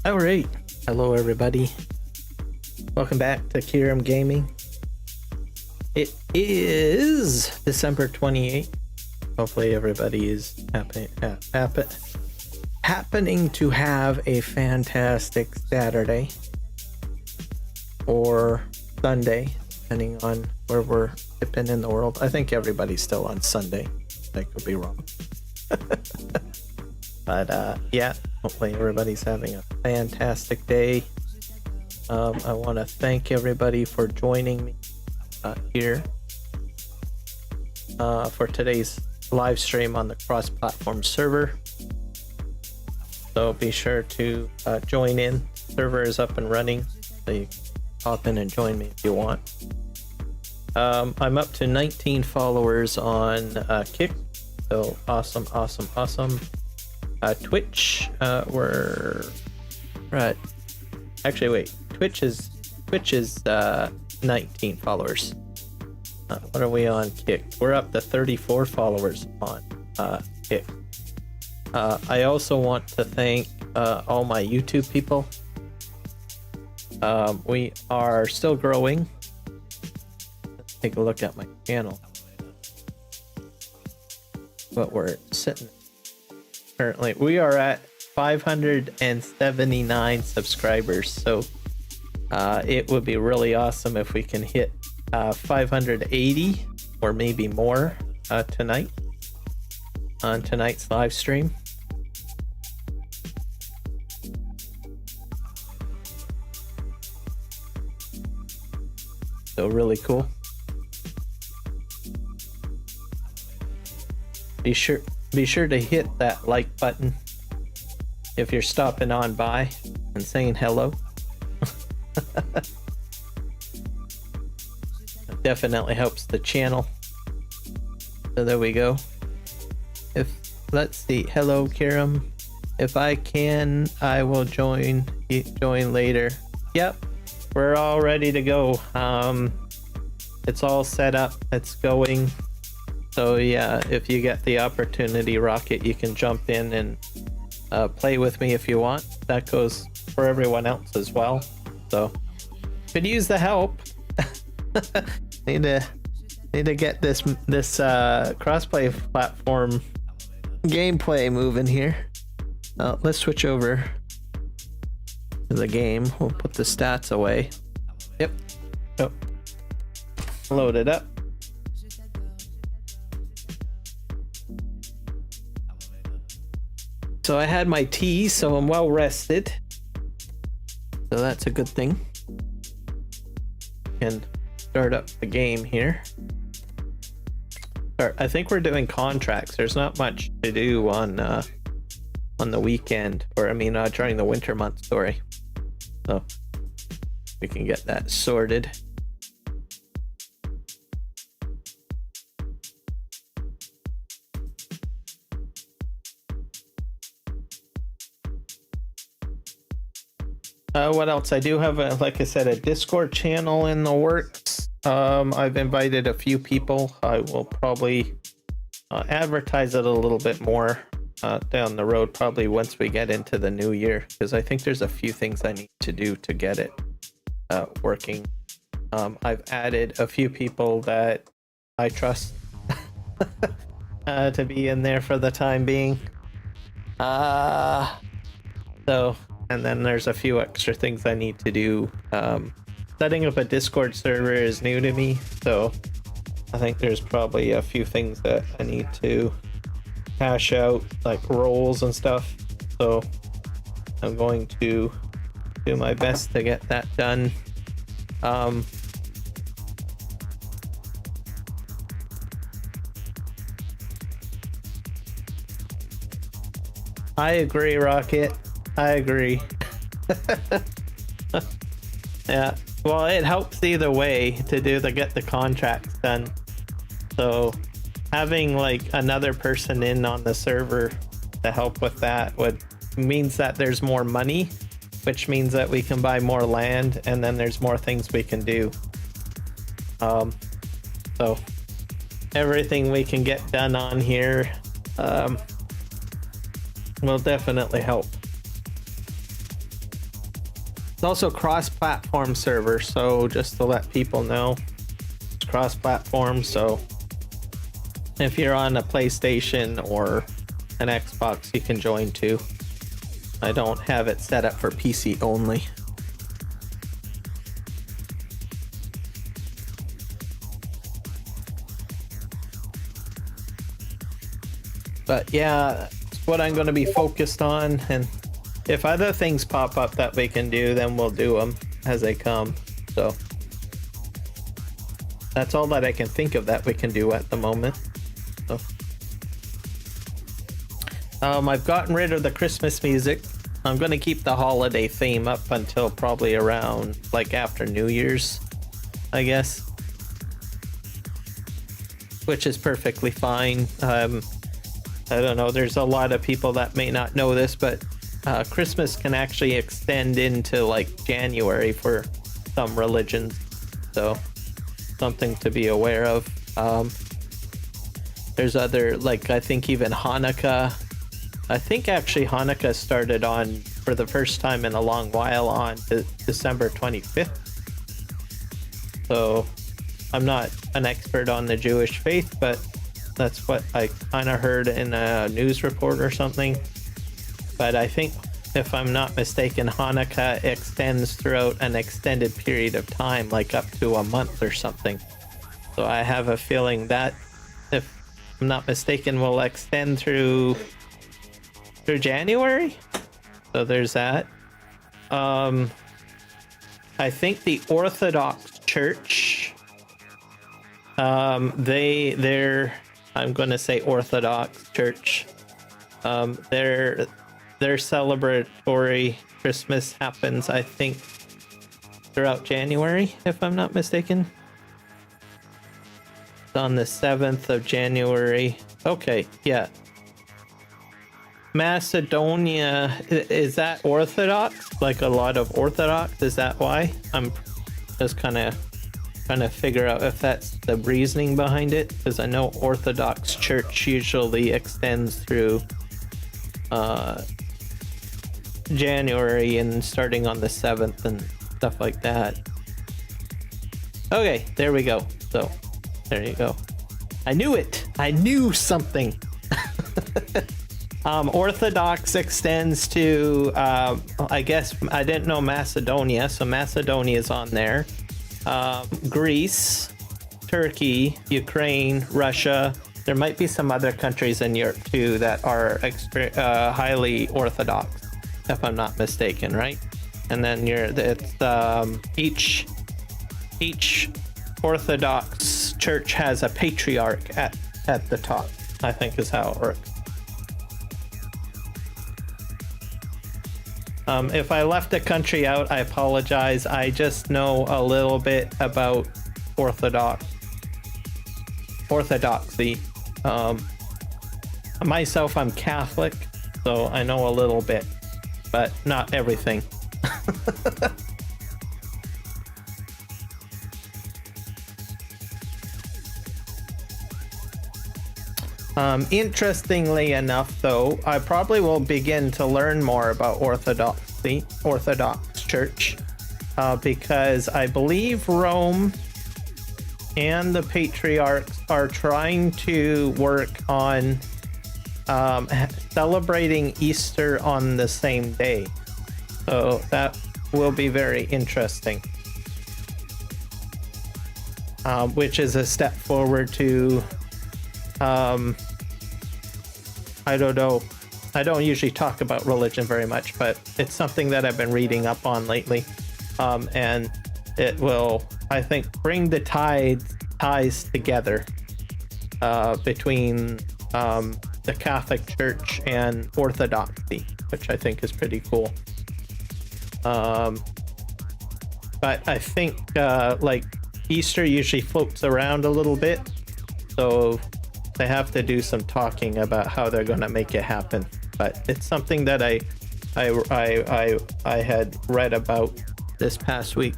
All right. Hello, everybody. Welcome back to Kiram Gaming. It is December 28th. Hopefully, everybody is happening to have a fantastic Saturday or Sunday, depending on where we're dipping in the world. I think everybody's still on Sunday. I could be wrong. But yeah, hopefully everybody's having a fantastic day. I want to thank everybody for joining me here for today's live stream on the cross-platform server. So be sure to join in. Server is up and running, so you can hop in and join me if you want. I'm up to 19 followers on Kick, so awesome. Twitch, we're at, actually wait, Twitch is 19 followers. What are we on Kick? We're up to 34 followers on Kick. I also want to thank all my YouTube people. We are still growing. Let's take a look at my channel. But we're sitting currently. We are at 579 subscribers. So it would be really awesome if we can hit 580 or maybe more tonight on tonight's live stream. So really cool. Be sure to hit that like button if you're stopping on by and saying hello. It definitely helps the channel. So there we go. Let's see. Hello, Kiram. If I can, I will join later. Yep, we're all ready to go. It's all set up. It's going. So yeah, if you get the opportunity, Rocket, you can jump in and play with me if you want. That goes for everyone else as well. So could use the help. need to get this crossplay platform gameplay moving here. Let's switch over to the game. We'll put the stats away. Yep. Oh. Load it up. So I had my tea, so I'm well rested. So that's a good thing. And start up the game here. I think we're doing contracts. There's not much to do on the weekend, or I mean during the winter months, sorry. So we can get that sorted. What else? I do have, like I said, a Discord channel in the works. I've invited a few people. I will probably advertise it a little bit more down the road, probably once we get into the new year, because I think there's a few things I need to do to get it working. I've added a few people that I trust to be in there for the time being. And then there's a few extra things I need to do. Setting up a Discord server is new to me, so I think there's probably a few things that I need to hash out, like roles and stuff. So I'm going to do my best to get that done. I agree, Rocket. I agree. Yeah, well, it helps either way to get the contracts done. So having like another person in on the server to help with that means that there's more money, which means that we can buy more land, and then there's more things we can do. So everything we can get done on here will definitely help. also cross-platform server, so just to let people know, it's cross-platform. So if you're on a PlayStation or an Xbox, you can join too. I don't have it set up for PC only. But yeah, that's what I'm going to be focused on, and if other things pop up that we can do, then we'll do them as they come. So that's all that I can think of that we can do at the moment. So I've gotten rid of the Christmas music. I'm going to keep the holiday theme up until probably around like after New Year's, I guess, which is perfectly fine. I don't know, there's a lot of people that may not know this, but Christmas can actually extend into like January for some religions, so something to be aware of. There's other, like, I think even Hanukkah. I think actually Hanukkah started on, for the first time in a long while, on December 25th. So I'm not an expert on the Jewish faith, but that's what I kind of heard in a news report or something. But I think, if I'm not mistaken, Hanukkah extends throughout an extended period of time, like up to a month or something. So I have a feeling that, if I'm not mistaken, will extend through January. So there's that. I think the Orthodox Church, they're I'm going to say Orthodox Church. Their celebratory Christmas happens, I think, throughout January, if I'm not mistaken. It's on the 7th of January. Okay, yeah. Macedonia, is that Orthodox? Like a lot of Orthodox? Is that why? I'm just kind of trying to figure out if that's the reasoning behind it, because I know Orthodox Church usually extends through January and starting on the 7th and stuff like that. Okay, there we go. So there you go. I knew it. I knew something. Orthodox extends to I guess I didn't know Macedonia, so Macedonia is on there. Greece, Turkey, Ukraine, Russia. There might be some other countries in Europe too that are highly Orthodox, if I'm not mistaken, right? And then each Orthodox church has a patriarch at the top, I think is how it works. If I left a country out, I apologize. I just know a little bit about orthodoxy. Myself, I'm Catholic, so I know a little bit, but not everything. Interestingly enough, though, I probably will begin to learn more about Orthodox Church, because I believe Rome and the patriarchs are trying to work on celebrating Easter on the same day. So that will be very interesting, which is a step forward to I don't know. I don't usually talk about religion very much, but it's something that I've been reading up on lately. And it will, I think, bring the ties together between the Catholic Church and Orthodoxy, which I think is pretty cool. But I think like Easter usually floats around a little bit, so they have to do some talking about how they're going to make it happen. But it's something that I had read about this past week.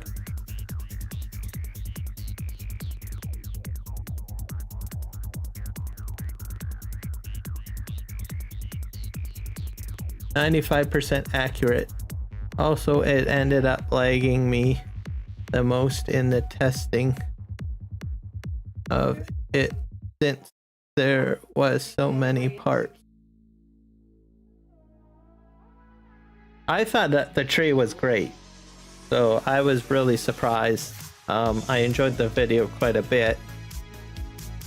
%95 accurate. Also, it ended up lagging me the most in the testing of it since there was so many parts. I thought that the tree was great, so I was really surprised. I enjoyed the video quite a bit.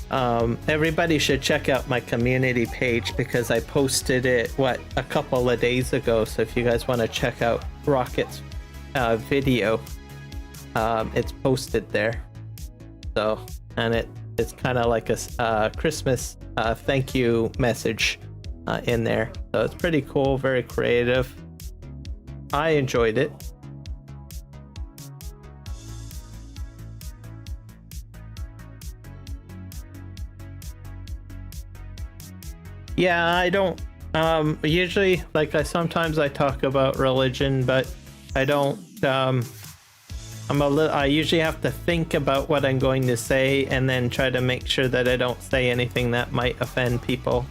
Everybody should check out my community page because I posted it a couple of days ago. So if you guys want to check out Rocket's video, it's posted there. So, and it's kind of like a Christmas thank you message in there. So it's pretty cool, very creative. I enjoyed it. Yeah, I don't usually, like, sometimes I talk about religion, but I don't I usually have to think about what I'm going to say and then try to make sure that I don't say anything that might offend people.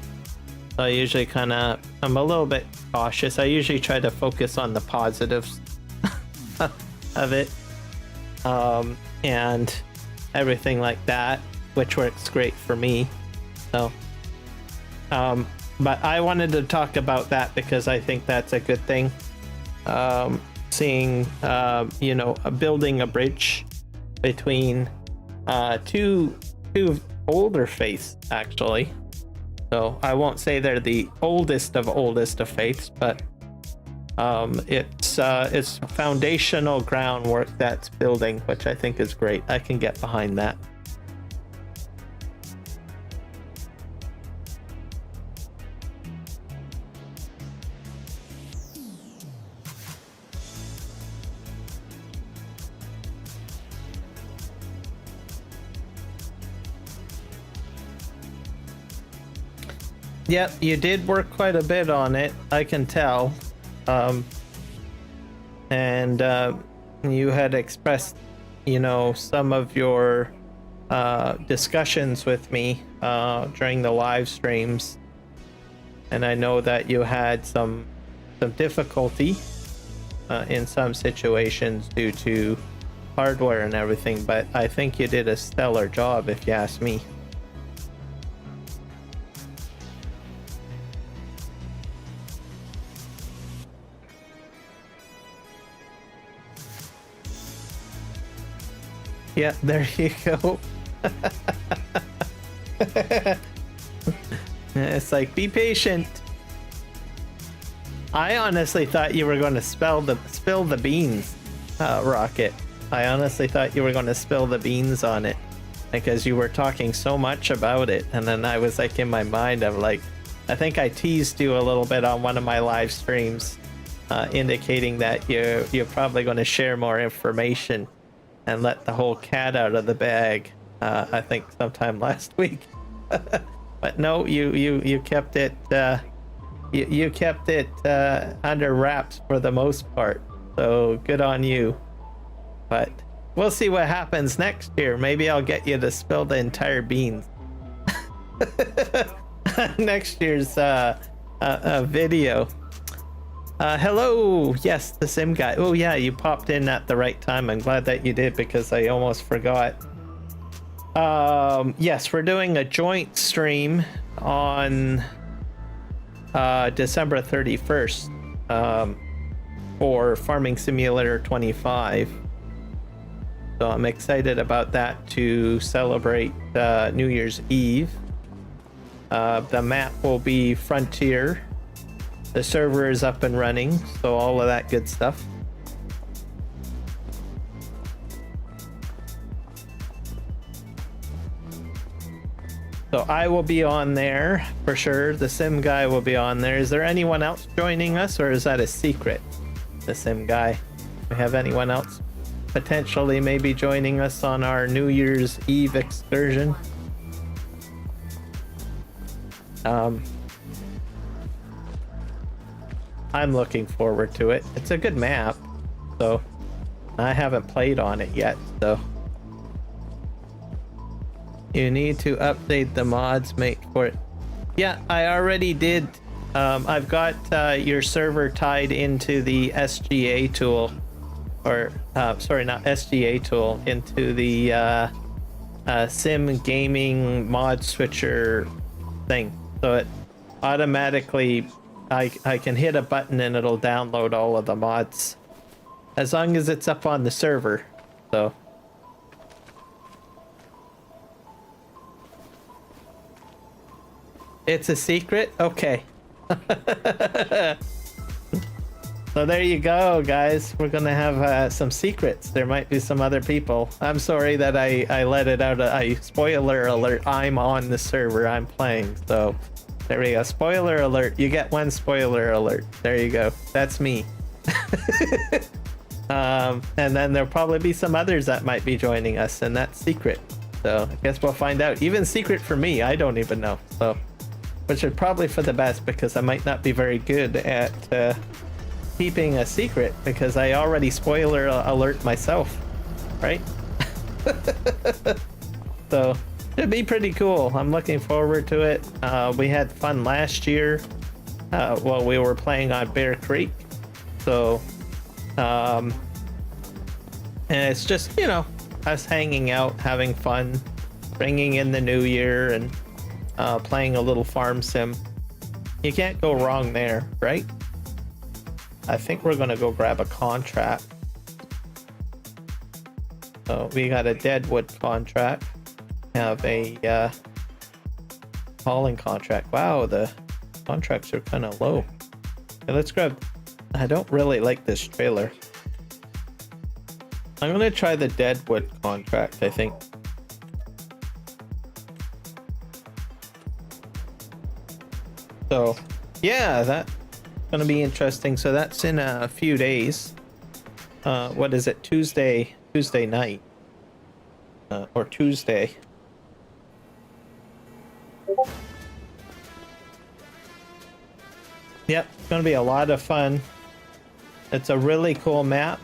So I usually I'm a little bit cautious. I usually try to focus on the positives of it, and everything like that, which works great for me. So but I wanted to talk about that because I think that's a good thing. Seeing, building a bridge between two older faiths, actually. So I won't say they're the oldest of faiths, but it's foundational groundwork that's building, which I think is great. I can get behind that. Yep, you did work quite a bit on it, I can tell. And you had expressed, some of your discussions with me during the live streams. And I know that you had some difficulty in some situations due to hardware and everything, but I think you did a stellar job, if you ask me. Yeah, there you go. It's like, be patient. I honestly thought you were going to spill the beans, Rocket. I honestly thought you were going to spill the beans on it because you were talking so much about it, and then I was like, in my mind, I'm like, I think I teased you a little bit on one of my live streams, indicating that you're probably going to share more information and let the whole cat out of the bag. I think sometime last week. But no, you kept it you kept it under wraps for the most part, so good on you. But we'll see what happens next year. Maybe I'll get you to spill the entire beans. Next year's video. Hello, yes, the sim guy. Oh yeah, you popped in at the right time. I'm glad that you did because I almost forgot. Yes, we're doing a joint stream on December 31st for Farming Simulator 25. So I'm excited about that to celebrate New Year's Eve. The map will be Frontier. The server is up and running, so all of that good stuff. So I will be on there for sure. The sim guy will be on there. Is there anyone else joining us, or is that a secret? The sim guy. Do we have anyone else potentially maybe joining us on our New Year's Eve excursion? I'm looking forward to it. It's a good map, so I haven't played on it yet, so you need to update the mods, mate, for it. Yeah, I already did I've got your server tied into the SGA tool, or sorry, not SGA tool, into the sim gaming mod switcher thing. So it automatically, I can hit a button and it'll download all of the mods, as long as it's up on the server. So. It's a secret? Okay. So there you go, guys. We're gonna have some secrets. There might be some other people. I'm sorry that I let it out. Spoiler alert, I'm on the server. I'm playing. So there we go. Spoiler alert. You get one spoiler alert. There you go. That's me. And then there'll probably be some others that might be joining us, and that's secret. So I guess we'll find out. Even secret for me, I don't even know. So, which is probably for the best, because I might not be very good at keeping a secret, because I already spoiler alert myself, right? So it'd be pretty cool. I'm looking forward to it. We had fun last year while we were playing on Bear Creek. So and it's just, you know, us hanging out, having fun, bringing in the new year, and playing a little farm sim. You can't go wrong there, right? I think we're gonna go grab a contract. So we got a deadwood contract. Have a hauling contract. Wow, the contracts are kind of low. Okay, let's grab. I don't really like this trailer. I'm gonna try the deadwood contract, I think. So yeah, that's gonna be interesting. So that's in a few days. What is it? Tuesday night, or Tuesday. Yep, it's gonna be a lot of fun. It's a really cool map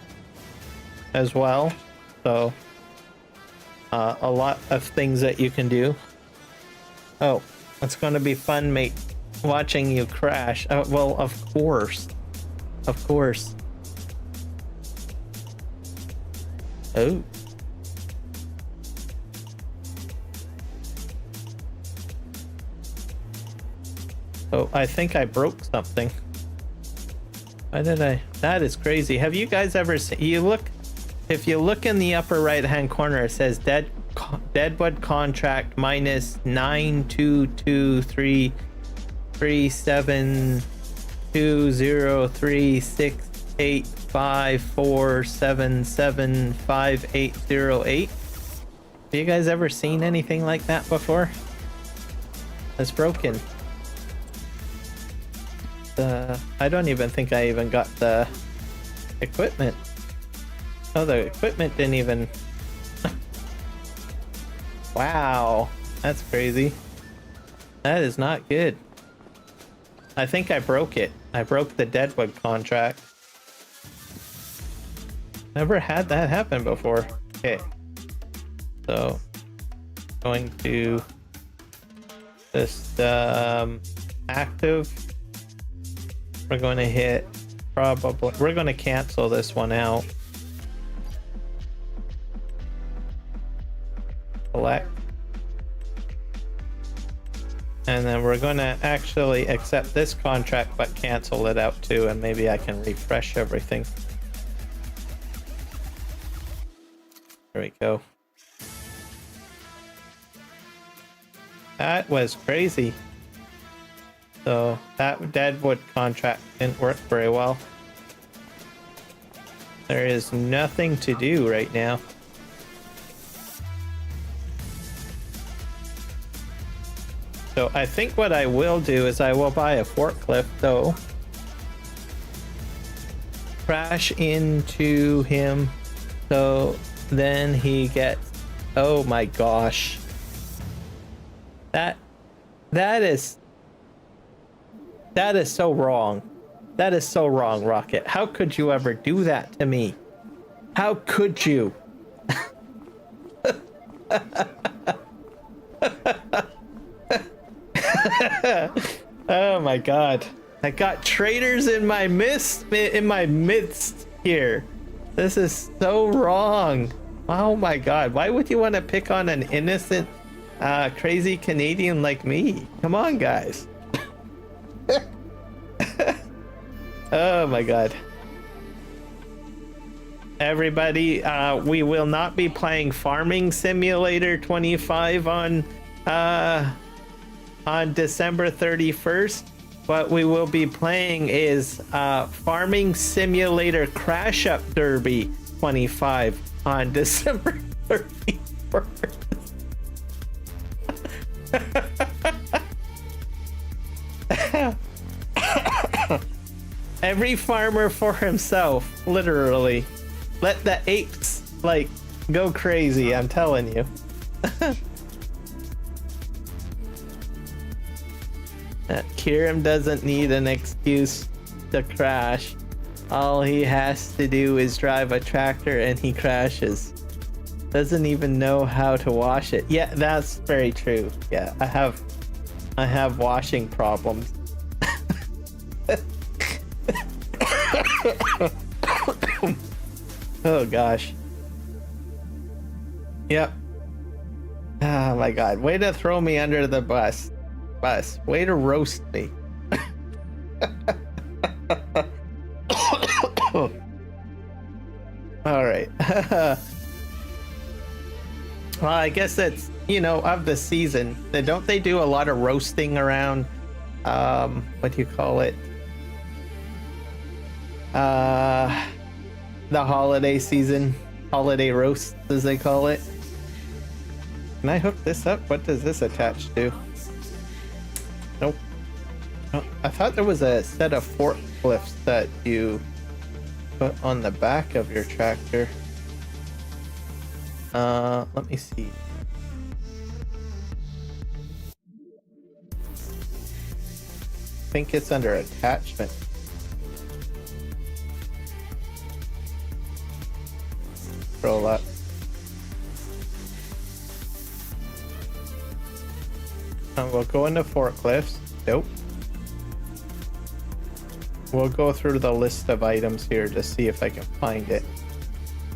as well. So a lot of things that you can do. Oh, it's gonna be fun, mate. Watching you crash. Well, of course. Of course. Oh. Oh, I think I broke something. Why did I? That is crazy. Have you guys ever seen? If you look in the upper right hand corner, it says Deadwood contract minus 92223678547758808. Have you guys ever seen anything like that before? It's broken. I don't even think I even got the equipment. Oh, the equipment didn't even. Wow, that's crazy. That is not good. I think I broke it. I broke the Deadwood contract. Never had that happen before. Okay. So, going to just active. We're going to hit probably. We're going to cancel this one out. Select. And then we're going to actually accept this contract but cancel it out too, and maybe I can refresh everything. There we go. That was crazy. So that Deadwood contract didn't work very well. There is nothing to do right now. So I think what I will do is I will buy a forklift though. Crash into him. So then he gets, oh my gosh. That is so wrong. That is so wrong, Rocket. How could you ever do that to me? How could you? Oh my god. I got traitors in my midst here. This is so wrong. Oh my god. Why would you want to pick on an innocent crazy Canadian like me? Come on, guys. Oh my god. Everybody, we will not be playing Farming Simulator 25 on December 31st. What we will be playing is Farming Simulator Crash Up Derby 25 on December 31st. Every farmer for himself, literally. Let the apes, like, go crazy, I'm telling you. Kiram doesn't need an excuse to crash. All he has to do is drive a tractor and he crashes. Doesn't even know how to wash it. Yeah, that's very true. Yeah, I have washing problems. Oh gosh. Yep. Oh my god. Way to throw me under the bus. Way to roast me. Alright. Well, I guess that's, you know, of the season. Don't they do a lot of roasting around, what do you call it? The holiday season. Holiday roasts, as they call it. Can I hook this up? What does this attach to? Nope. Oh, I thought there was a set of forklifts that you put on the back of your tractor. Let me see. I think it's under attachment. Scroll up. We'll go into forklifts. Nope. We'll go through the list of items here to see if I can find it.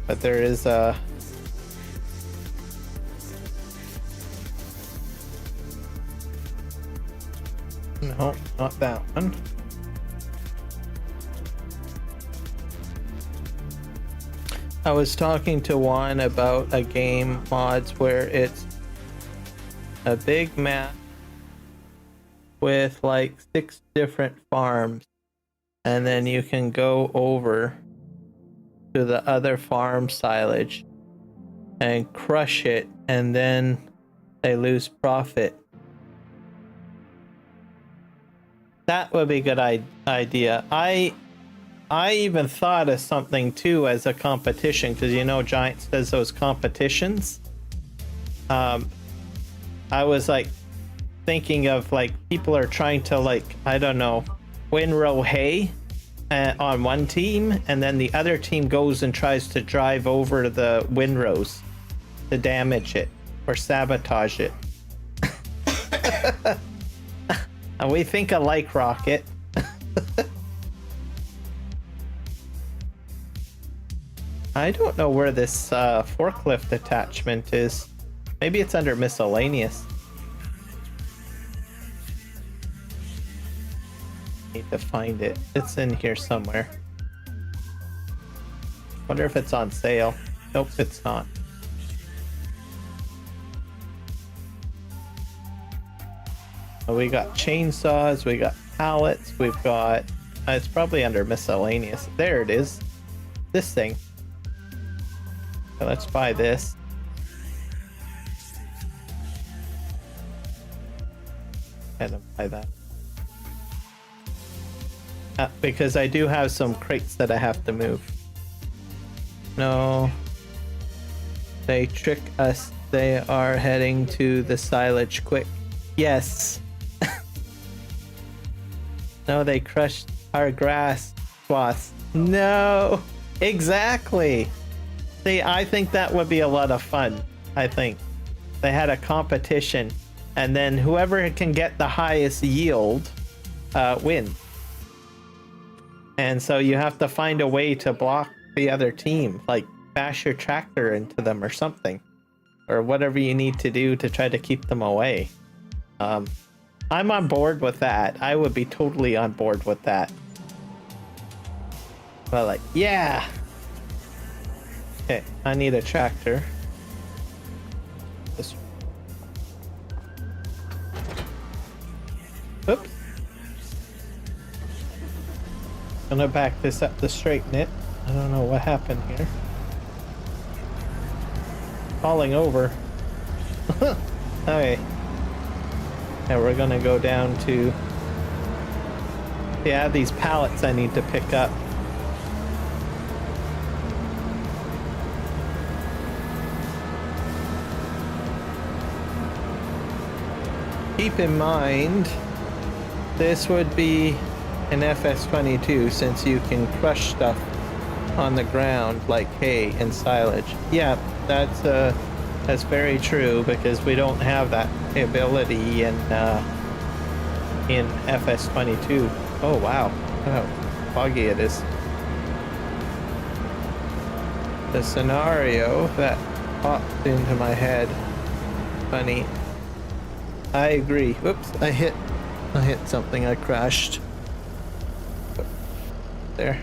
But there is a... No, not that one. I was talking to Juan about a game mods where it's a big map with like 6 different farms, and then you can go over to the other farm silage and crush it, and then they lose profit. That would be a good idea. I even thought of something too as a competition, because you know Giants does those competitions. I was like thinking of like people are trying to, like, I don't know, windrow hay on one team, and then the other team goes and tries to drive over the windrows to damage it or sabotage it. And we think alike, Rocket. I don't know where this forklift attachment is. Maybe it's under miscellaneous. Need to find it. It's in here somewhere. Wonder if it's on sale. Nope, it's not. So we got chainsaws, we got pallets, we've got... it's probably under miscellaneous. There it is. This thing. So let's buy this. And then buy that. Because I do have some crates that I have to move. No. They trick us. They are heading to the silage quick. Yes. No, they crushed our grass swaths. No. Exactly. See, I think that would be a lot of fun. I think. They had a competition. And then whoever can get the highest yield wins. And so you have to find a way to block the other team, like bash your tractor into them or something, or whatever you need to do to try to keep them away. I'm on board with that. I would be totally on board with that. But like, yeah. Okay, I need a tractor. This. Oops. Gonna back this up to straighten it. I don't know what happened here. Falling over. Okay. Now we're gonna go down to... Yeah, these pallets I need to pick up. Keep in mind, this would be an FS22 since you can crush stuff on the ground like hay and silage. Yeah, that's very true because we don't have that ability in FS22. Oh wow, how foggy it is. The scenario that popped into my head, funny. I agree. Whoops, I hit something. I crashed. There.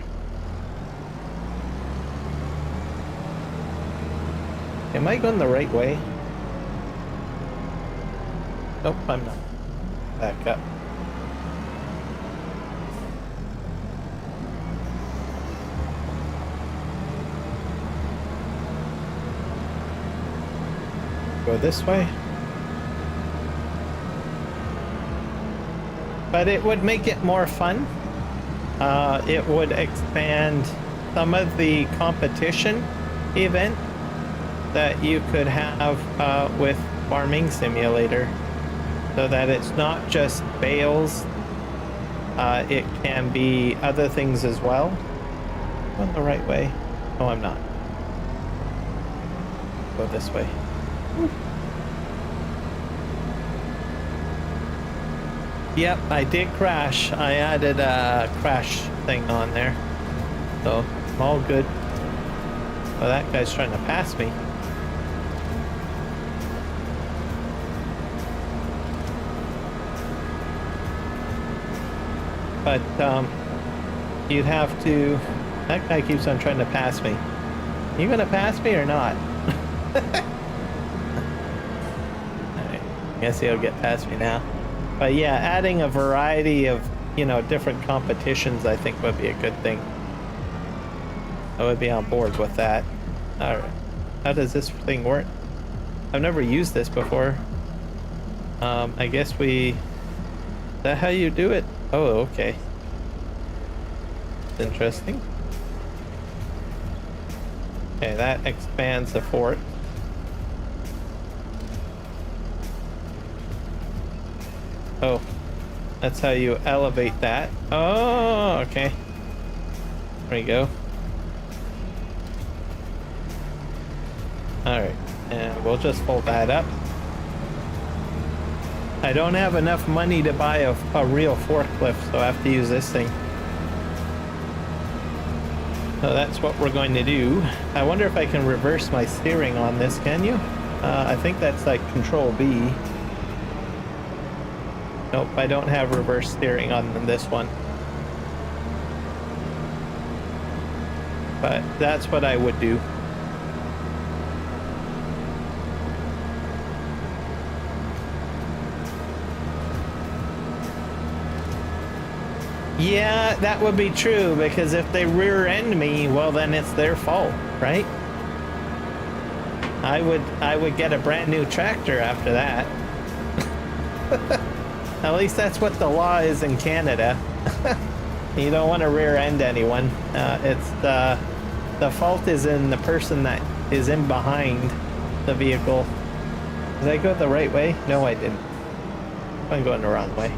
Am I going the right way? Nope, I'm not. Back up. Go this way. But it would make it more fun. It would expand some of the competition event that you could have with Farming Simulator, so that it's not just bales. It can be other things as well. I'm going the right way. Oh, I'm not. Go this way. Yep, I did crash. I added a crash thing on there. So, all good. Oh, that guy's trying to pass me. But, you'd have to... That guy keeps on trying to pass me. You gonna pass me or not? Alright, guess he'll get past me now. But yeah, adding a variety of, you know, different competitions I think would be a good thing. I would be on board with that. Alright. How does this thing work? I've never used this before. I guess we... Is that how you do it? Oh, okay. Interesting. Okay, that expands the fort. Oh, that's how you elevate that. Oh, okay. There we go. Alright, and we'll just fold that up. I don't have enough money to buy a real forklift, so I have to use this thing. So that's what we're going to do. I wonder if I can reverse my steering on this, can you? I think that's like Control B. Nope, I don't have reverse steering on this one. But that's what I would do. Yeah, that would be true, because if they rear end me, well then it's their fault, right? I would get a brand new tractor after that. At least that's what the law is in Canada. You don't want to rear end anyone. It's the fault is in the person that is in behind the vehicle. Did I go the right way? No, I didn't. I'm going the wrong way.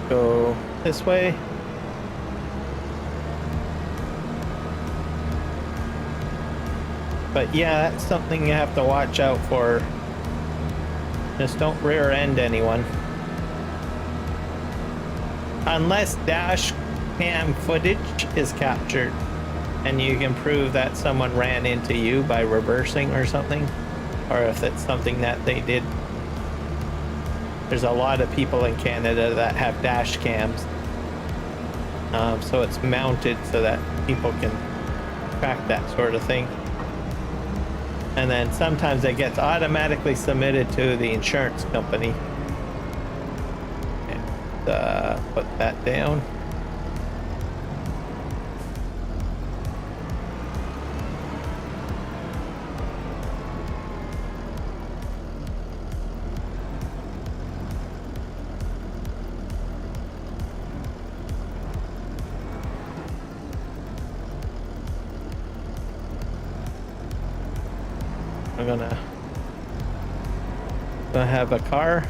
Go this way. But yeah, that's something you have to watch out for. Just don't rear end anyone. Unless dash cam footage is captured and you can prove that someone ran into you by reversing or something, or if it's something that they did. There's a lot of people in Canada that have dash cams, so it's mounted so that people can track that sort of thing. And then sometimes it gets automatically submitted to the insurance company. And put that down. I'm gonna have a car.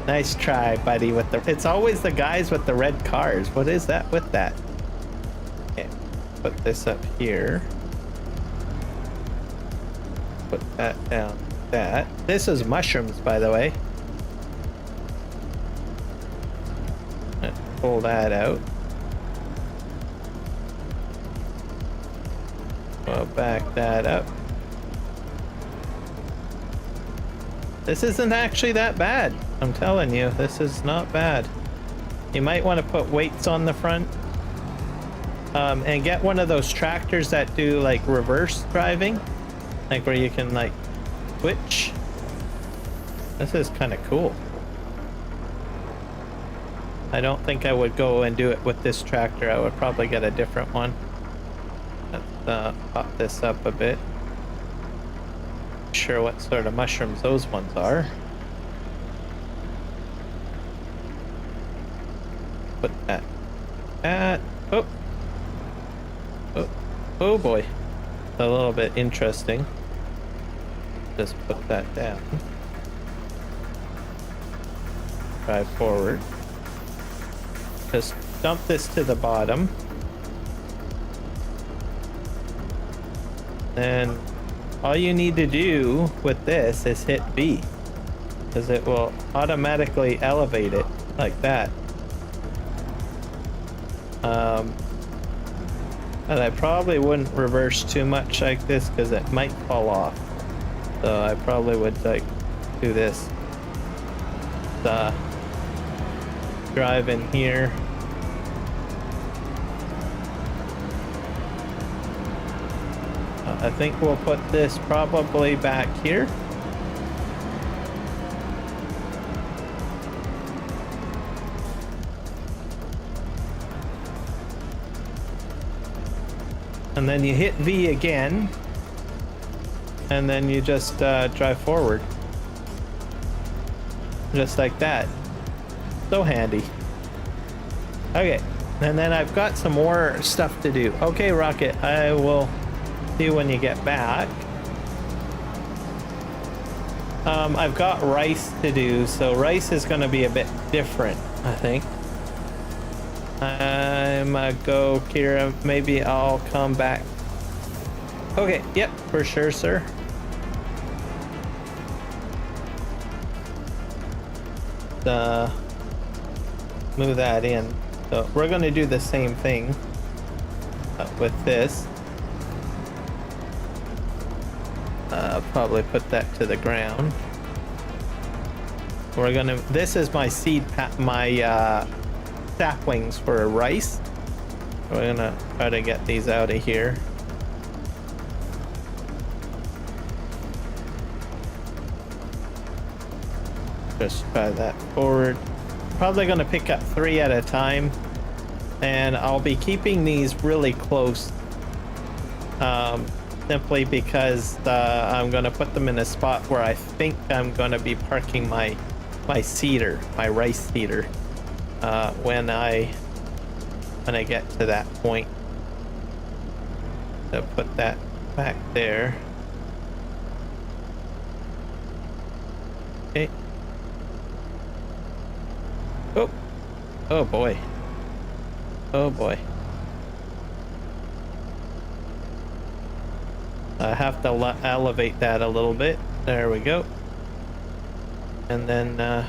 Nice try, buddy. With the, it's always the guys with the red cars. What is that with that? Okay, put this up here. Put that down. That. This is mushrooms, by the way. Let's pull that out. We'll back that up. This isn't actually that bad. I'm telling you, this is not bad. You might want to put weights on the front. And get one of those tractors that do like reverse driving. Like where you can like switch. This is kind of cool. I don't think I would go and do it with this tractor. I would probably get a different one. Let's pop this up a bit. Not sure what sort of mushrooms those ones are. Put that. Oh. Oh. Oh boy. A little bit interesting. Just put that down. Drive forward. Just dump this to the bottom. And all you need to do with this is hit B, because it will automatically elevate it like that. And I probably wouldn't reverse too much like this because it might fall off. So I probably would like do this. Drive in here. I think we'll put this probably back here. And then you hit V again. And then you just drive forward. Just like that. So handy. Okay, and then I've got some more stuff to do. Okay, Rocket, I will see you when you get back. I've got rice to do, so rice is going to be a bit different, I think. I'm gonna go, Kira. Maybe I'll come back. Okay, yep, for sure, sir. Move that in. So we're going to do the same thing with this. Probably put that to the ground. We're gonna. This is my seed my saplings for rice. We're gonna try to get these out of here. Just try that forward. Probably gonna pick up 3 at a time, and I'll be keeping these really close. Simply because I'm gonna put them in a spot where I think I'm gonna be parking my seeder, my rice seeder, when I get to that point. So put that back there. Okay. Oh, oh boy. Oh boy. I have to elevate that a little bit. There we go. And then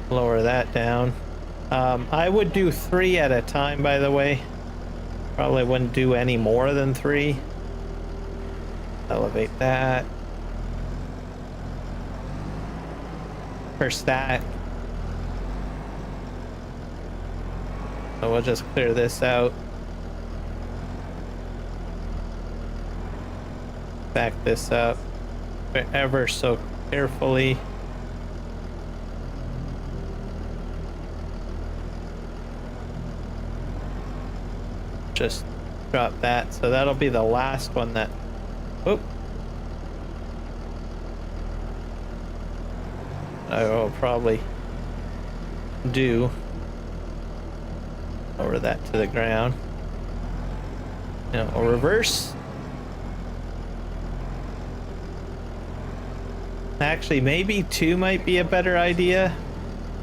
lower that down. I would do 3 at a time, by the way. Probably wouldn't do any more than 3. Elevate that. Per stack. So we'll just clear this out. Back this up ever so carefully. Just drop that. So that'll be the last one that, whoop. I will probably do. Lower that to the ground. Now we'll reverse. Actually, maybe 2 might be a better idea.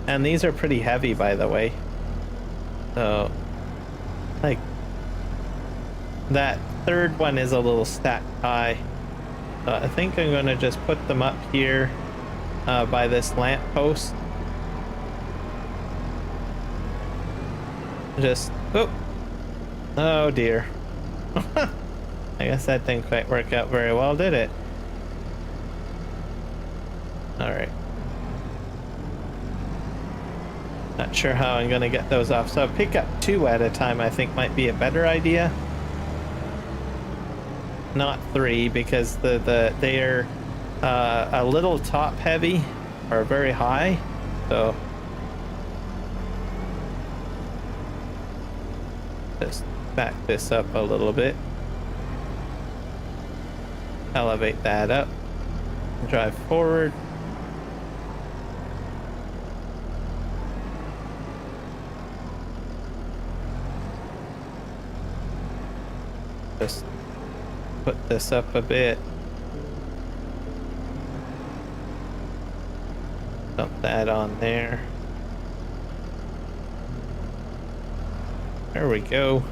And these are pretty heavy, by the way. So, like, that third one is a little stacked high. So I think I'm gonna just put them up here by this lamp post. Just, oh dear. I guess that didn't quite work out very well, did it? Alright. Not sure how I'm gonna get those off. So pick up 2 at a time, I think might be a better idea. Not 3, because they're a little top heavy or very high. So just back this up a little bit. Elevate that up. Drive forward. Just put this up a bit. Dump that on there. There we go.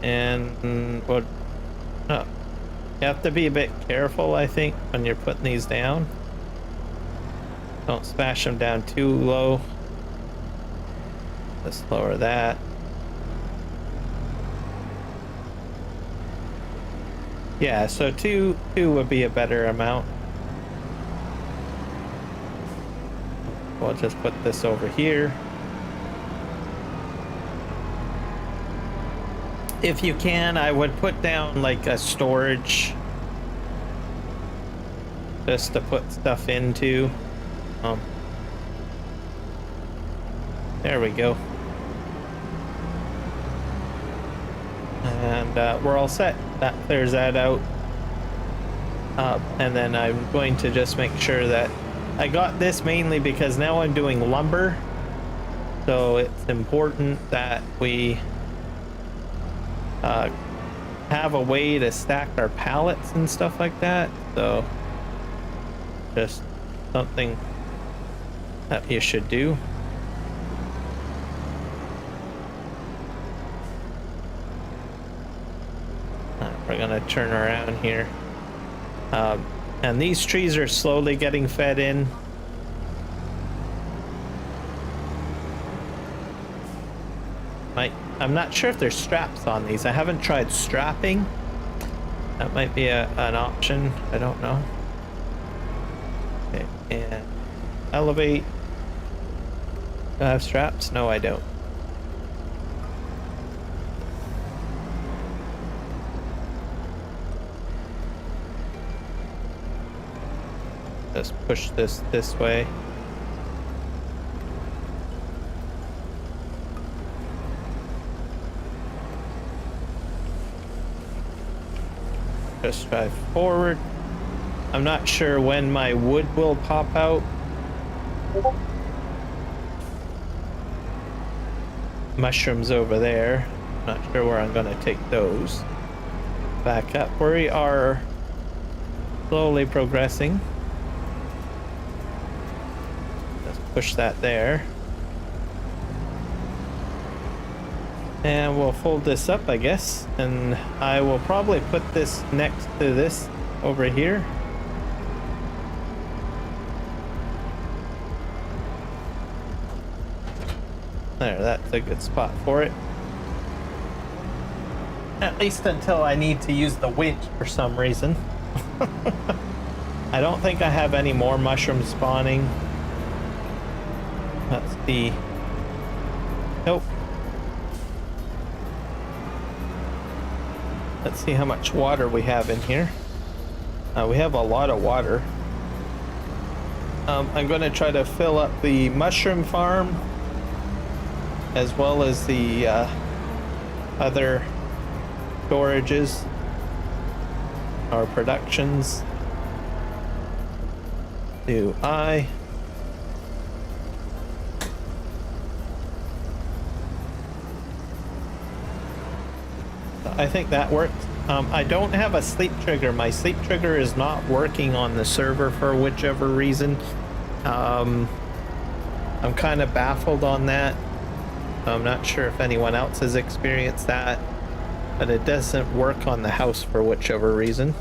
And what? Oh, you have to be a bit careful, I think, when you're putting these down. Don't smash them down too low. Just lower that. Yeah, so two would be a better amount. We'll just put this over here. If you can, I would put down like a storage just to put stuff into. There we go. And we're all set. That clears that out. And then I'm going to just make sure that I got this mainly because now I'm doing lumber. So it's important that we have a way to stack our pallets and stuff like that. So just something that you should do. We're gonna turn around here. And these trees are slowly getting fed in. I'm not sure if there's straps on these. I haven't tried strapping. That might be an option. I don't know. Okay, and elevate. Do I have straps? No, I don't. Just push this way. Just drive forward. I'm not sure when my wood will pop out. Mushrooms over there. Not sure where I'm gonna take those. Back up. We are slowly progressing. Push that there. And we'll fold this up, I guess, and I will probably put this next to this over here. There, that's a good spot for it. At least until I need to use the winch for some reason. I don't think I have any more mushrooms spawning. Let's see. Nope. Let's see how much water we have in here. We have a lot of water. I'm going to try to fill up the mushroom farm as well as the other storages or productions. Do I think that worked. I don't have a sleep trigger. My sleep trigger is not working on the server for whichever reason. I'm kind of baffled on that. I'm not sure if anyone else has experienced that, but it doesn't work on the house for whichever reason.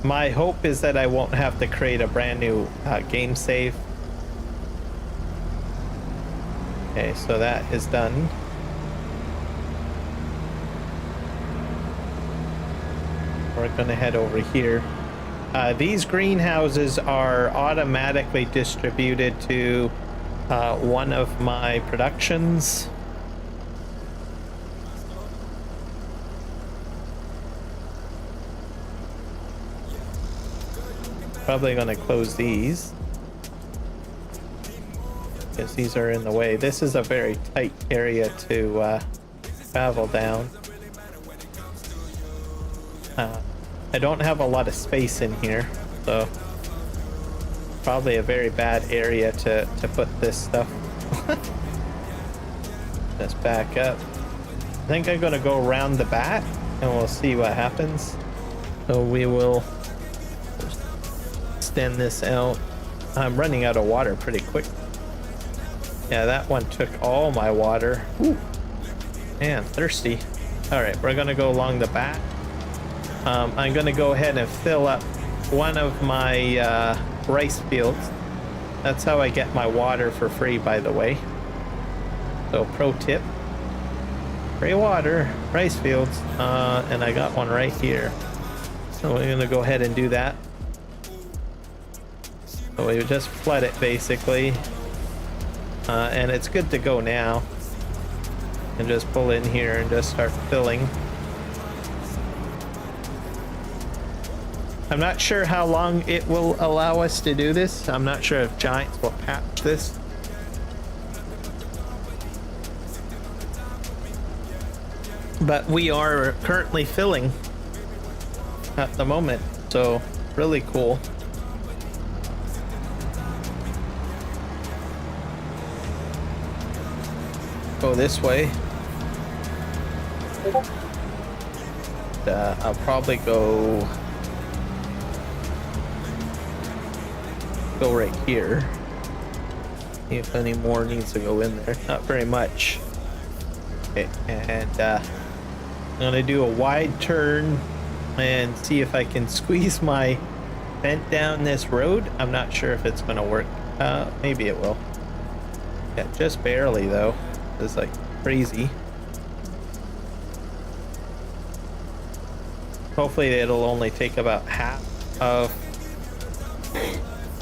My hope is that I won't have to create a brand new game save. Okay, so that is done. We're gonna head over here. These greenhouses are automatically distributed to one of my productions. Probably gonna close these because these are in the way. This is a very tight area to travel down. I don't have a lot of space in here, so probably a very bad area to put this stuff. Let's back up. I think I'm gonna go around the back and we'll see what happens. So we will extend this out. I'm running out of water pretty quick. Yeah, that one took all my water. Ooh. Man, thirsty. All right, we're gonna go along the back. I'm gonna go ahead and fill up one of my rice fields. That's how I get my water for free, by the way. So pro tip, free water, rice fields, and I got one right here. So we're gonna go ahead and do that. So we just flood it basically, and it's good to go now. And just pull in here and just start filling. I'm not sure how long it will allow us to do this. I'm not sure if Giants will patch this. But we are currently filling at the moment, so really cool. Go this way. I'll probably go right here. See if any more needs to go in there. Not very much. Okay, and I'm gonna do a wide turn and see if I can squeeze my vent down this road. I'm not sure if it's gonna work. Maybe it will. Yeah, just barely though. It's like crazy. Hopefully it'll only take about half of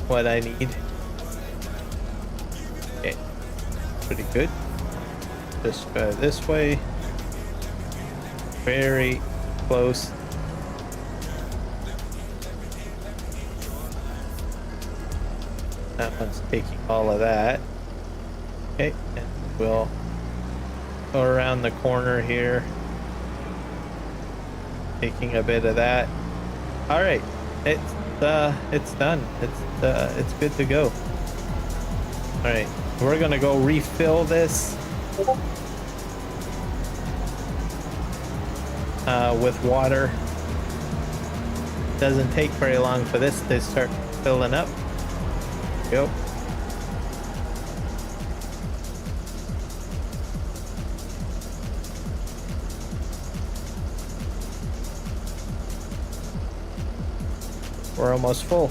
what I need. Okay, pretty good. Just go this way. Very close. That one's taking all of that. Okay, and we'll go around the corner here, taking a bit of that. All right, it's done. It's good to go. All right, we're gonna go refill this with water. Doesn't take very long for this to start filling up. Go. we're almost full.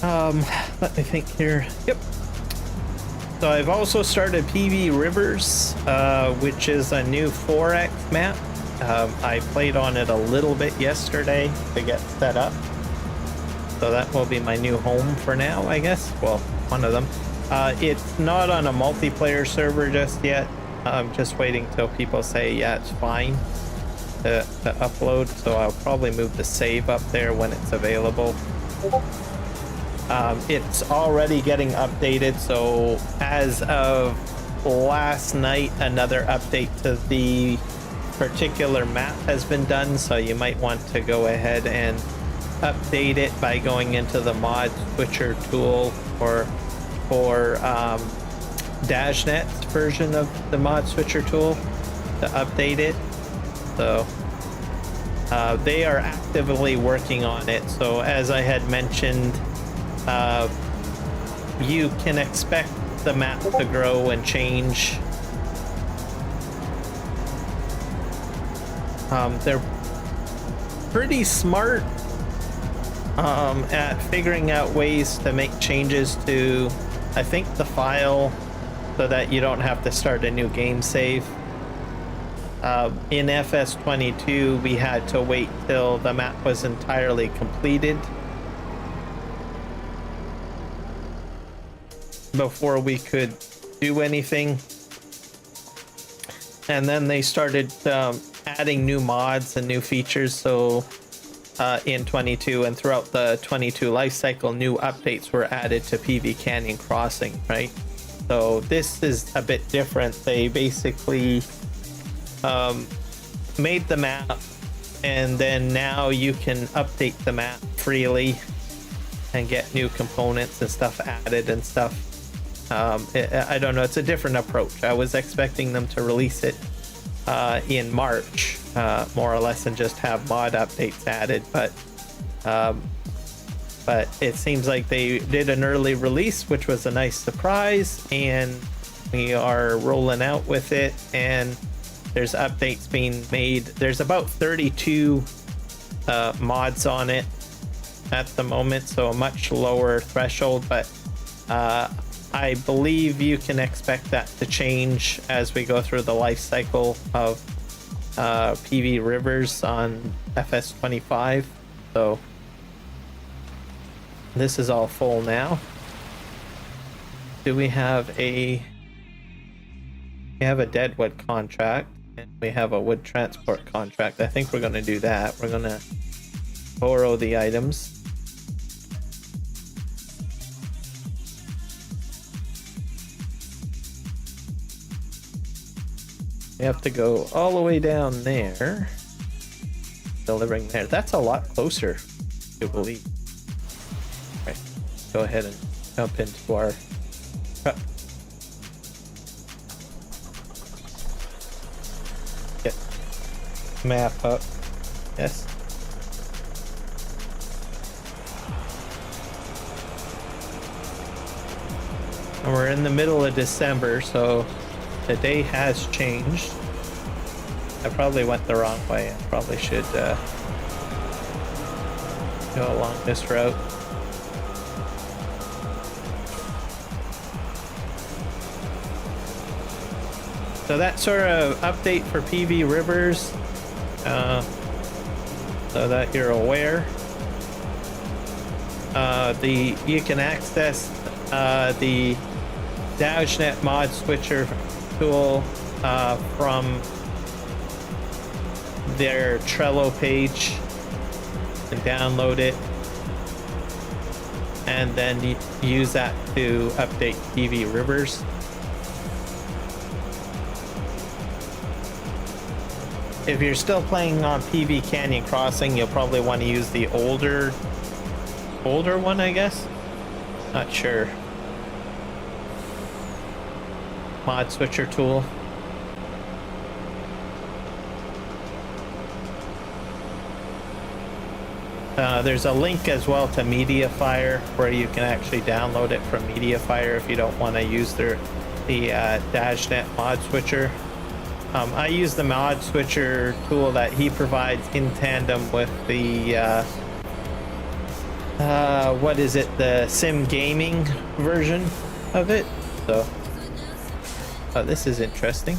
Let me think here. Yep. So I've also started PV Rivers, which is a new 4X map. I played on it a little bit yesterday to get set up. So that will be my new home for now, I guess. Well, one of them. It's not on a multiplayer server just yet. I'm just waiting till people say, yeah, it's fine to upload. So I'll probably move the save up there when it's available. It's already getting updated. So as of last night, another update to the particular map has been done. So you might want to go ahead and update it by going into the mod switcher tool or Dashnet's version of the mod switcher tool to update it. So they are actively working on it. So as I had mentioned, you can expect the map to grow and change. They're pretty smart at figuring out ways to make changes to, I think, the file so that you don't have to start a new game save. In FS22, we had to wait till the map was entirely completed before we could do anything. And then they started adding new mods and new features. So in 22 and throughout the 22 lifecycle, new updates were added to PV Canyon Crossing, right? So this is a bit different. They basically made the map, and then now you can update the map freely and get new components and stuff added and stuff. I don't know, it's a different approach. I was expecting them to release it in March, more or less, and just have mod updates added, but it seems like they did an early release, which was a nice surprise, and we are rolling out with it, and there's updates being made. There's about 32 mods on it at the moment, so a much lower threshold, but I believe you can expect that to change as we go through the life cycle of PV Rivers on FS25. So this is all full now. Do we have a deadwood contract, and we have a wood transport contract. I think we're going to do that. We're going to borrow the items. We have to go all the way down there, delivering there. That's a lot closer, I believe. Right, go ahead and jump into our truck. Get map up. Yes. And we're in the middle of December, so the day has changed. I probably went the wrong way. I probably should go along this route. So that sort of update for PV Rivers, so that you're aware. You can access the Dashnet mod switcher tool from their Trello page and download it, and then use that to update PV Rivers. If you're still playing on PV Canyon Crossing, you'll probably want to use the older one, I guess. Not sure. Mod switcher tool. There's a link as well to Mediafire where you can actually download it from Mediafire if you don't want to use the Dashnet mod switcher. I use the mod switcher tool that he provides in tandem with the what is it, the sim gaming version of it. So oh, this is interesting.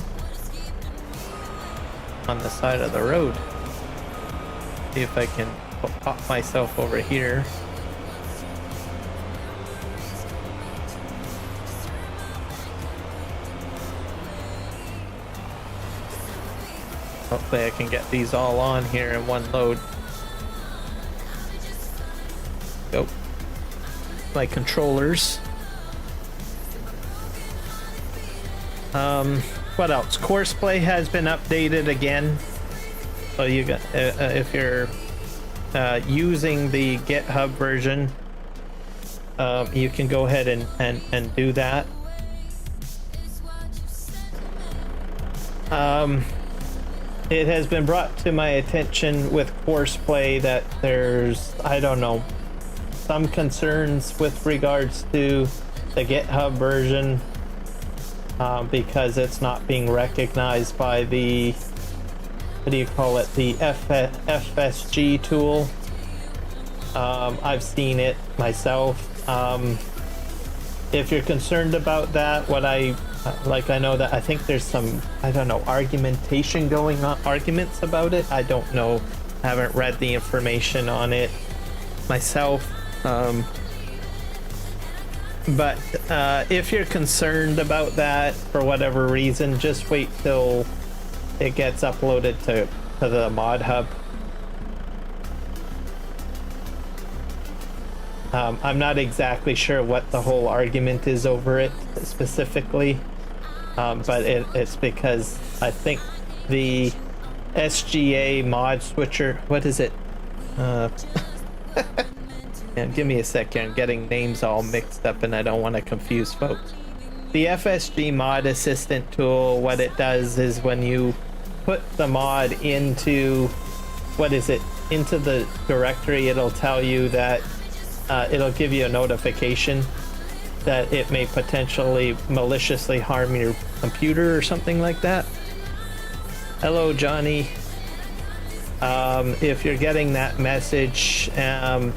On the side of the road. See if I can pop myself over here. Hopefully I can get these all on here in one load. Go. My controllers. What else? Courseplay has been updated again. So you got if you're using the GitHub version, you can go ahead and do that. It has been brought to my attention with Courseplay that there's, I don't know, some concerns with regards to the GitHub version because it's not being recognized by the, what do you call it, the FSG tool. I've seen it myself. If you're concerned about that, what I know that I think there's some, I don't know, argumentation going on, arguments about it. I don't know, haven't read the information on it myself. But if you're concerned about that for whatever reason, just wait till it gets uploaded to the mod hub. I'm not exactly sure what the whole argument is over it specifically, but it's because I think the SGA mod switcher, what is it? Yeah, give me a second, I'm getting names all mixed up and I don't want to confuse folks. The FSG mod assistant tool, what it does is when you put the mod into, what is it, into the directory, it'll tell you that it'll give you a notification that it may potentially maliciously harm your computer or something like that. Hello, Johnny. If you're getting that message,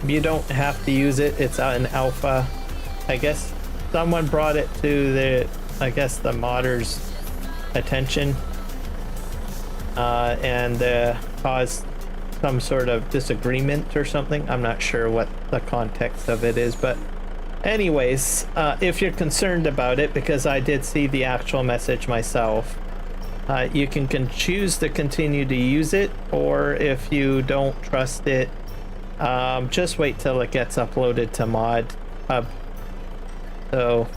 you don't have to use it. It's an alpha. I guess someone brought it to the modders' attention and caused some sort of disagreement or something. I'm not sure what the context of it is, but anyways, if you're concerned about it, because I did see the actual message myself, you can choose to continue to use it, or if you don't trust it, just wait till it gets uploaded to mod hub. So,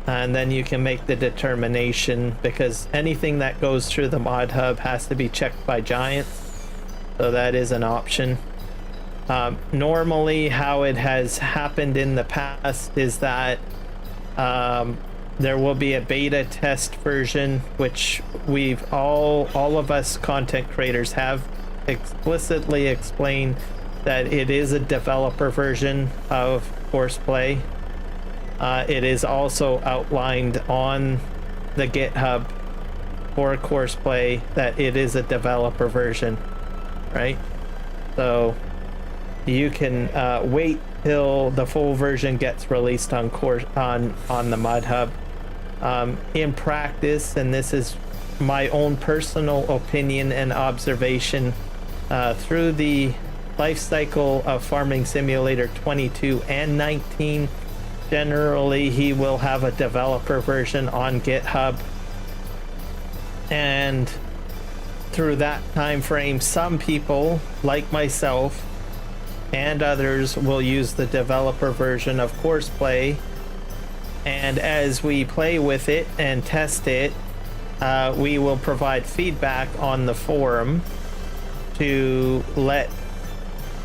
and then you can make the determination, because anything that goes through the mod hub has to be checked by Giants. So that is an option. Normally how it has happened in the past is that there will be a beta test version, which we've all of us content creators have explicitly explained that it is a developer version of Courseplay. It is also outlined on the GitHub for Courseplay that it is a developer version, right? So you can wait till the full version gets released on the mod hub. In practice, and this is my own personal opinion and observation, through the life cycle of Farming Simulator 22 and 19, generally he will have a developer version on GitHub, and through that time frame, some people like myself and others will use the developer version of Courseplay, and as we play with it and test it, we will provide feedback on the forum to let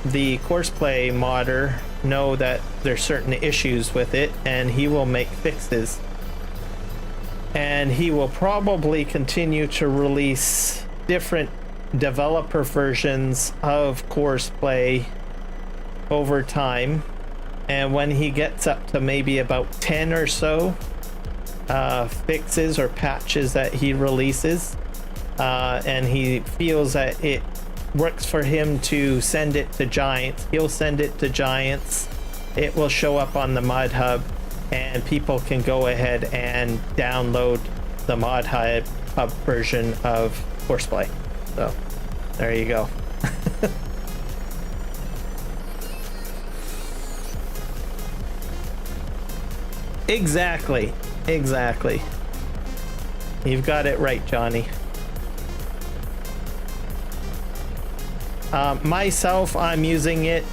the Courseplay modder know that there's certain issues with it, and he will make fixes. And he will probably continue to release different developer versions of Courseplay over time, and when he gets up to maybe about 10 or so fixes or patches that he releases, and he feels that it works for him to send it to Giants, he'll send it to Giants. It will show up on the Mod Hub, and people can go ahead and download the Mod Hub version of Horseplay. So there you go. Exactly. You've got it right, Johnny. Myself, I'm using it.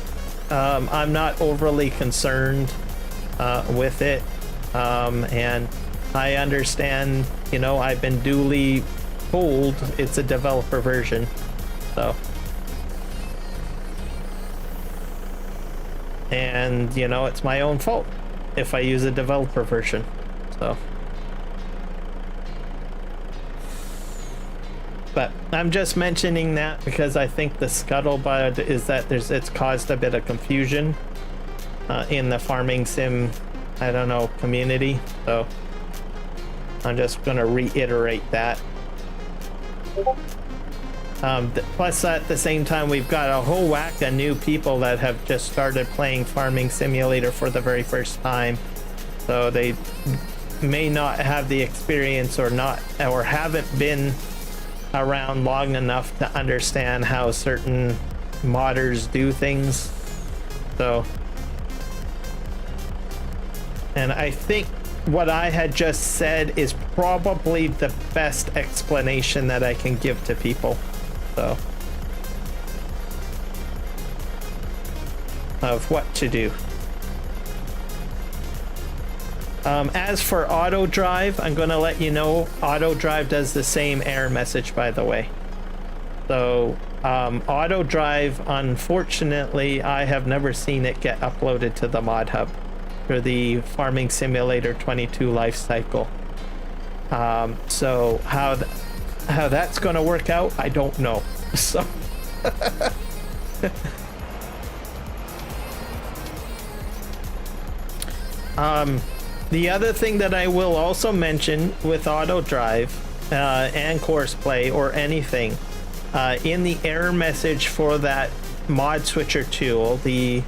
I'm not overly concerned with it. And I understand, you know, I've been duly told it's a developer version. So. And, you know, it's my own fault if I use a developer version. So. But I'm just mentioning that because I think the scuttlebutt is that it's caused a bit of confusion in the farming sim, I don't know, community. So I'm just going to reiterate that. Plus, at the same time, we've got a whole whack of new people that have just started playing Farming Simulator for the very first time. So they may not have the experience or haven't been around long enough to understand how certain modders do things. So, and I think what I had just said is probably the best explanation that I can give to people. So, of what to do. As for auto drive, I'm going to let you know auto drive does the same error message, by the way. So auto drive, unfortunately, I have never seen it get uploaded to the mod hub for the Farming Simulator 22 life cycle. So how that's going to work out, I don't know. So the other thing that I will also mention with auto drive and course play or anything, in the error message for that mod switcher tool, the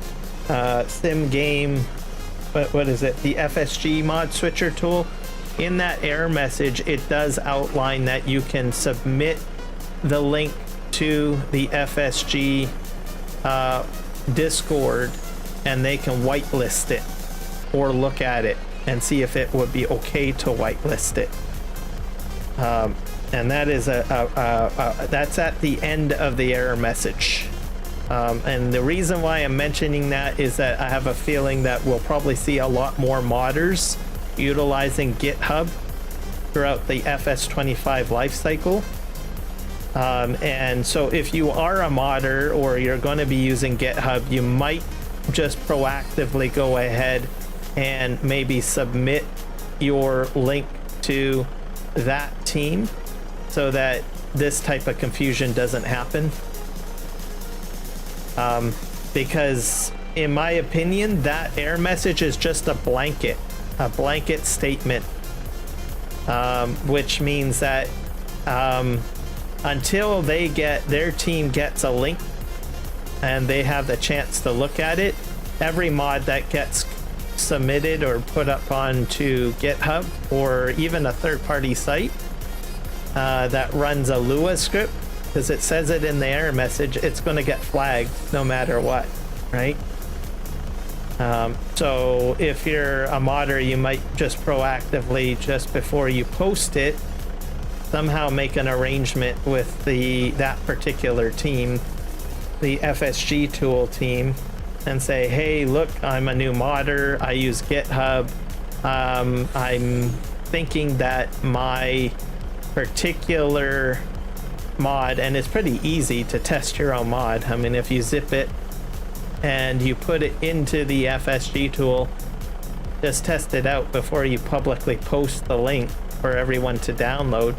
sim game, what is it, the FSG mod switcher tool, in that error message it does outline that you can submit the link to the FSG Discord and they can whitelist it or look at it and see if it would be okay to whitelist it. And that is that's at the end of the error message. And the reason why I'm mentioning that is that I have a feeling that we'll probably see a lot more modders utilizing GitHub throughout the FS25 lifecycle. And so if you are a modder or you're going to be using GitHub, you might just proactively go ahead and maybe submit your link to that team so that this type of confusion doesn't happen. Because in my opinion, that error message is just a blanket statement, which means that until their team gets a link and they have the chance to look at it, every mod that gets submitted or put up onto GitHub or even a third-party site that runs a Lua script, because it says it in the error message, it's going to get flagged no matter what, right? So if you're a modder, you might just proactively, just before you post it, somehow make an arrangement with that particular team, the FSG tool team, and say, hey, look, I'm a new modder, I use GitHub, I'm thinking that my particular mod, and it's pretty easy to test your own mod, I mean, if you zip it and you put it into the FSG tool, just test it out before you publicly post the link for everyone to download.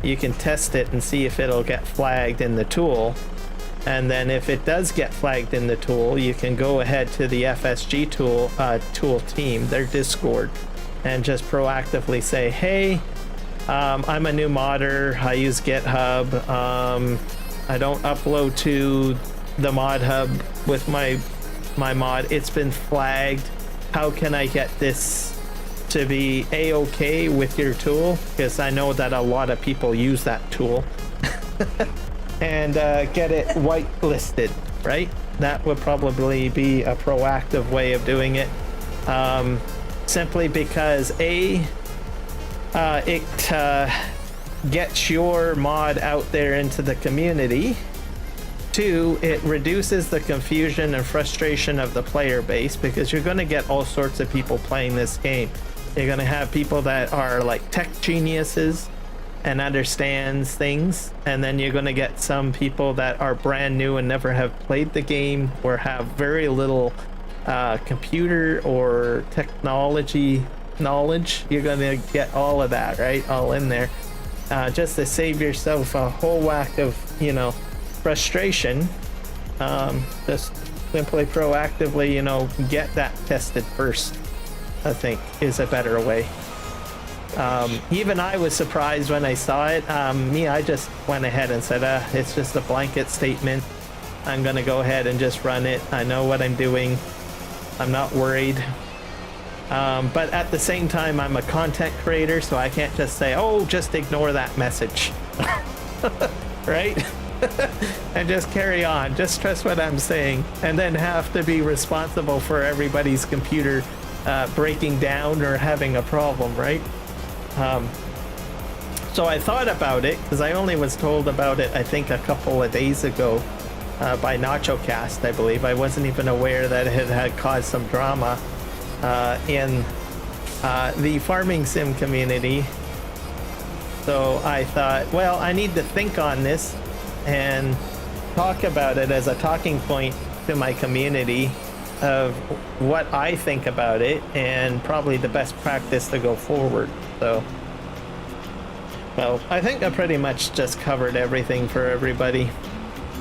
You can test it and see if it'll get flagged in the tool. And then if it does get flagged in the tool, you can go ahead to the FSG tool team, their Discord, and just proactively say, hey, I'm a new modder. I use GitHub. I don't upload to the mod hub with my mod. It's been flagged. How can I get this to be a-okay with your tool? Because I know that a lot of people use that tool. And get it whitelisted, right? That would probably be a proactive way of doing it. Simply because it gets your mod out there into the community. 2, it reduces the confusion and frustration of the player base, because you're going to get all sorts of people playing this game. You're going to have people that are like tech geniuses and understands things, and then you're going to get some people that are brand new and never have played the game or have very little computer or technology knowledge. You're going to get all of that, right, all in there, just to save yourself a whole whack of, you know, frustration. Just simply proactively, you know, get that tested first, I think, is a better way. Even I was surprised when I saw it. I just went ahead and said, it's just a blanket statement. I'm gonna go ahead and just run it. I know what I'm doing. I'm not worried. But at the same time, I'm a content creator, so I can't just say, oh, just ignore that message. Right? And just carry on. Just trust what I'm saying. And then have to be responsible for everybody's computer breaking down or having a problem, right? So I thought about it, because I only was told about it, I think, a couple of days ago by NachoCast, I believe. I wasn't even aware that it had caused some drama in the farming sim community. So I thought, well, I need to think on this and talk about it as a talking point to my community of what I think about it, and probably the best practice to go forward. So, well, I think I pretty much just covered everything for everybody,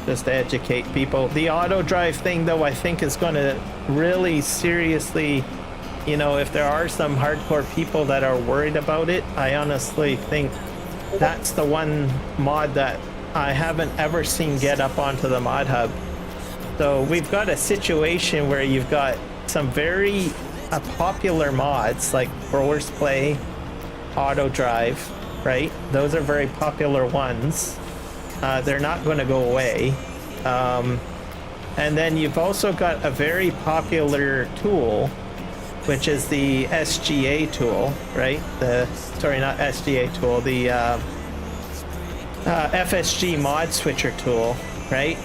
just to educate people. The auto drive thing, though, I think is going to really seriously, you know, if there are some hardcore people that are worried about it, I honestly think that's the one mod that I haven't ever seen get up onto the mod hub. So we've got a situation where you've got some very popular mods like Growers Play, Auto Drive, right? Those are very popular ones. They're not going to go away. And then you've also got a very popular tool, which is the SGA tool, right? Sorry, not SGA tool, the FSG mod switcher tool, right?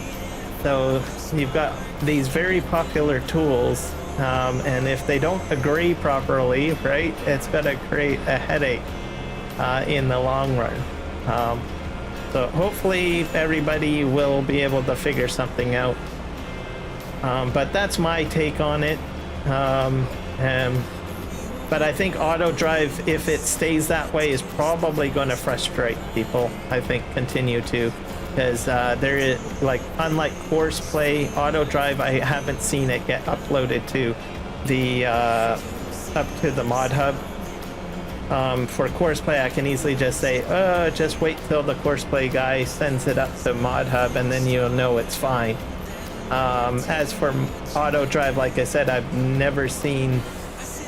So you've got these very popular tools, and if they don't agree properly, right, it's going to create a headache in the long run. So hopefully everybody will be able to figure something out. But that's my take on it. But I think auto drive, if it stays that way, is probably going to frustrate people. I think continue to, because there is, like, unlike course play, auto drive, I haven't seen it get uploaded to the up to the mod hub. For course play, I can easily just say, just wait till the course play guy sends it up to mod hub, and then you'll know it's fine. As for auto drive, like I said, I've never seen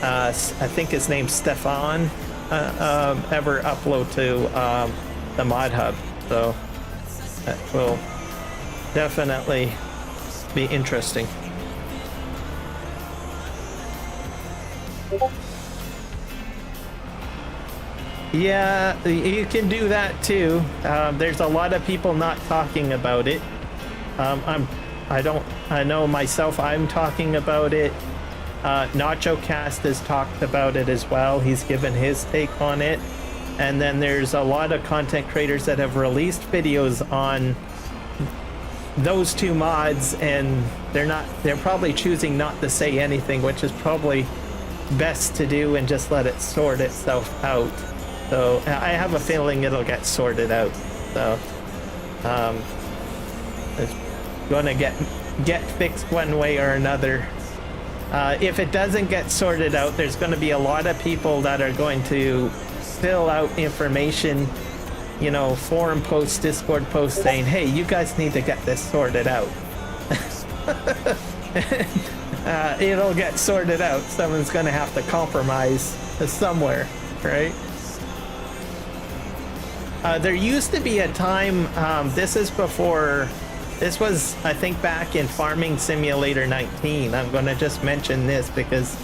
I think his name's Stefan ever upload to the mod hub, so that will definitely be interesting. Yeah, you can do that too. There's a lot of people not talking about it. I know myself, I'm talking about it. NachoCast has talked about it as well. He's given his take on it. And then there's a lot of content creators that have released videos on those two mods, and they're probably choosing not to say anything, which is probably best to do and just let it sort itself out. So I have a feeling it'll get sorted out. So it's gonna get fixed one way or another. If it doesn't get sorted out, there's going to be a lot of people that are going to fill out information, you know, forum posts, Discord posts saying, hey, you guys need to get this sorted out. It'll get sorted out. Someone's going to have to compromise somewhere, right? There used to be a time, this was, I think, back in Farming Simulator 19. I'm going to just mention this because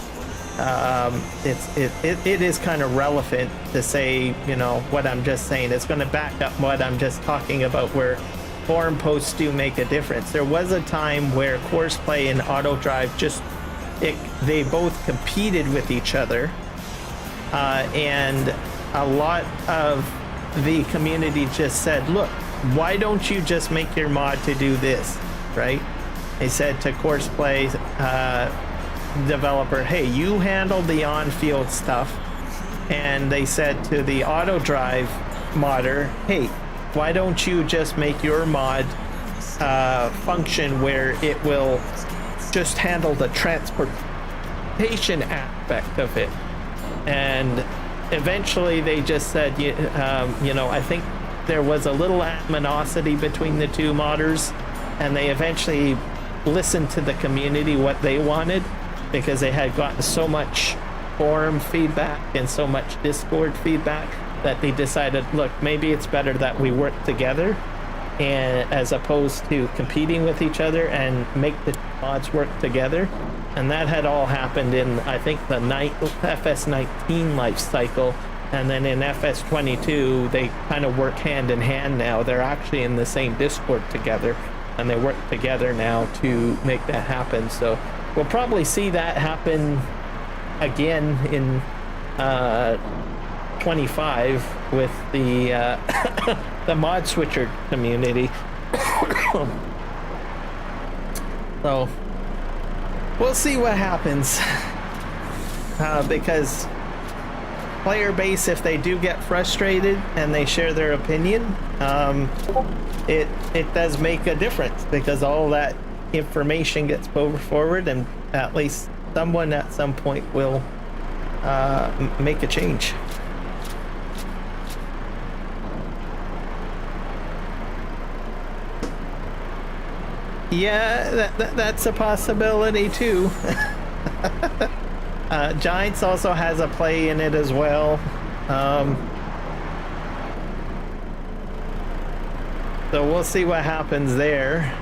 it is kind of relevant to say, you know, what I'm just saying. It's going to back up what I'm just talking about, where forum posts do make a difference. There was a time where Courseplay and Autodrive they both competed with each other, and a lot of the community just said, look, why don't you just make your mod to do this, right? They said to Courseplay developer, hey, you handle the on-field stuff, and they said to the Autodrive modder, hey, why don't you just make your mod function where it will just handle the transportation aspect of it. And eventually they just said, you know, I think there was a little animosity between the two modders, and they eventually listened to the community, what they wanted, because they had gotten so much forum feedback and so much Discord feedback that they decided, look, maybe it's better that we work together, and as opposed to competing with each other, and make the mods work together. And that had all happened in, I think, the FS19 life cycle. And then in FS22, they kind of work hand in hand now. They're actually in the same Discord together, and they work together now to make that happen. So we'll probably see that happen again in 25 with the the mod switcher community. So we'll see what happens, because player base, if they do get frustrated and they share their opinion, it does make a difference, because all that information gets forward, and at least someone at some point will make a change. Yeah, that's a possibility too. Giants also has a play in it as well. So we'll see what happens there.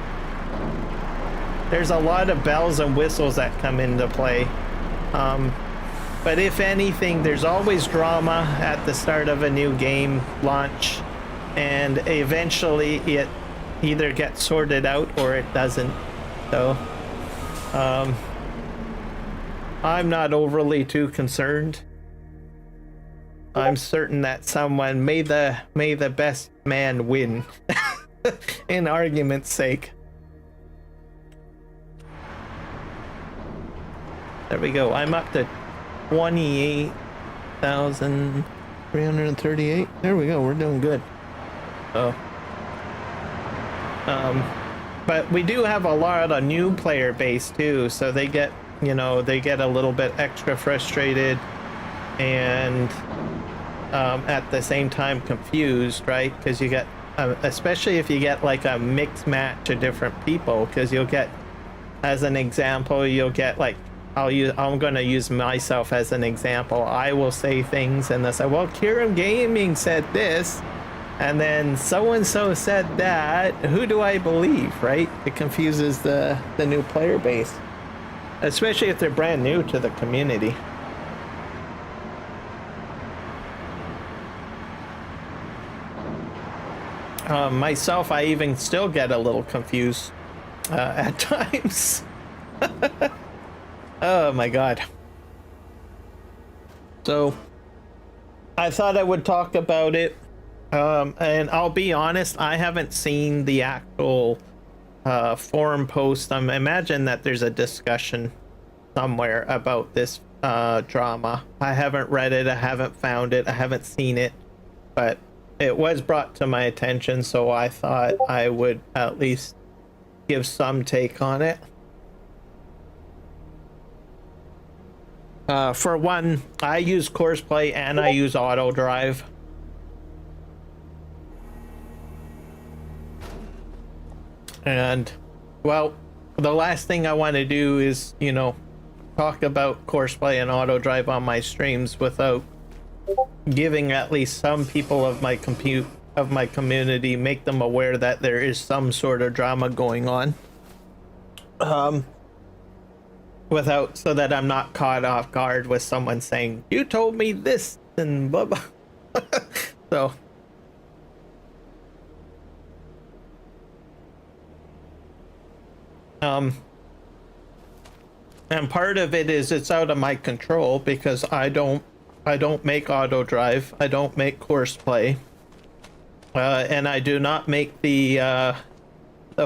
There's a lot of bells and whistles that come into play. But if anything, there's always drama at the start of a new game launch, and eventually it either gets sorted out or it doesn't. So I'm not overly too concerned. I'm certain that someone may the best man win, in argument's sake. There we go. I'm up to 28,338. There we go. We're doing good. Oh. But we do have a lot of new player base too, so they get, you know, they get a little bit extra frustrated and at the same time confused, right? Because you get, especially if you get like a mixed match of different people, because you'll get, as an example, you'll get like, I'm going to use myself as an example. I will say things and they'll say, well, Kiram Gaming said this, and then so-and-so said that. Who do I believe, right? It confuses the new player base, especially if they're brand new to the community. Myself, I even still get a little confused at times. Oh my god. So I thought I would talk about it, and I'll be honest, I haven't seen the actual forum post. I imagine that there's a discussion somewhere about this drama. I haven't read it, I haven't found it, I haven't seen it, but it was brought to my attention, so I thought I would at least give some take on it. For one, I use Courseplay and I use Auto Drive. And, well, the last thing I want to do is, you know, talk about Courseplay and Auto Drive on my streams without giving at least some people of my community, make them aware that there is some sort of drama going on. Without, so that I'm not caught off guard with someone saying, you told me this and blah blah. So and part of it is it's out of my control because I don't make Auto Drive, I don't make Courseplay, and I do not make the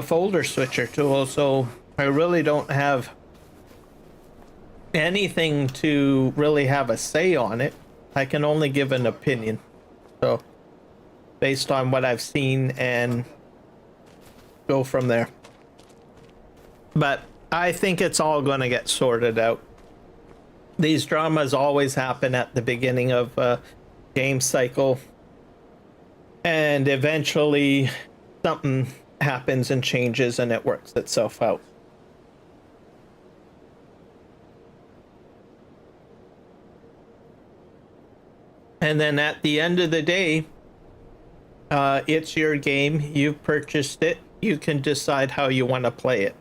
folder switcher tool, so I really don't have anything to really have a say on it. I can only give an opinion, so based on what I've seen, and go from there. But I think it's all going to get sorted out. These dramas always happen at the beginning of a game cycle, and eventually something happens and changes and it works itself out. And then at the end of the day, it's your game. You've purchased it. You can decide how you want to play it.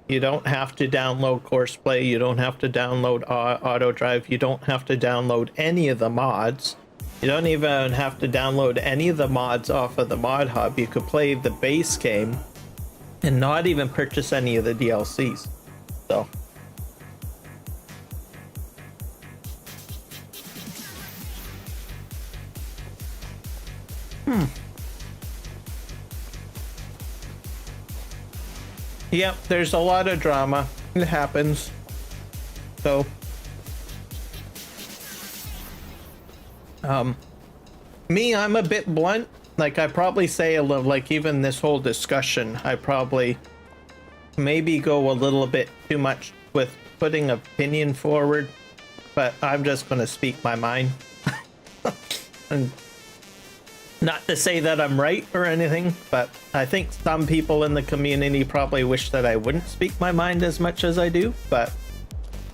You don't have to download Courseplay. You don't have to download Auto Drive. You don't have to download any of the mods. You don't even have to download any of the mods off of the Mod Hub. You could play the base game and not even purchase any of the DLCs. So. Yep, there's a lot of drama. It happens. So, me, I'm a bit blunt. Like, I probably say a little, like, even this whole discussion, I probably maybe go a little bit too much with putting opinion forward, but I'm just going to speak my mind. And not to say that I'm right or anything, but I think some people in the community probably wish that I wouldn't speak my mind as much as I do, but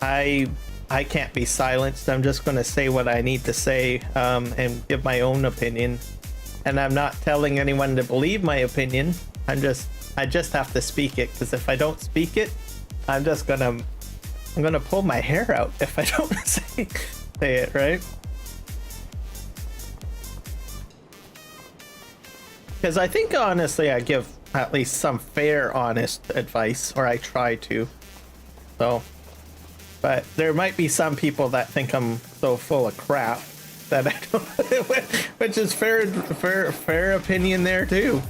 I can't be silenced. I'm just going to say what I need to say, and give my own opinion. And I'm not telling anyone to believe my opinion. I just have to speak it, because if I don't speak it, I'm gonna pull my hair out if I don't say it, right? Because I think, honestly, I give at least some fair, honest advice, or I try to. So, but there might be some people that think I'm so full of crap that I don't, which is fair opinion there too.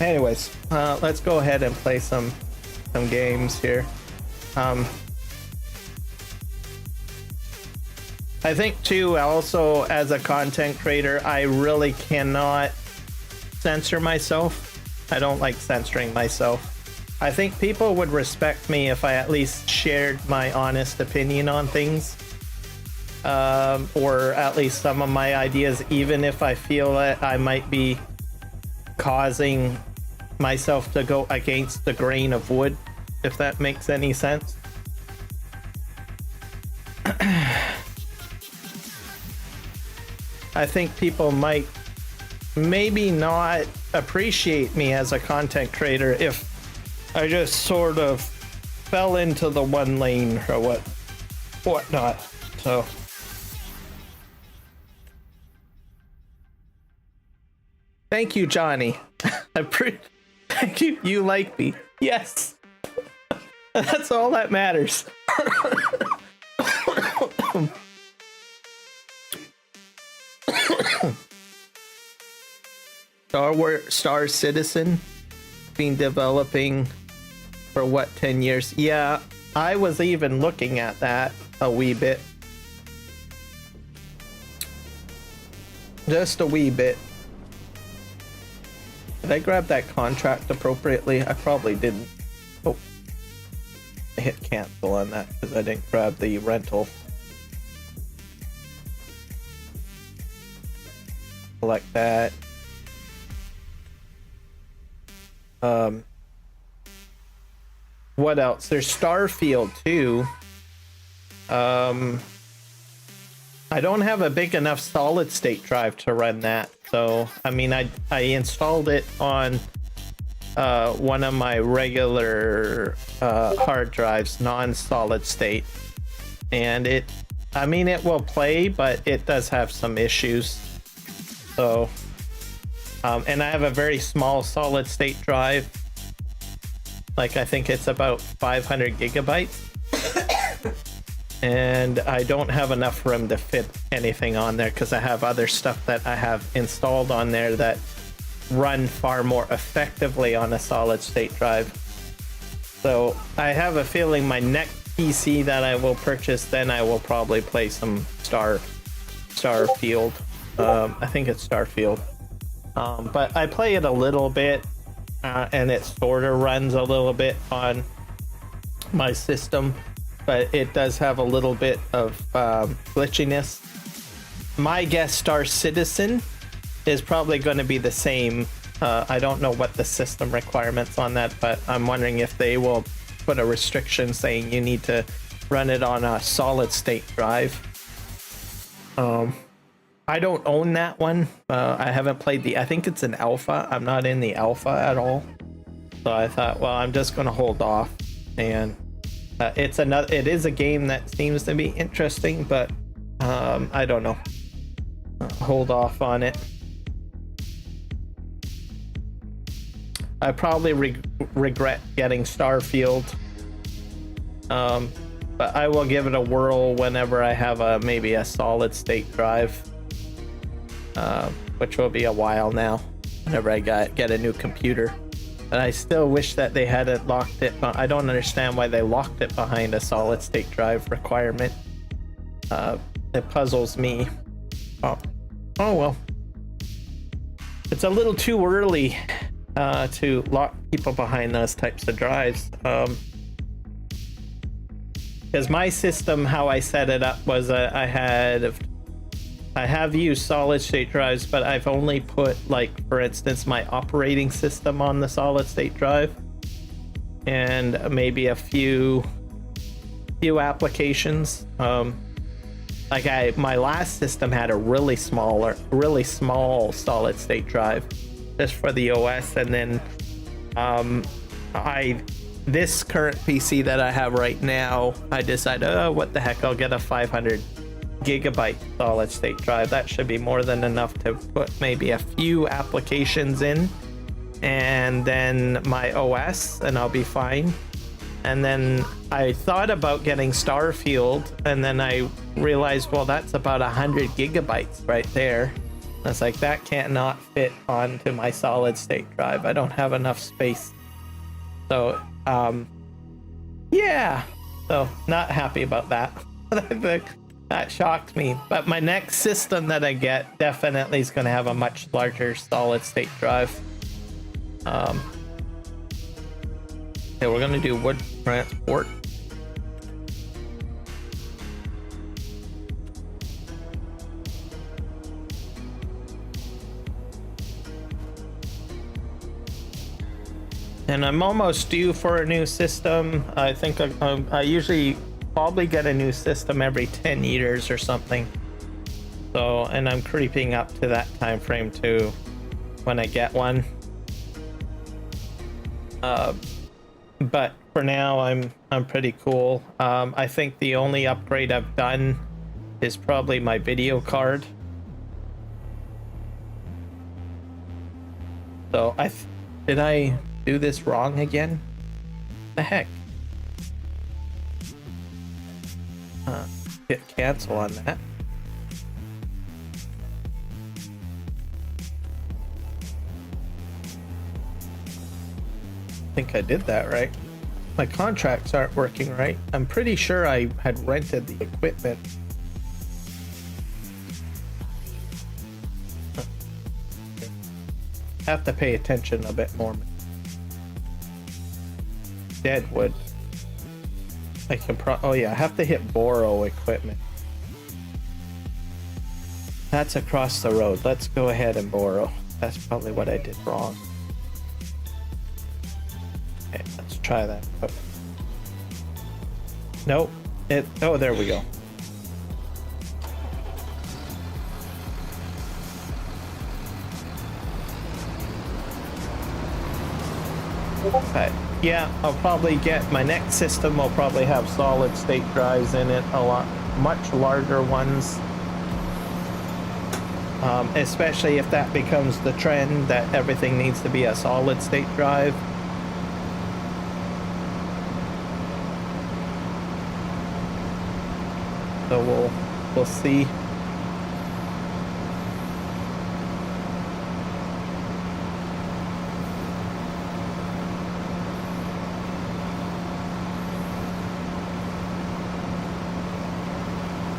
Anyways, let's go ahead and play some games here. I think too, also as a content creator, I really cannot censor myself. I don't like censoring myself. I think people would respect me if I at least shared my honest opinion on things, or at least some of my ideas, even if I feel that I might be causing myself to go against the grain of wood, if that makes any sense. I think people might maybe not appreciate me as a content creator if I just sort of fell into the one lane or whatnot. So thank you, Johnny. Thank you. You like me. Yes. That's all that matters. Star Citizen been developing for what, 10 years? Yeah, I was even looking at that a wee bit. Just a wee bit. Did I grab that contract appropriately? I probably didn't. Oh. hit cancel on that because I didn't grab the rental. Select that. What else? There's Starfield too. I don't have a big enough solid state drive to run that. So, I mean, I installed it on one of my regular hard drives, non-solid state. And it will play, but it does have some issues. So, and I have a very small solid state drive. Like, I think it's about 500 gigabytes. And I don't have enough room to fit anything on there because I have other stuff that I have installed on there that run far more effectively on a solid state drive. So I have a feeling my next PC that I will purchase, then I will probably play some Starfield. I think it's Starfield. But I play it a little bit, and it sort of runs a little bit on my system. But it does have a little bit of glitchiness. My guess, Star Citizen, is probably going to be the same. I don't know what the system requirements on that, but I'm wondering if they will put a restriction saying you need to run it on a solid state drive. I don't own that one. I haven't played I think it's an alpha. I'm not in the alpha at all. So I thought, well, I'm just going to hold off. And it is a game that seems to be interesting, but I don't know. Hold off on it. I probably regret getting Starfield, but I will give it a whirl whenever I have maybe a solid state drive, which will be a while now. Whenever I get a new computer. And I still wish that they hadn't locked it. I don't understand why they locked it behind a solid state drive requirement. It puzzles me. Oh well. It's a little too early to lock people behind those types of drives. Because my system, how I set it up was I have used solid state drives, but I've only put, like, for instance, my operating system on the solid state drive, and maybe a few applications. Like my last system had a really small solid state drive just for the OS, and then this current PC that I have right now, I decided, oh, what the heck, I'll get a 500 gigabyte solid state drive. That should be more than enough to put maybe a few applications in, and then my OS, and I'll be fine. And then I thought about getting Starfield, and then I realized, well, that's about 100 gigabytes right there. I was like, that cannot fit onto my solid state drive. I don't have enough space. So yeah, so not happy about that. That shocked me. But my next system that I get definitely is going to have a much larger solid state drive. Okay, we're going to do wood transport. And I'm almost due for a new system. I think I usually probably get a new system every 10 years or something. So, and I'm creeping up to that time frame too when I get one. But for now, I'm pretty cool. I think the only upgrade I've done is probably my video card. So did I do this wrong again? The heck? Hit cancel on that. I think I did that right. My contracts aren't working right. I'm pretty sure I had rented the equipment. Have to pay attention a bit more. Deadwood. I can oh yeah, I have to hit borrow equipment. That's across the road. Let's go ahead and borrow. That's probably what I did wrong. Okay, let's try that. Oh. Nope. Oh, there we go. But yeah, I'll probably get my next system. Will probably have solid state drives in it, a lot much larger ones. Especially if that becomes the trend that everything needs to be a solid state drive. So we'll see.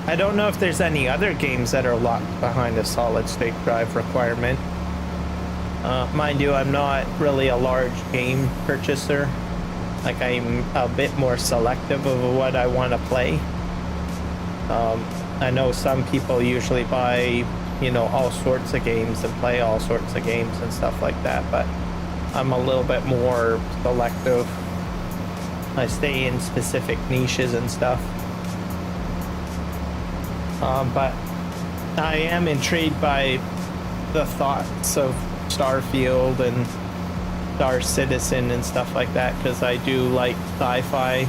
I don't know if there's any other games that are locked behind a solid state drive requirement. Mind you, I'm not really a large game purchaser. Like, I'm a bit more selective of what I want to play. I know some people usually buy, you know, all sorts of games and play all sorts of games and stuff like that, but I'm a little bit more selective. I stay in specific niches and stuff. But I am intrigued by the thoughts of Starfield and Star Citizen and stuff like that, because I do like sci-fi.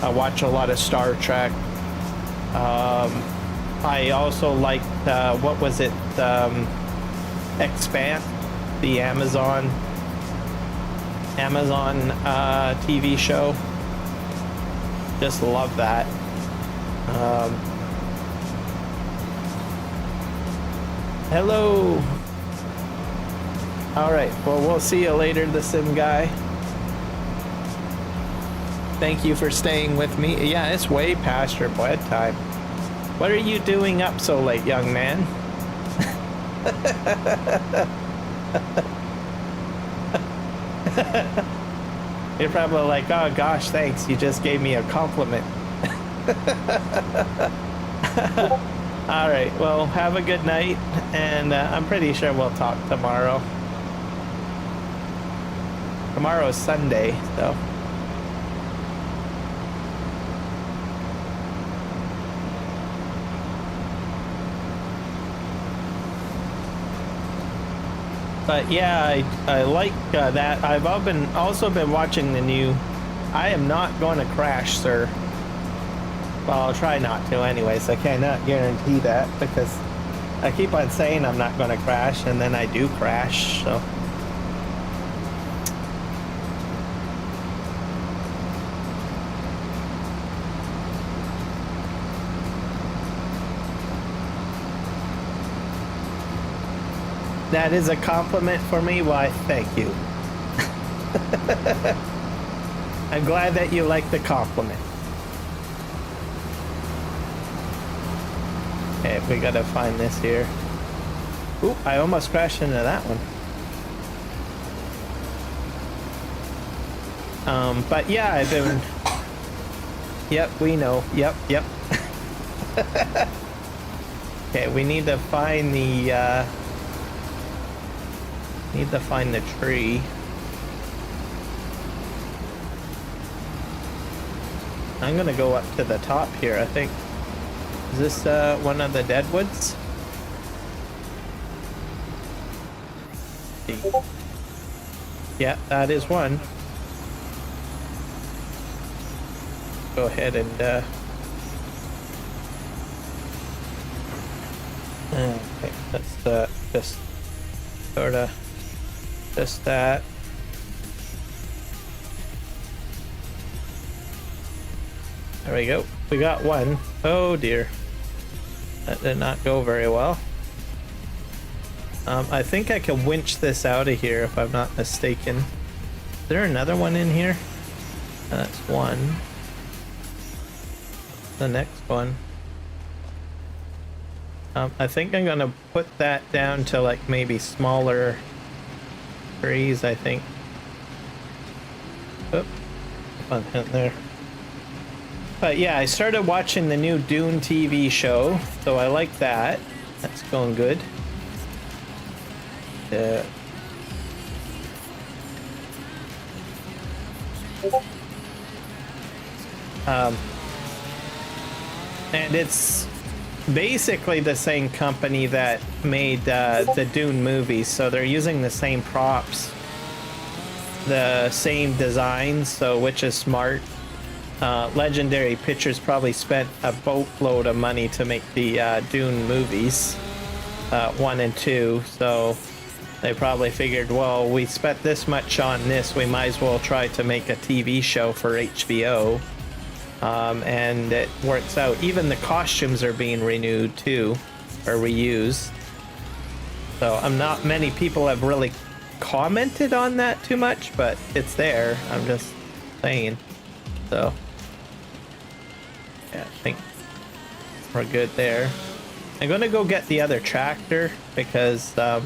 I watch a lot of Star Trek. I also liked, what was it, Expanse, the Amazon TV show. Just love that. Hello. All right, well, we'll see you later, the sim guy. Thank you for staying with me. Yeah, it's way past your bedtime. What are you doing up so late, young man? You're probably like, oh gosh, thanks, you just gave me a compliment. All right, well, have a good night, and I'm pretty sure we'll talk tomorrow. Tomorrow's Sunday, so. But yeah, I like that. I've also been watching the new. I am not going to crash, sir. Well, I'll try not to anyways. I cannot guarantee that, because I keep on saying I'm not going to crash, and then I do crash, so. That is a compliment for me. Why, thank you. I'm glad that you like the compliment. Okay, we gotta find this here. Oop, I almost crashed into that one. But yeah, I've been... Yep, we know. Yep. Okay, we need to find the, need to find the tree. I'm gonna go up to the top here, I think. Is this one of the deadwoods? Yeah, that is one. Go ahead and okay, let's just sort of just that. There we go. We got one. Oh dear. That did not go very well. I think I can winch this out of here if I'm not mistaken. Is there another one in here? That's one. The next one. I think I'm gonna put that down to like maybe smaller trees, I think. Oh, on there. But yeah, I started watching the new Dune TV show, so I like that. That's going good. And it's basically the same company that made the Dune movies, so they're using the same props, the same designs, so which is smart. Legendary Pictures probably spent a boatload of money to make the Dune movies, 1 and 2, so they probably figured, well, we spent this much on this, we might as well try to make a TV show for HBO. And it works out. Even the costumes are being renewed too, or reused. So not many people have really commented on that too much, but it's there. I'm just saying. So yeah, I think we're good there. I'm gonna go get the other tractor because I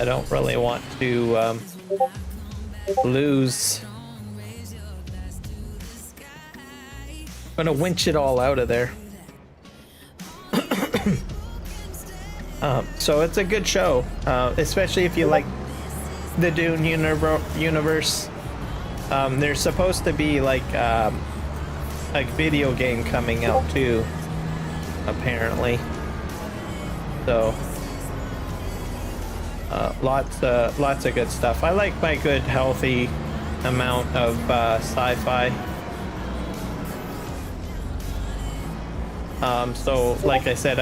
don't really want to lose. I'm gonna winch it all out of there. So it's a good show, especially if you like the Dune universe. There's supposed to be like a video game coming out too, apparently. So lots of good stuff. I like my good healthy amount of sci-fi. So like I said,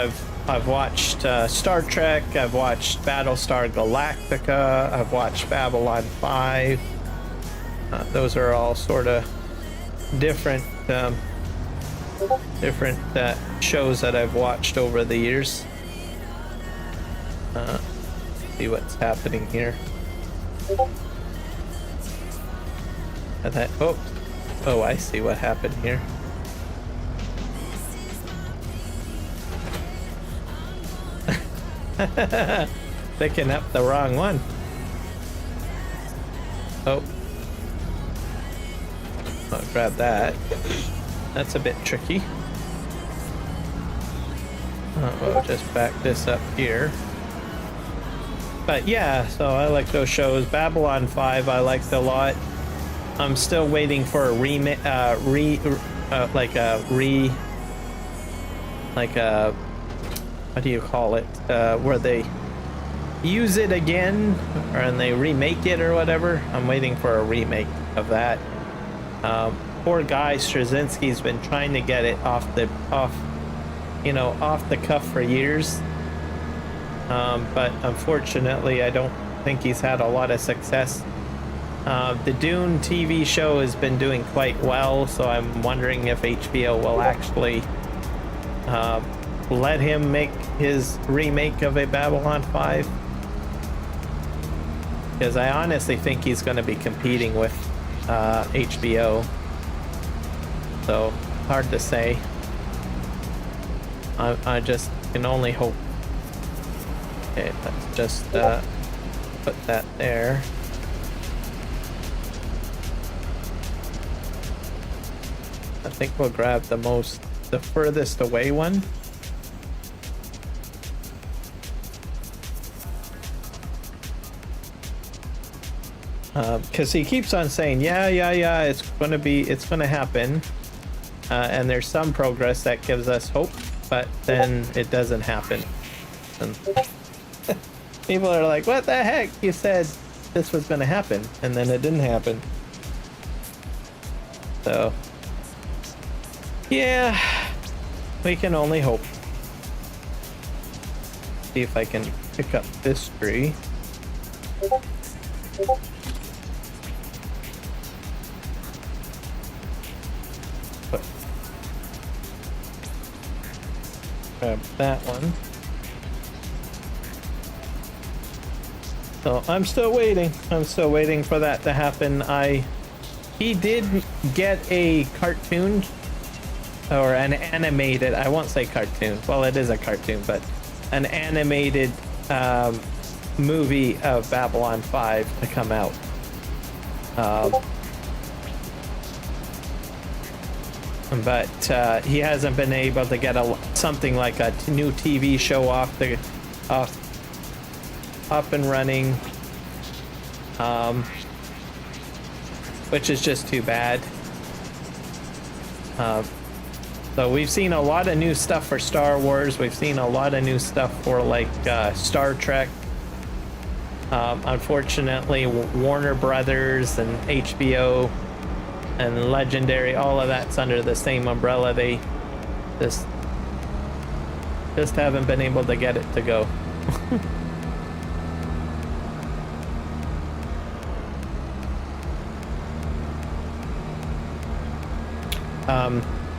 I've watched Star Trek, I've watched Battlestar Galactica, I've watched Babylon 5. Those are all sort of different shows that I've watched over the years. See what's happening here. And that, oh, I see what happened here. Picking up the wrong one. Oh. I'll grab that. That's a bit tricky. We'll just back this up here. But yeah, so I like those shows. Babylon 5 I liked a lot. I'm still waiting for a what do you call it? Where they use it again, and they remake it or whatever. I'm waiting for a remake of that. Poor guy Straczynski's been trying to get it off the cuff for years. But unfortunately, I don't think he's had a lot of success. The Dune TV show has been doing quite well, so I'm wondering if HBO will actually let him make his remake of a Babylon 5. Because I honestly think he's going to be competing with HBO. So, hard to say. I just can only hope. Okay, let's just put that there. I think we'll grab the furthest away one. Because he keeps on saying, yeah, it's gonna happen, and there's some progress that gives us hope, but then it doesn't happen. And people are like, what the heck? You said this was gonna happen, and then it didn't happen. So, yeah, we can only hope. See if I can pick up this tree. Grab that one. So I'm still waiting. I'm still waiting for that to happen. He did get a cartoon or an animated, I won't say cartoon. Well, it is a cartoon, but an animated movie of Babylon 5 to come out. but he hasn't been able to get something like a new TV show off up and running, which is just too bad. So we've seen a lot of new stuff for Star Wars. We've seen a lot of new stuff for like Star Trek. Unfortunately, Warner Brothers and HBO and Legendary, all of that's under the same umbrella. They just haven't been able to get it to go.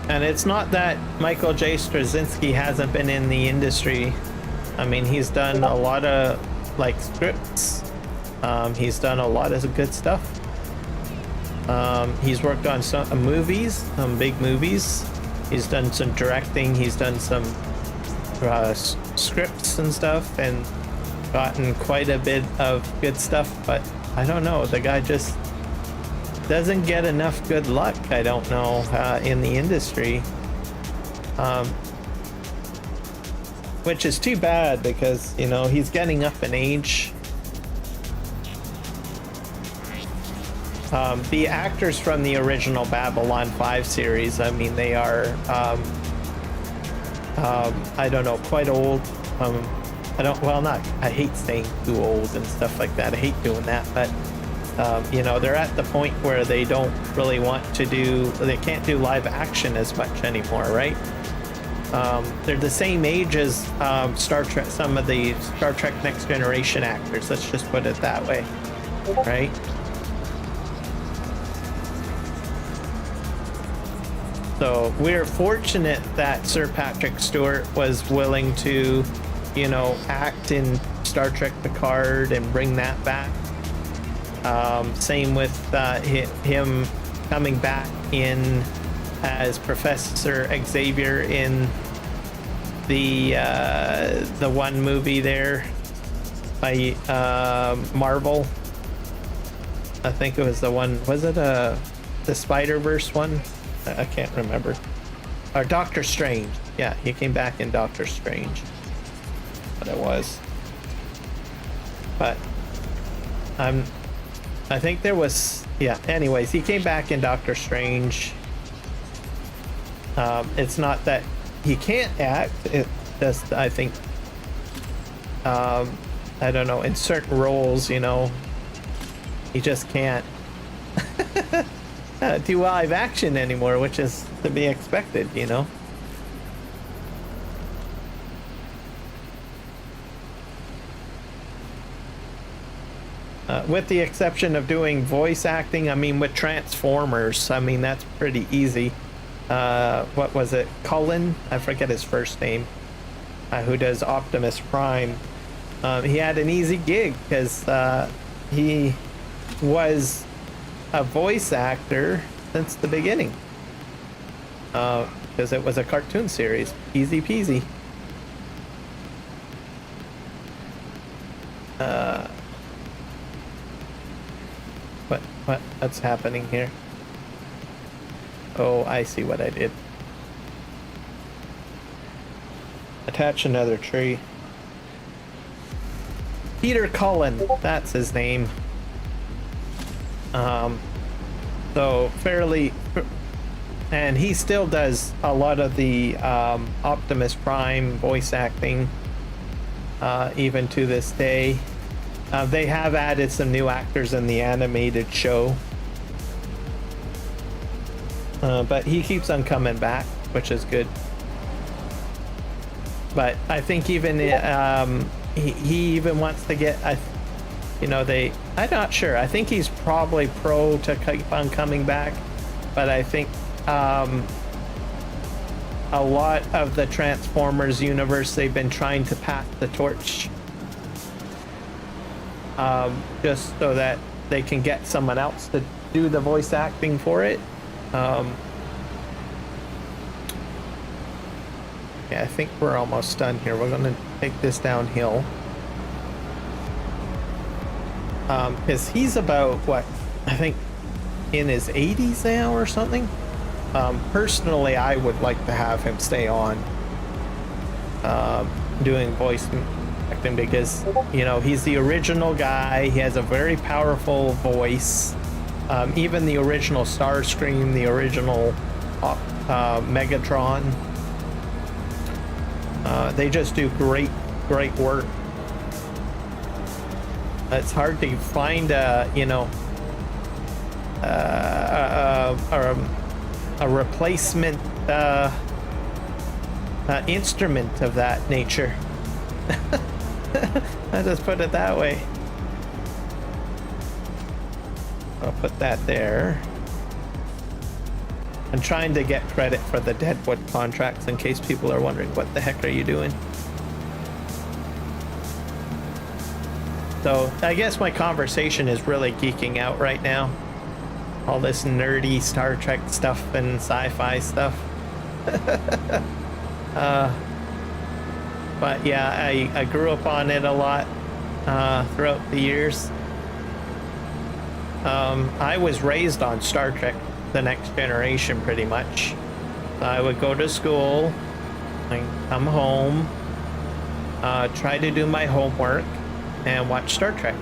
And it's not that Michael J. Straczynski hasn't been in the industry. I mean, he's done a lot of like scripts. He's done a lot of good stuff. He's worked on some movies, some big movies. He's done some directing. He's done some scripts and stuff, and gotten quite a bit of good stuff. But I don't know, the guy just doesn't get enough good luck, I don't know, in the industry, which is too bad, because you know he's getting up in age. The actors from the original Babylon 5 series, I mean, they are I don't know, quite old. I hate saying too old and stuff like that. I hate doing that, but you know, they're at the point where they don't really want to they can't do live action as much anymore, right? They're the same age as Star Trek, some of the Star Trek Next Generation actors, let's just put it that way, right? So we're fortunate that Sir Patrick Stewart was willing to, you know, act in Star Trek Picard and bring that back. Same with him coming back in as Professor Xavier in the one movie there by Marvel. I think it was the one. Was it the Spider-Verse one? I can't remember. Or Doctor Strange. Yeah, he came back in Doctor Strange. What it was. But I think there was, yeah, anyways, he came back in Doctor Strange. It's not that he can't act, it just, I think, I don't know, in certain roles, you know, he just can't do live action anymore, which is to be expected, you know. With the exception of doing voice acting, I mean, with Transformers, I mean, that's pretty easy. What was it? Cullen? I forget his first name. Who does Optimus Prime. He had an easy gig because he was a voice actor since the beginning. Because it was a cartoon series. Easy peasy. What's happening here? Oh, I see what I did. Attach another tree. Peter Cullen, that's his name. So fairly, and he still does a lot of the Optimus Prime voice acting, even to this day. They have added some new actors in the animated show, but he keeps on coming back, which is good. But I think even he even wants to get, you know, I'm not sure. I think he's probably pro to keep on coming back, but I think a lot of the Transformers universe, they've been trying to pass the torch, just so that they can get someone else to do the voice acting for it. Yeah, I think we're almost done here. We're gonna take this downhill. Because he's about, what, I think in his 80s now or something. Personally, I would like to have him stay on doing voice acting because, you know, he's the original guy. He has a very powerful voice. Even the original Starscream, the original Megatron, they just do great work. It's hard to find a replacement instrument of that nature. I just put it that way. I'll put that there. I'm trying to get credit for the Deadwood contracts in case people are wondering what the heck are you doing. So I guess my conversation is really geeking out right now. All this nerdy Star Trek stuff and sci-fi stuff. But yeah, I grew up on it a lot throughout the years. I was raised on Star Trek: The Next Generation pretty much. I would go to school, I'd come home, try to do my homework, and watch Star Trek.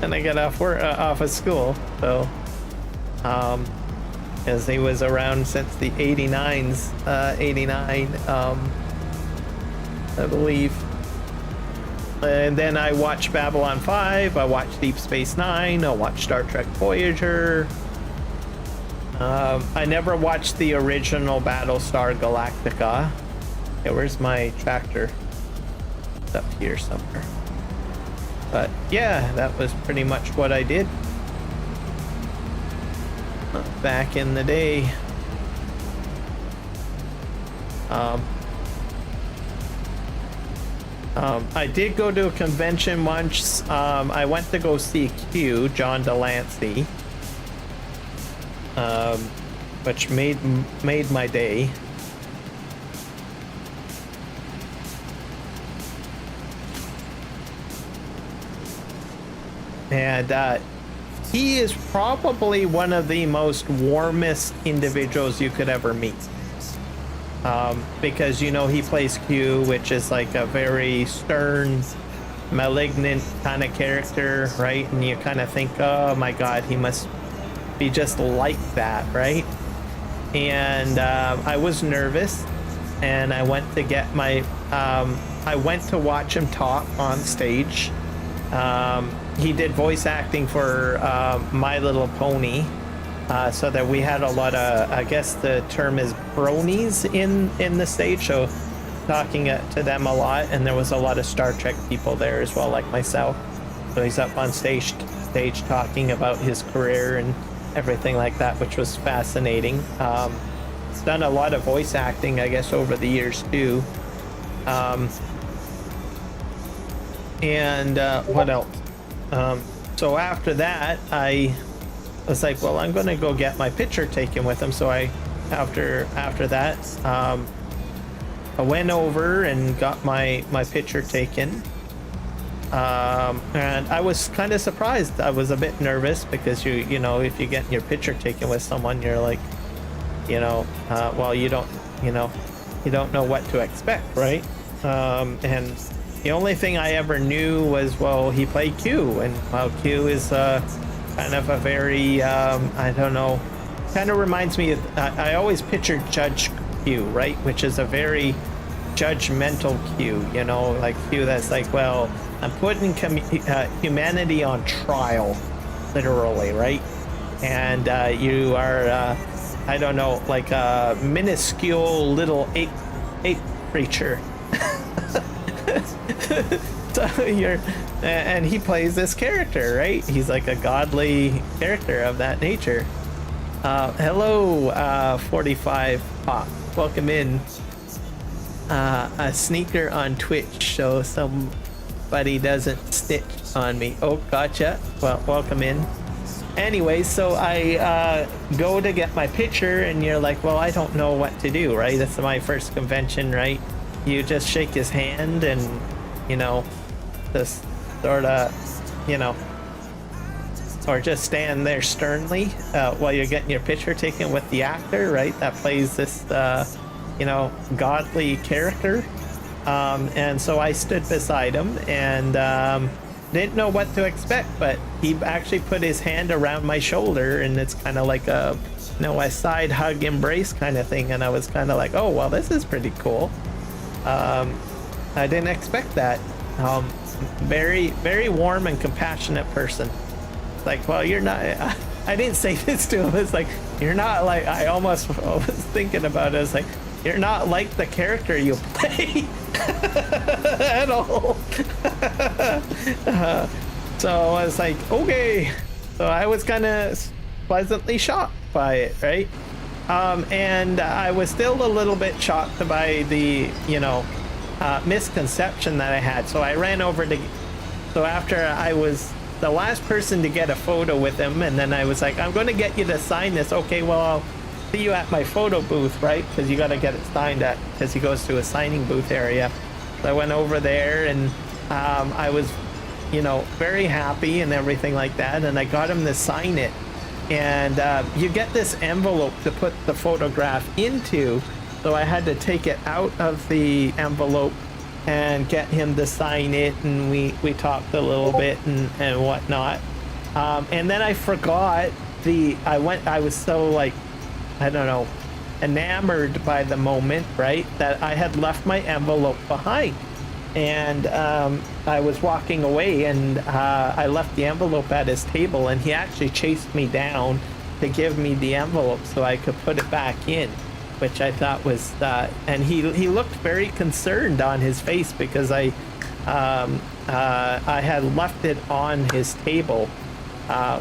And I got off of school, so because he was around since the 89 I believe. And then I watched Babylon 5, I watched Deep Space Nine, I watched Star Trek Voyager. I never watched the original Battlestar Galactica. Okay, where's my tractor? It's up here somewhere. But yeah, that was pretty much what I did back in the day. I did go to a convention once. I went to go see Q, John Delancey, which made my day. And he is probably one of the most warmest individuals you could ever meet. Because, you know, he plays Q, which is like a very stern, malignant kind of character, right? And you kind of think, oh my God, he must be just like that, right? And I was nervous, and I went to get my, I went to watch him talk on stage. He did voice acting for My Little Pony. So that we had a lot of, I guess the term is bronies in the stage, so talking to them a lot, and there was a lot of Star Trek people there as well, like myself. So he's up on stage talking about his career and everything like that, which was fascinating. He's done a lot of voice acting, I guess, over the years too. And what else? So after that, I was like, well, I'm gonna go get my picture taken with him. So after that, I went over and got my picture taken. And I was kind of surprised. I was a bit nervous because you know, if you get your picture taken with someone, you're like, you know, well, you don't know what to expect, right? And the only thing I ever knew was, well, he played Q, and well, Q is kind of a very, I don't know, kind of reminds me of, I always pictured Judge Q, right? Which is a very judgmental Q, you know, like Q that's like, well, I'm putting humanity on trial, literally, right? And you are, I don't know, like a minuscule little ape creature. So and he plays this character, right? He's like a godly character of that nature. Hello, 45 Pop. Welcome in. A sneaker on Twitch, so somebody doesn't stitch on me. Oh, gotcha. Well, welcome in. Anyway, so I go to get my picture, and you're like, well, I don't know what to do, right? That's my first convention, right? You just shake his hand and, you know, just sort of, you know, or just stand there sternly while you're getting your picture taken with the actor, right? That plays this, you know, godly character. And so I stood beside him and didn't know what to expect, but he actually put his hand around my shoulder, and it's kind of like a, you know, a side hug embrace kind of thing. And I was kind of like, oh, well, this is pretty cool. I didn't expect that. Very, very warm and compassionate person. Like, well, you're not, I didn't say this to him. It's like, you're not like, I almost was thinking about it. It's like, you're not like the character you play at all. So I was like, okay. So I was kind of pleasantly shocked by it, right? And I was still a little bit shocked by the, you know, misconception that I had. So I ran over to, so after I was the last person to get a photo with him, and then I was like, I'm going to get you to sign this. Okay, well, I'll see you at my photo booth, right? Because you got to get it signed at, because he goes to a signing booth area. So I went over there, and I was, you know, very happy and everything like that, and I got him to sign it. And you get this envelope to put the photograph into, so I had to take it out of the envelope and get him to sign it, and we talked a little bit and whatnot. And then I forgot I was so, like, I don't know, enamored by the moment, right, that I had left my envelope behind. And I was walking away, and I left the envelope at his table, and he actually chased me down to give me the envelope so I could put it back in, which I thought was, and he looked very concerned on his face, because I had left it on his table,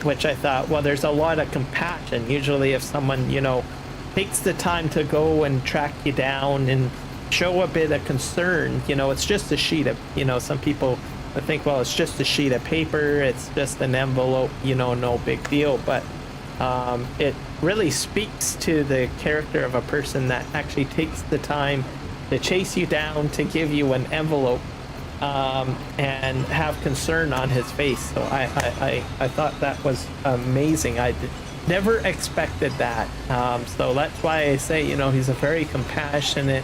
which I thought, well, there's a lot of compassion. Usually if someone, you know, takes the time to go and track you down and show a bit of concern, you know, it's just a sheet of, you know, some people think, well, it's just a sheet of paper, it's just an envelope, you know, no big deal. But it really speaks to the character of a person that actually takes the time to chase you down, to give you an envelope, and have concern on his face. So I thought that was amazing. I never expected that. So that's why I say, you know, he's a very compassionate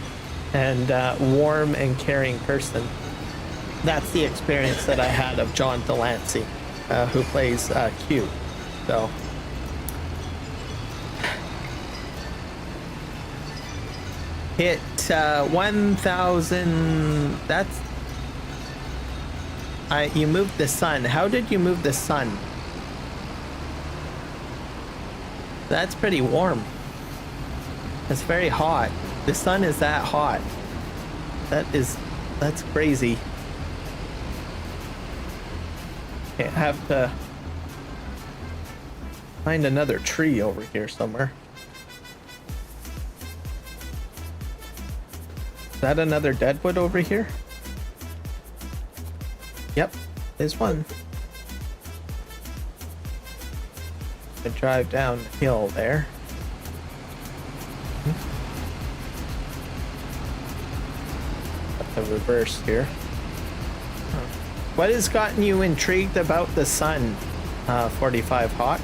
and warm and caring person. That's the experience that I had of John Delancey, who plays Q. So hit 1,000. That's, you moved the sun. How did you move the sun? That's pretty warm. It's very hot. The sun is that hot. That's crazy. Okay, I have to find another tree over here somewhere. Is that another deadwood over here? Yep, there's one. I drive down the hill there. The reverse here. What has gotten you intrigued about the sun, 45 Hawk?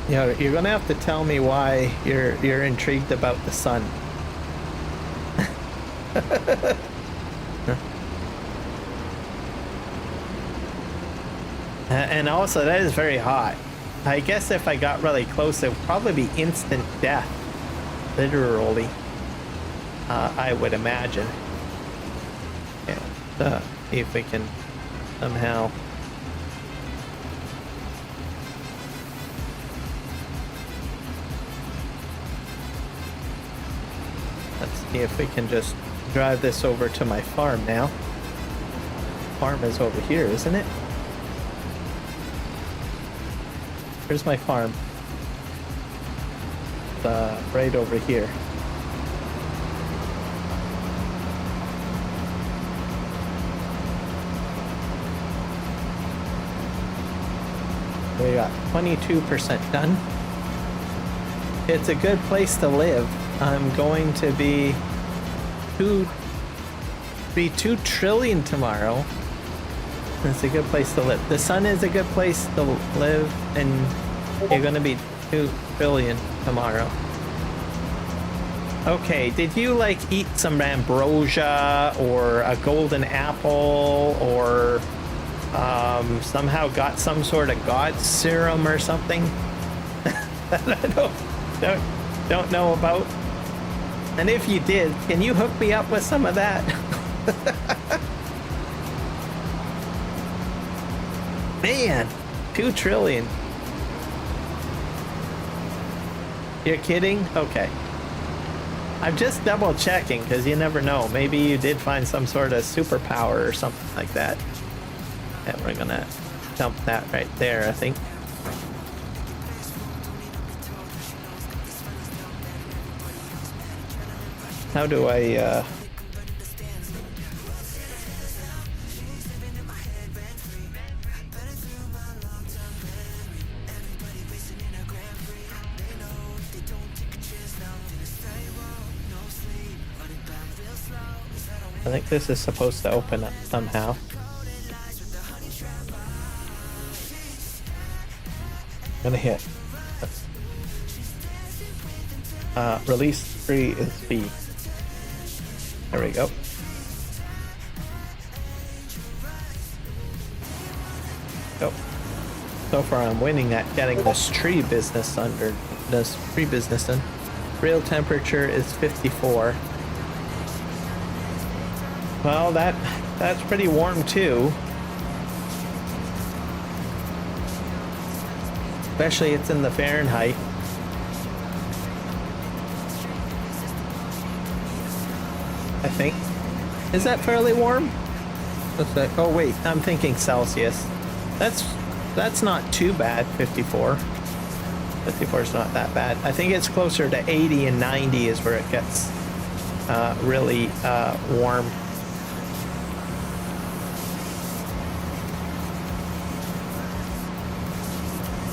You know, you're gonna have to tell me why you're intrigued about the sun. And also, that is very hot. I guess if I got really close, it would probably be instant death. Literally. I would imagine. Yeah, see if we can somehow... Let's see if we can just drive this over to my farm now. Farm is over here, isn't it? Here's my farm. Right over here. We got 22% done. It's a good place to live. I'm going to be be 2 trillion tomorrow. It's a good place to live. The sun is a good place to live, and you're gonna be 2 trillion tomorrow. Okay, did you like eat some ambrosia or a golden apple or somehow got some sort of god serum or something that I don't know about? And if you did, can you hook me up with some of that? Man, 2 trillion. You're kidding? Okay. I'm just double checking because you never know. Maybe you did find some sort of superpower or something like that. And we're gonna dump that right there, I think. How do I, I think this is supposed to open up somehow. I'm gonna hit. Release 3 is B. There we go. Go. So far I'm winning at getting this tree business done. Real temperature is 54. Well, that's pretty warm too. Especially it's in the Fahrenheit. I think. Is that fairly warm? What's that? Oh wait, I'm thinking Celsius. That's not too bad, 54. 54 is not that bad. I think it's closer to 80 and 90 is where it gets really warm.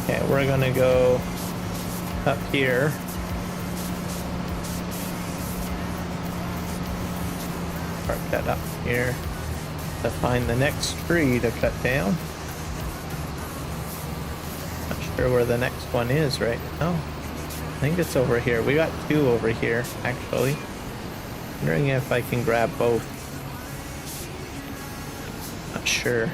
Okay, we're gonna go up here. Park that up here to find the next tree to cut down. Not sure where the next one is right now. I think it's over here. We got 2 over here, actually. Wondering if I can grab both. Not sure.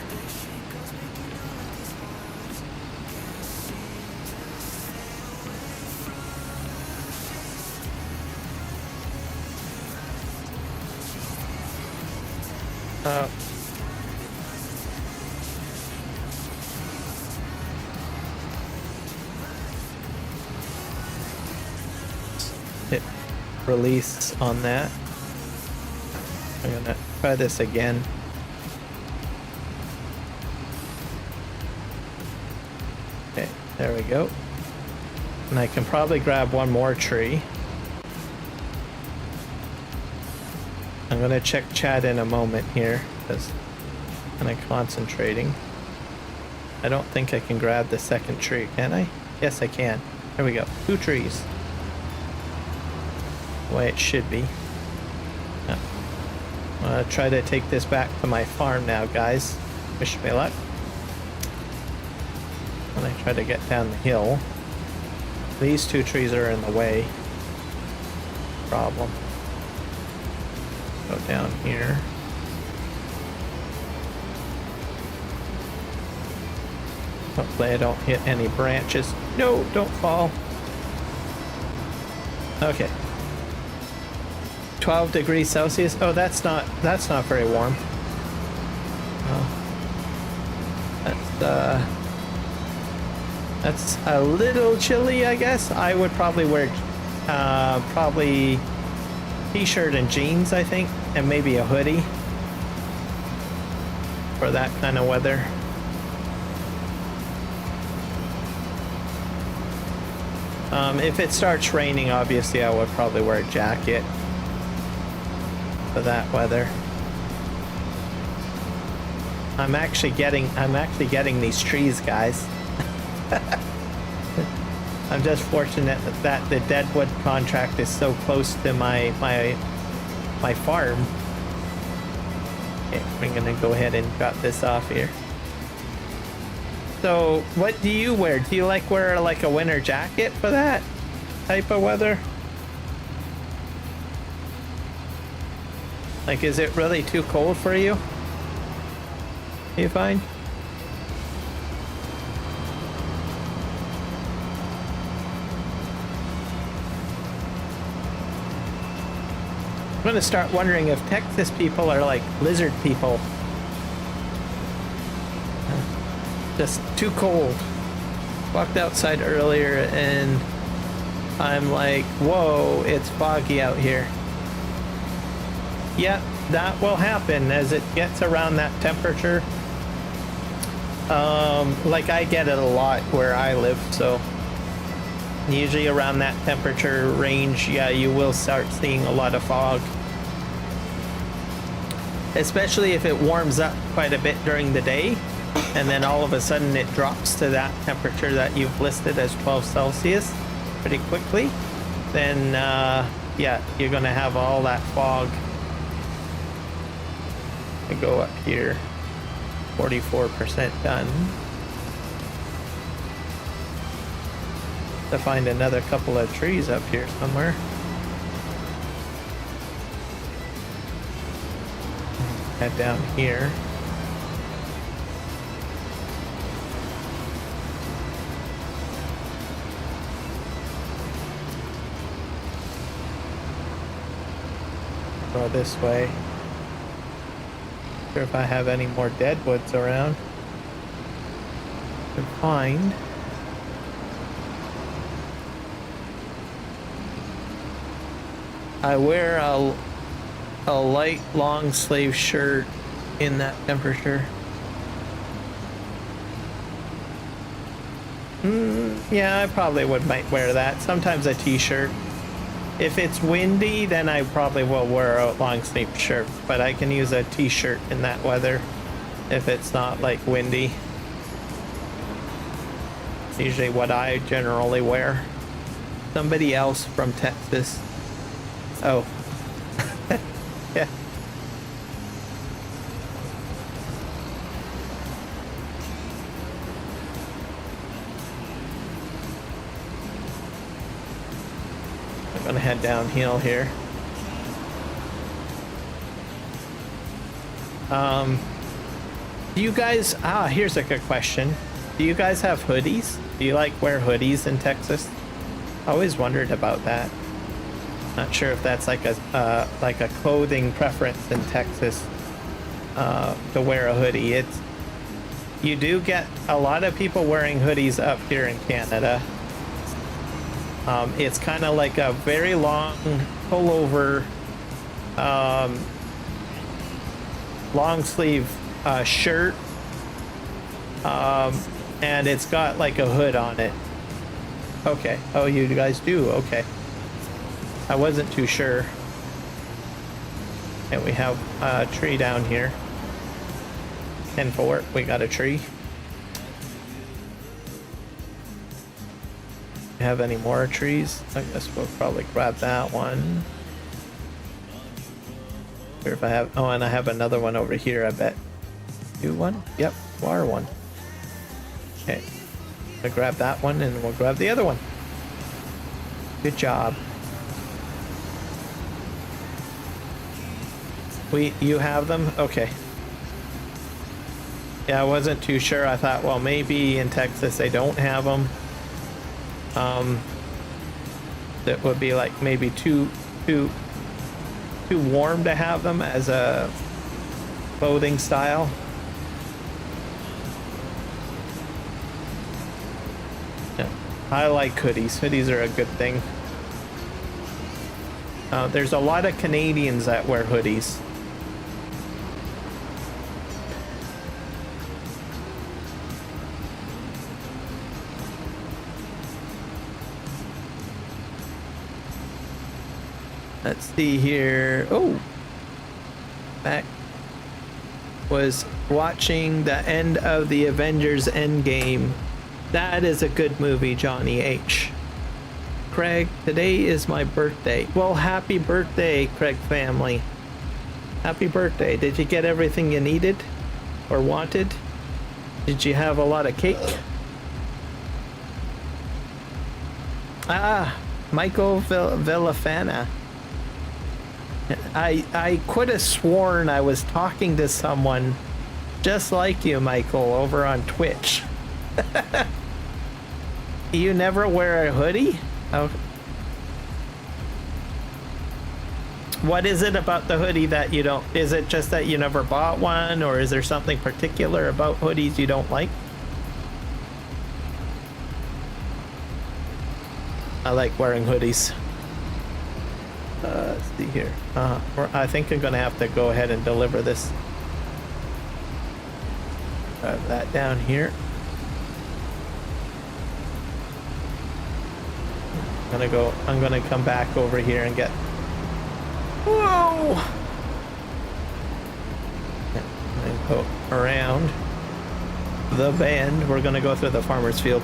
Hit release on that. I'm gonna try this again. Okay, there we go. And I can probably grab one more tree. I'm gonna check chat in a moment here because I'm kind of concentrating. I don't think I can grab the second tree, can I? Yes, I can. There we go. 2 trees. The way it should be. Yeah. I'm gonna try to take this back to my farm now, guys. Wish me luck. When I try to get down the hill. These 2 trees are in the way. Problem. Go down here. Hopefully I don't hit any branches. No, don't fall. Okay. 12 degrees Celsius. Oh, that's not very warm. Oh. That's a little chilly, I guess. I would probably wear probably t-shirt and jeans, I think, and maybe a hoodie for that kind of weather. If it starts raining, obviously I would probably wear a jacket for that weather. I'm actually getting these trees, guys. I'm just fortunate that the Deadwood contract is so close to my farm. Okay, we're gonna go ahead and drop this off here. So, what do you wear? Do you like wear like a winter jacket for that type of weather? Like, is it really too cold for you? You find? I'm gonna start wondering if Texas people are like lizard people. Just too cold. Walked outside earlier and I'm like, whoa, it's foggy out here. Yeah, that will happen as it gets around that temperature. Like I get it a lot where I live, so usually around that temperature range, yeah, you will start seeing a lot of fog. Especially if it warms up quite a bit during the day, and then all of a sudden it drops to that temperature that you've listed as 12 Celsius pretty quickly, then yeah, you're gonna have all that fog. I go up here, 44% done. To find another couple of trees up here somewhere. Head down here. Go this way. Not sure if I have any more deadwoods around. To find. I wear a light long sleeve shirt in that temperature. Yeah, I probably might wear that. Sometimes a t-shirt. If it's windy, then I probably will wear a long sleeve shirt, but I can use a t-shirt in that weather if it's not like windy. It's usually what I generally wear. Somebody else from Texas. Oh. Yeah. I'm gonna head downhill here. Do you guys, here's a good question. Do you guys have hoodies? Do you like wear hoodies in Texas? I always wondered about that. Not sure if that's like a clothing preference in Texas to wear a hoodie. You do get a lot of people wearing hoodies up here in Canada. It's kind of like a very long pullover, long sleeve shirt, and it's got like a hood on it. Okay. Oh, you guys do? Okay. I wasn't too sure. And we have a tree down here. 10-4, we got a tree. Have any more trees? I guess we'll probably grab that one. Sure if I have, oh, and I have another one over here, I bet. Do one? Yep, water one. Okay. I'll grab that one and we'll grab the other one. Good job. You have them? Okay. Yeah, I wasn't too sure. I thought, well, maybe in Texas they don't have them. That would be like maybe too warm to have them as a clothing style. Yeah, I like hoodies. Hoodies are a good thing. There's a lot of Canadians that wear hoodies. Let's see here. Oh, back was watching the end of the Avengers Endgame. That is a good movie, Johnny H. Craig, today is my birthday. Well, happy birthday, Craig family. Happy birthday. Did you get everything you needed or wanted? Did you have a lot of cake? Ah, Michael Villafana. I could have sworn I was talking to someone just like you, Michael, over on Twitch. You never wear a hoodie? Oh. What is it about the hoodie that you don't? Is it just that you never bought one, or is there something particular about hoodies you don't like? I like wearing hoodies. Let's see here. I think I'm gonna have to go ahead and deliver this. Drive that down here. I'm gonna come back over here and get. Whoa! And go around the bend. We're gonna go through the farmer's field.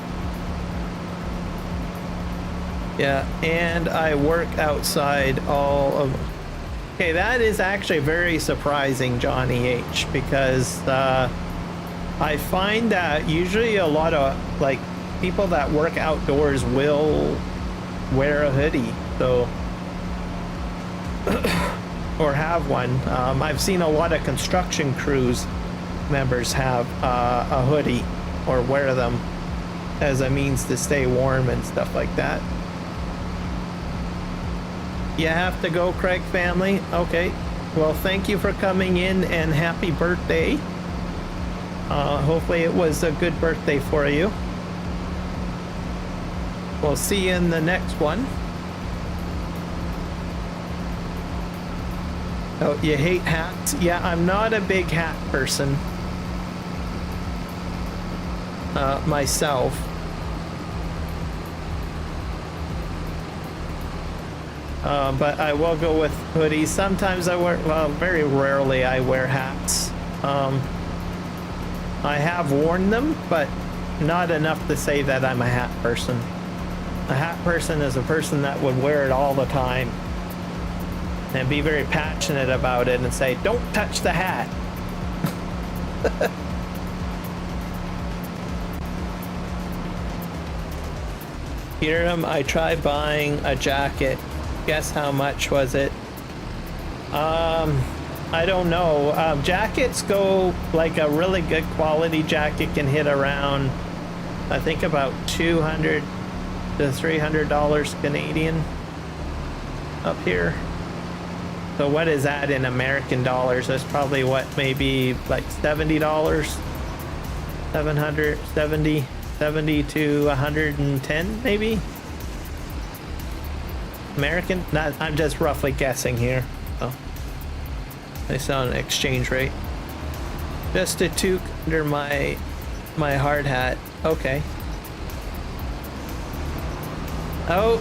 Yeah, and I work outside all of. Okay, that is actually very surprising, Johnny H, because I find that usually a lot of like people that work outdoors will wear a hoodie, so or have one. I've seen a lot of construction crews members have a hoodie or wear them as a means to stay warm and stuff like that. You have to go, Craig family? Okay. Well, thank you for coming in and happy birthday. Hopefully it was a good birthday for you. We'll see you in the next one. Oh, you hate hats? Yeah, I'm not a big hat person. Myself. But I will go with hoodies. Sometimes I wear, well, very rarely I wear hats. I have worn them, but not enough to say that I'm a hat person. A hat person is a person that would wear it all the time and be very passionate about it and say, don't touch the hat. Hiram, I tried buying a jacket. Guess how much was it? I don't know. Jackets go, like a really good quality jacket can hit around, I think about $200 to $300 Canadian up here. So what is that in American dollars? That's probably what, maybe like $70, 70 to 110 maybe? American? Not, I'm just roughly guessing here. Oh, I saw an exchange rate. Just a toque under my hard hat. Okay. Oh,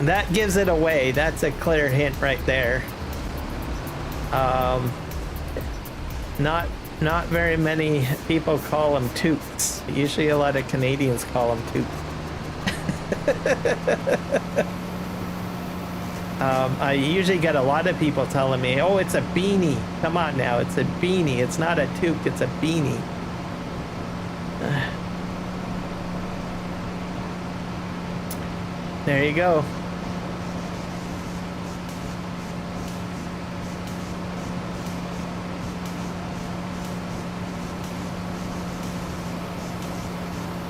that gives it away. That's a clear hint right there. Not very many people call them toques. Usually a lot of Canadians call them toques. I usually get a lot of people telling me, oh, it's a beanie. Come on now, it's a beanie. It's not a toque, it's a beanie. There you go.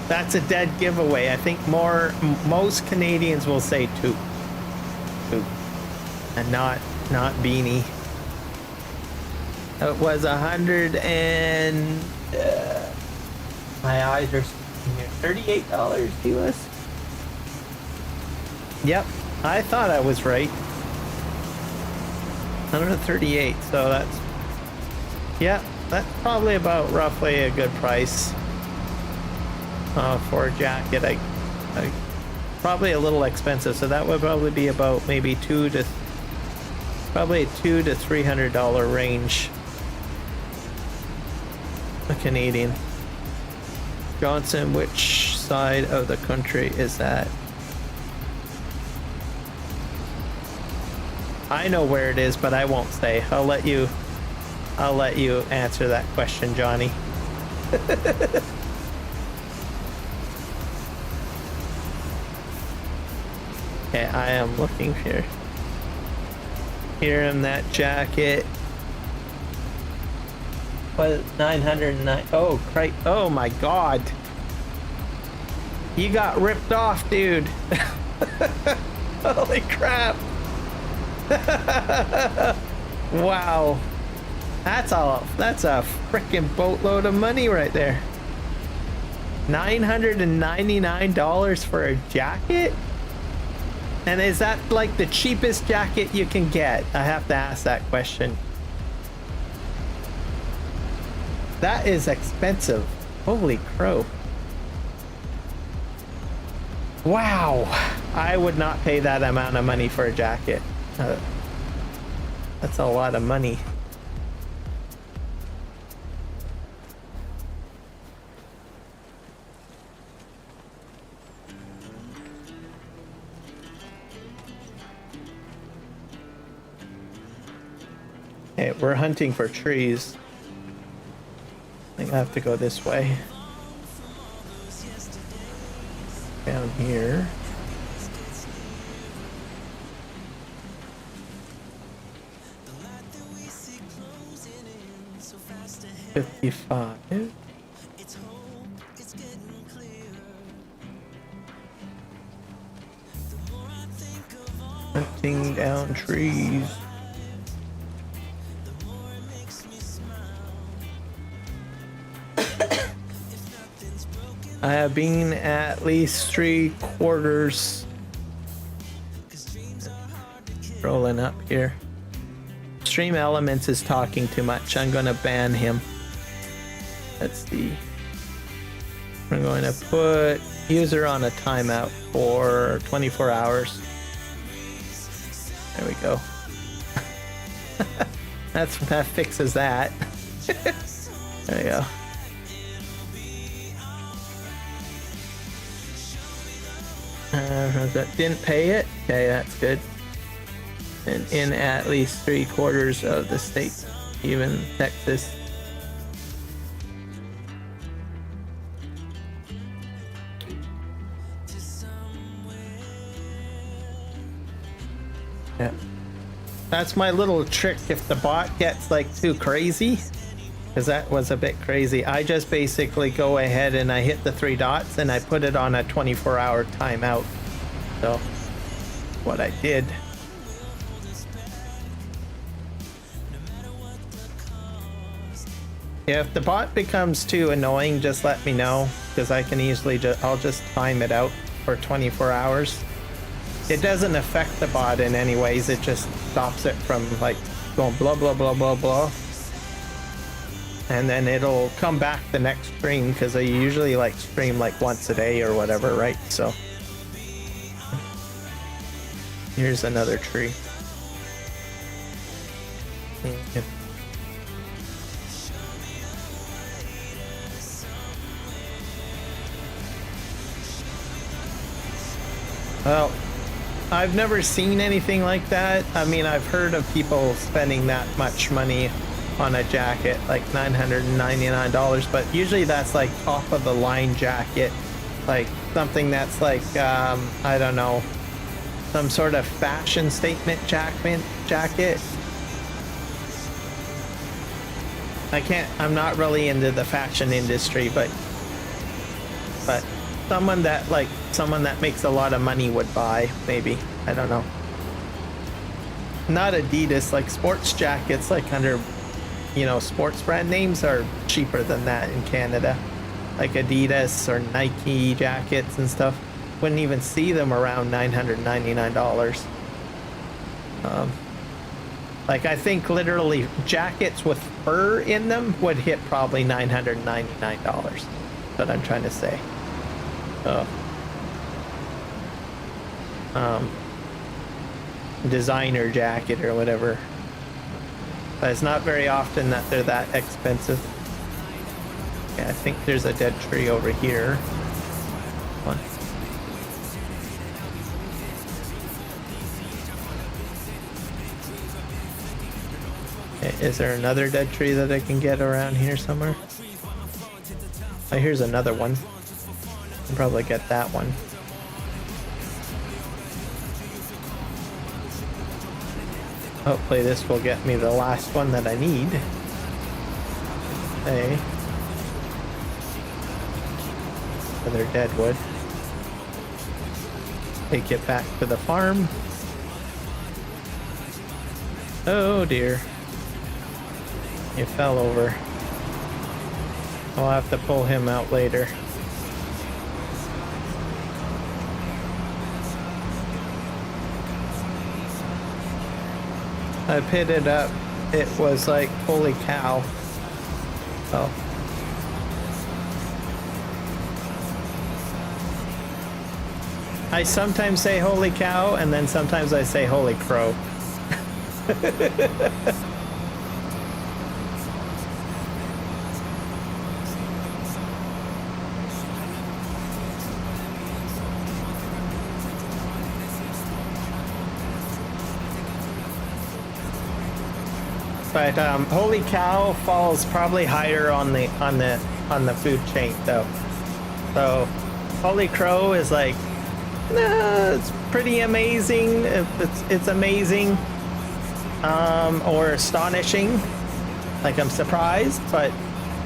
That's a dead giveaway. I think most Canadians will say toque. And not beanie. It was 100 and my eyes are here. $38 US. Yep, I thought I was right. 138. So that's, yeah, that's probably about roughly a good price for a jacket. I probably a little expensive, so that would probably be about maybe $200 to $300 range. A Canadian. Johnson, which side of the country is that? I know where it is, but I won't say. I'll let you answer that question, Johnny. Okay, I am looking here. Here in that jacket. What, 909? Oh, Christ. Oh my God. You got ripped off, dude. Holy crap. Wow. That's a freaking boatload of money right there. $999 for a jacket? And is that like the cheapest jacket you can get? I have to ask that question. That is expensive. Holy crow. Wow. I would not pay that amount of money for a jacket. That's a lot of money. Okay, we're hunting for trees. I think I have to go this way. Down here. $55. Hunting down trees. I have been at least 3/4 rolling up here. Stream Elements is talking too much. I'm gonna ban him. Let's see. I'm going to put user on a timeout for 24 hours. There we go. That fixes that. There we go. That didn't pay it. Okay, that's good. And in at least 3/4 of the state, even Texas. Yeah. That's my little trick if the bot gets like too crazy, because that was a bit crazy. I just basically go ahead and I hit the 3 dots and I put it on a 24-hour timeout. So what I did. Yeah, if the bot becomes too annoying, just let me know, because I can easily I'll just time it out for 24 hours. It doesn't affect the bot in any ways, it just stops it from like going blah blah blah blah blah. And then it'll come back the next stream, because I usually like stream like once a day or whatever, right? So here's another tree. Yeah. Well, I've never seen anything like that. I mean, I've heard of people spending that much money on a jacket, like $999, but usually that's like top of the line jacket, like something that's like, I don't know, some sort of fashion statement jacket. I'm not really into the fashion industry, but someone that makes a lot of money would buy, maybe. I don't know. Not Adidas, like sports jackets, like under, you know, sports brand names are cheaper than that in Canada. Like Adidas or Nike jackets and stuff. Wouldn't even see them around $999. Like I think literally jackets with fur in them would hit probably $999. That's what I'm trying to say. Designer jacket or whatever. But it's not very often that they're that expensive. Yeah, I think there's a dead tree over here. One. Is there another dead tree that I can get around here somewhere? Oh, here's another one. I'll probably get that one. Hopefully this will get me the last one that I need. Hey. Another dead wood. Take it back to the farm. Oh dear. He fell over. I'll have to pull him out later. I picked it up. It was like, holy cow. Oh. I sometimes say holy cow, and then sometimes I say holy crow. But holy cow falls probably higher on the food chain though. So holy crow is like, nah, it's pretty amazing. It's amazing, or astonishing. Like I'm surprised, but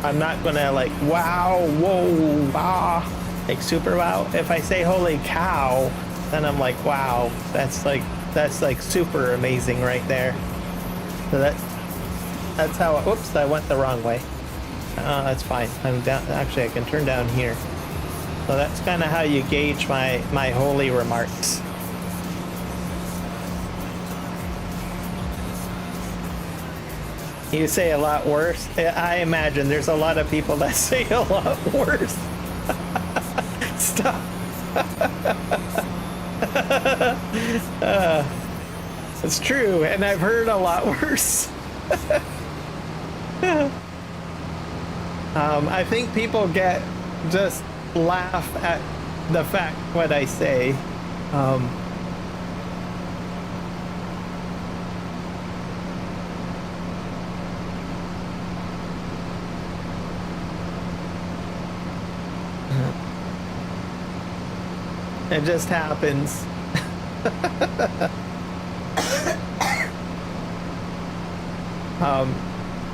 I'm not gonna like wow, whoa, ah, like super wow. If I say holy cow, then I'm like wow, that's like super amazing right there. So that's how. Whoops, I went the wrong way. That's fine. I'm down. Actually, I can turn down here. So that's kind of how you gauge my holy remarks. You say a lot worse. I imagine there's a lot of people that say a lot worse. Stop. It's true, and I've heard a lot worse. I think people just laugh at the fact what I say. It just happens.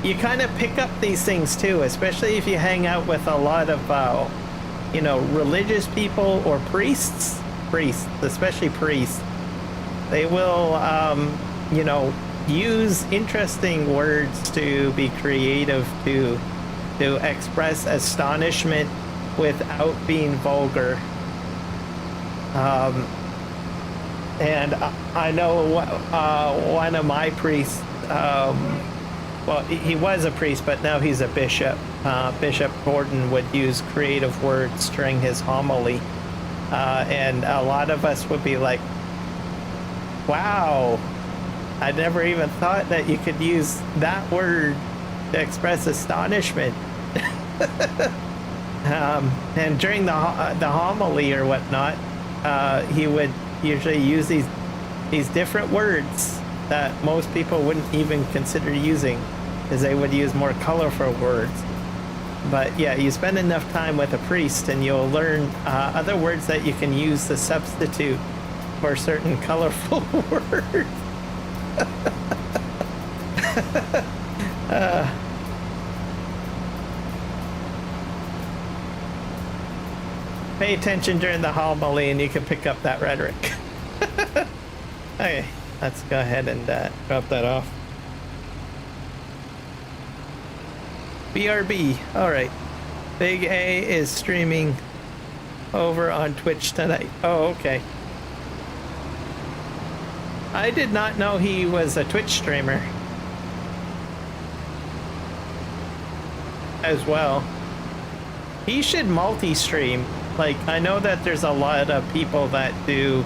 You kind of pick up these things too, especially if you hang out with a lot of religious people or priests, especially priests. They will, use interesting words to be creative, to express astonishment without being vulgar. And I know one of my priests, well, he was a priest, but now he's a bishop. Bishop Gordon would use creative words during his homily. And a lot of us would be like, wow, I never even thought that you could use that word to express astonishment. And during the homily or whatnot, he would usually use these different words that most people wouldn't even consider using, because they would use more colorful words. But yeah, you spend enough time with a priest and you'll learn other words that you can use to substitute for certain colorful words. Pay attention during the homily and you can pick up that rhetoric. Okay, let's go ahead and drop that off. BRB, alright. Big A is streaming over on Twitch tonight. Oh, okay. I did not know he was a Twitch streamer as well. He should multi-stream. Like, I know that there's a lot of people that do,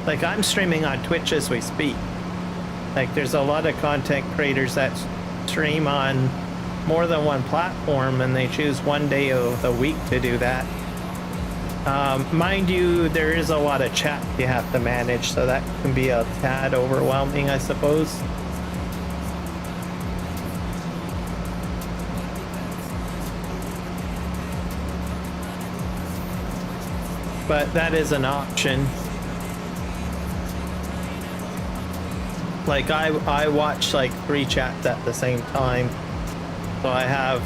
like, I'm streaming on Twitch as we speak. Like, there's a lot of content creators that stream on more than one platform, and they choose one day of the week to do that. Mind you, there is a lot of chat you have to manage, so that can be a tad overwhelming, I suppose. but that is an option. Like I watch like 3 chats at the same time. So I have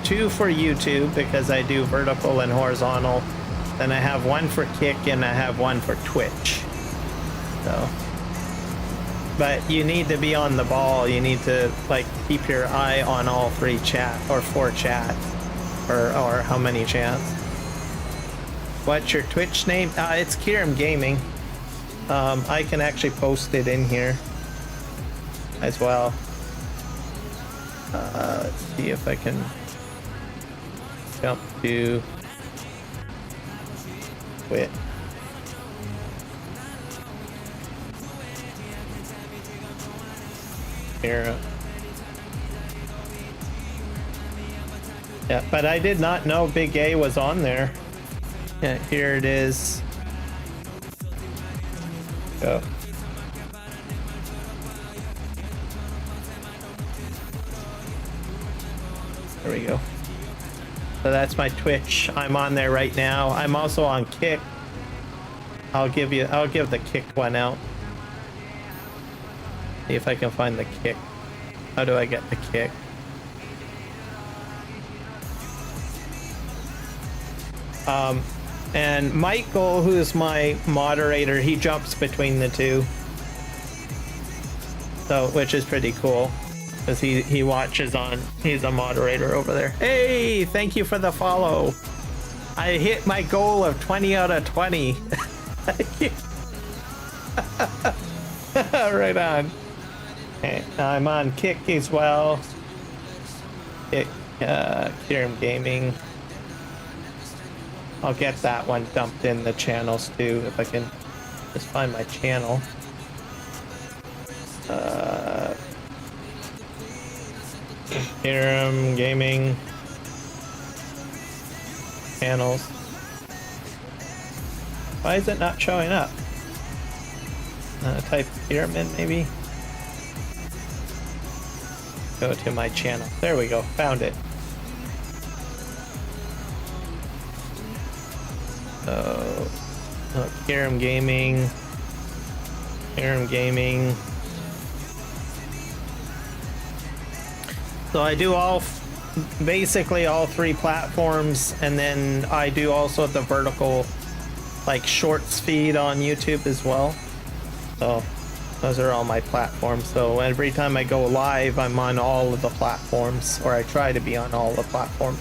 2 for YouTube because I do vertical and horizontal. Then I have 1 for Kick and I have 1 for Twitch. So, but you need to be on the ball. You need to like keep your eye on all 3 chat or 4 chats, or how many chats. What's your Twitch name? It's Kiram Gaming. I can actually post it in here as well. Let's see if I can jump to quit. Here. Yeah, but I did not know Big A was on there. Yeah, here it is. Go. There we go. So that's my Twitch. I'm on there right now. I'm also on Kick. I'll give the Kick one out. See if I can find the Kick. How do I get the Kick? And Michael, who's my moderator, he jumps between the 2. So, which is pretty cool. Because he watches on, he's a moderator over there. Hey, thank you for the follow. I hit my goal of 20 out of 20. Right on. Okay, I'm on Kick as well. Kick, Kiram Gaming. I'll get that one dumped in the channels too, if I can just find my channel. Kiram Gaming channels. Why is it not showing up? Type Kiram in maybe. Go to my channel. There we go. Found it. So, Kiram Gaming. Kiram Gaming. So I do basically all 3 platforms, and then I do also the vertical, like shorts feed on YouTube as well. So those are all my platforms. So every time I go live, I'm on all of the platforms, or I try to be on all the platforms.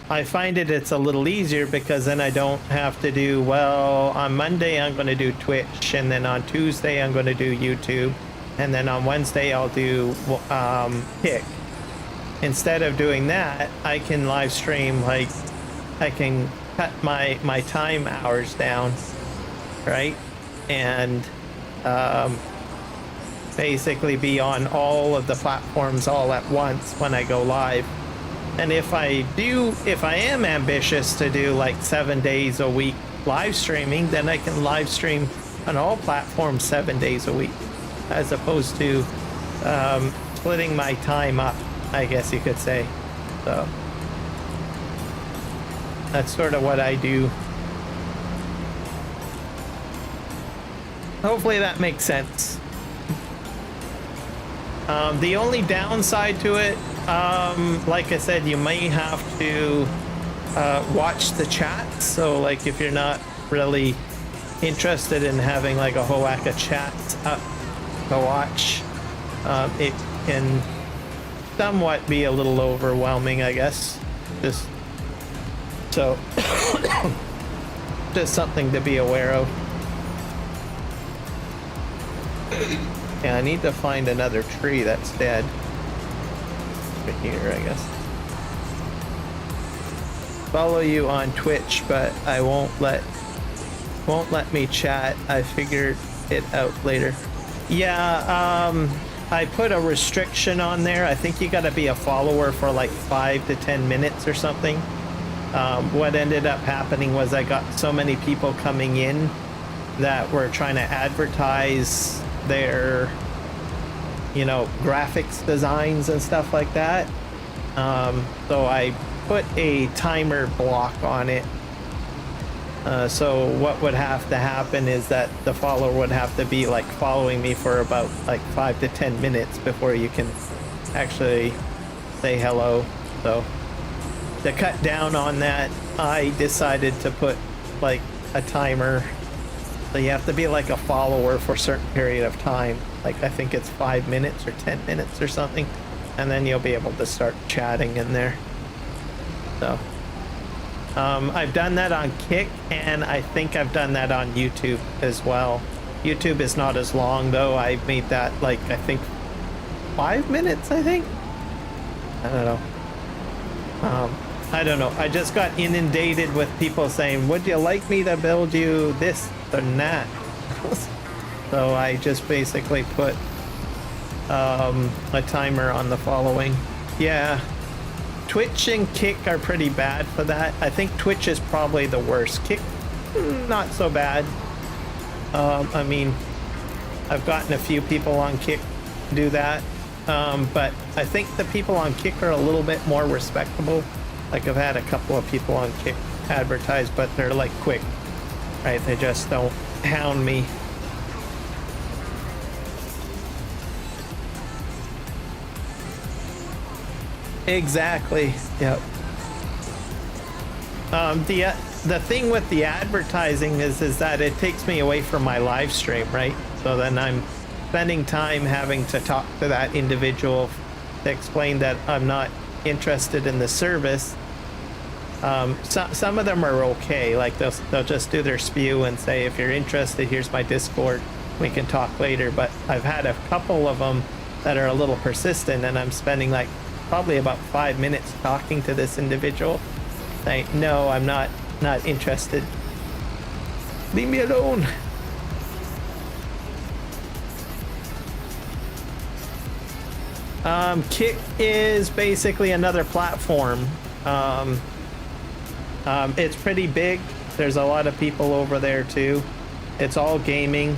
I find it's a little easier because then I don't have to do, well, on Monday I'm going to do Twitch, and then on Tuesday I'm going to do YouTube, and then on Wednesday I'll do Kick. Instead of doing that, I can live stream, like I can cut my time hours down, right? And basically be on all of the platforms all at once when I go live. And if I am ambitious to do like 7 days a week live streaming, then I can live stream on all platforms 7 days a week, as opposed to splitting my time up, I guess you could say. So that's sort of what I do. Hopefully that makes sense. The only downside to it, like I said, you may have to watch the chat. So like if you're not really interested in having like a whole whack of chats up to watch, it can somewhat be a little overwhelming, I guess. Just so just something to be aware of. Yeah, I need to find another tree that's dead. Right here, I guess. Follow you on Twitch, but I won't let me chat. I figured it out later. Yeah, I put a restriction on there. I think you gotta be a follower for like 5 to 10 minutes or something. What ended up happening was I got so many people coming in that were trying to advertise their, you know, graphics designs and stuff like that. So I put a timer block on it. So what would have to happen is that the follower would have to be like following me for about like 5 to 10 minutes before you can actually say hello. So to cut down on that, I decided to put like a timer. So you have to be like a follower for a certain period of time. Like I think it's 5 minutes or 10 minutes or something. And then you'll be able to start chatting in there. So I've done that on Kick, and I think I've done that on YouTube as well. YouTube is not as long though. I made that like, I think 5 minutes, I think. I don't know. I don't know. I just got inundated with people saying, would you like me to build you this or that? So I just basically put a timer on the following. Yeah. Twitch and Kick are pretty bad for that. I think Twitch is probably the worst. Kick, not so bad. I mean, I've gotten a few people on Kick do that. But I think the people on Kick are a little bit more respectable. Like I've had a couple of people on Kick advertise, but they're like quick, right? They just don't hound me. Exactly. Yep. The thing with the advertising is that it takes me away from my live stream, right? So then I'm spending time having to talk to that individual to explain that I'm not interested in the service. Some of them are okay, like they'll just do their spew and say, if you're interested, here's my Discord, we can talk later. But I've had a couple of them that are a little persistent, and I'm spending like probably about 5 minutes talking to this individual saying, no, I'm not interested, leave me alone. Kick is basically another platform. It's pretty big. There's a lot of people over there too. It's all gaming.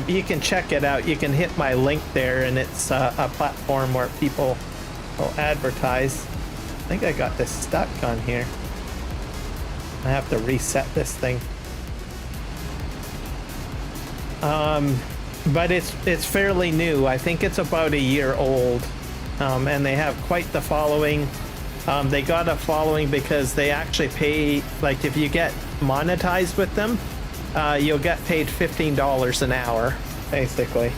You can check it out. You can hit my link there, and it's a platform where people will advertise. I think I got this stuck on here. I have to reset this thing. But it's fairly new. I think it's about a year old, and they have quite the following. They got a following because they actually pay, like if you get monetized with them, you'll get paid $15 an hour, basically,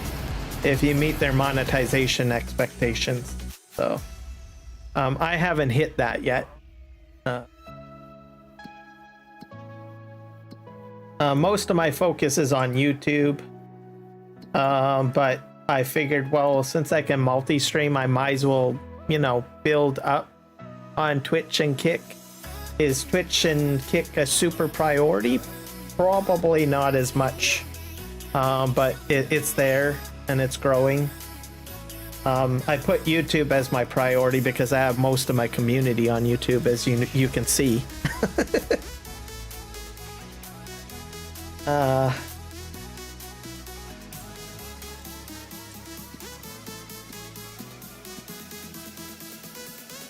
if you meet their monetization expectations. So I haven't hit that yet. Most of my focus is on YouTube, but I figured, well, since I can multi-stream, I might as well, build up on Twitch and Kick. Is Twitch and Kick a super priority? Probably not as much, but it's there and it's growing. I put YouTube as my priority because I have most of my community on YouTube, as you can see.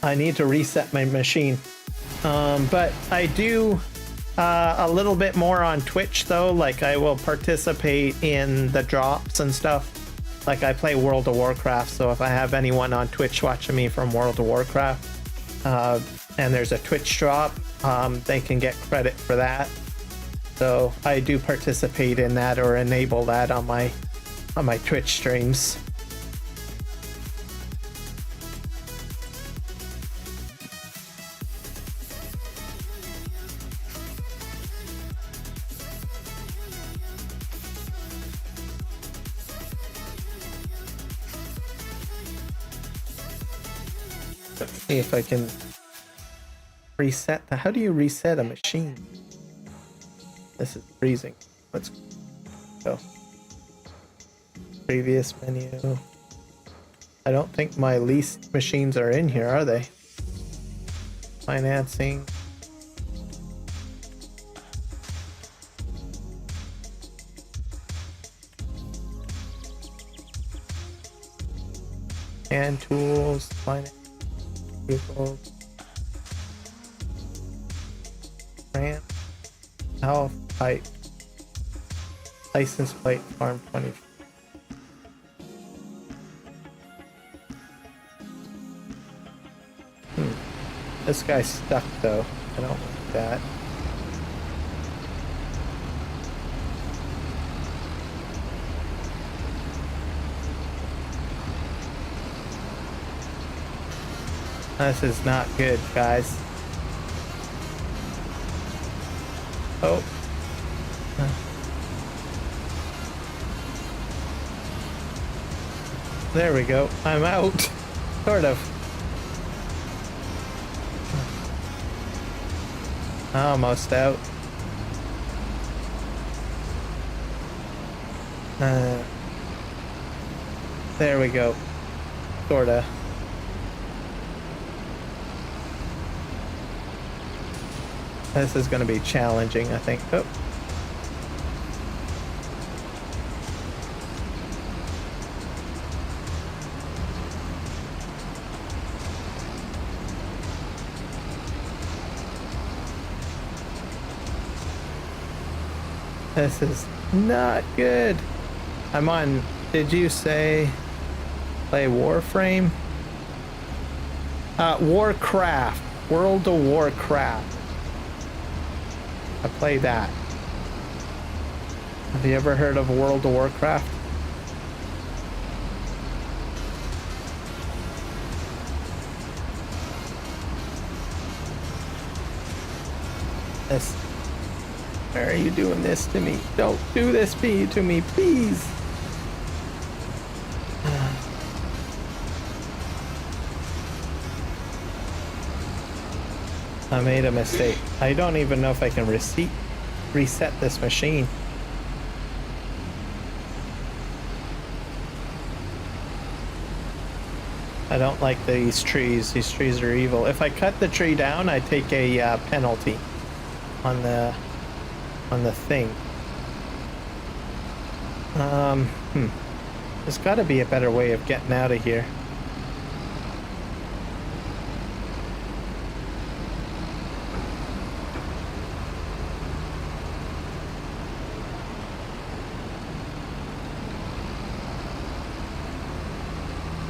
I need to reset my machine. But I do a little bit more on Twitch though. Like I will participate in the drops and stuff. Like I play World of Warcraft, so if I have anyone on Twitch watching me from World of Warcraft, and there's a Twitch drop, they can get credit for that. So I do participate in that or enable that on my Twitch streams. Let's see if I can reset how do you reset a machine? This is freezing. Let's go. Previous menu. I don't think my leased machines are in here, are they? Financing. And tools, finance. People. Brand. Health type. License plate farm 20. This guy's stuck though. I don't like that. This is not good, guys. Oh. There we go. I'm out. Sort of. Almost out. There we go. Sorta. This is going to be challenging, I think. Oh. This is not good. I'm on, did you say play Warframe? Warcraft. World of Warcraft. I play that. Have you ever heard of World of Warcraft? This. Why are you doing this to me? Don't do this to me, please. I made a mistake. I don't even know if I can reset this machine. I don't like these trees. These trees are evil. If I cut the tree down, I take a penalty on the thing. There's got to be a better way of getting out of here.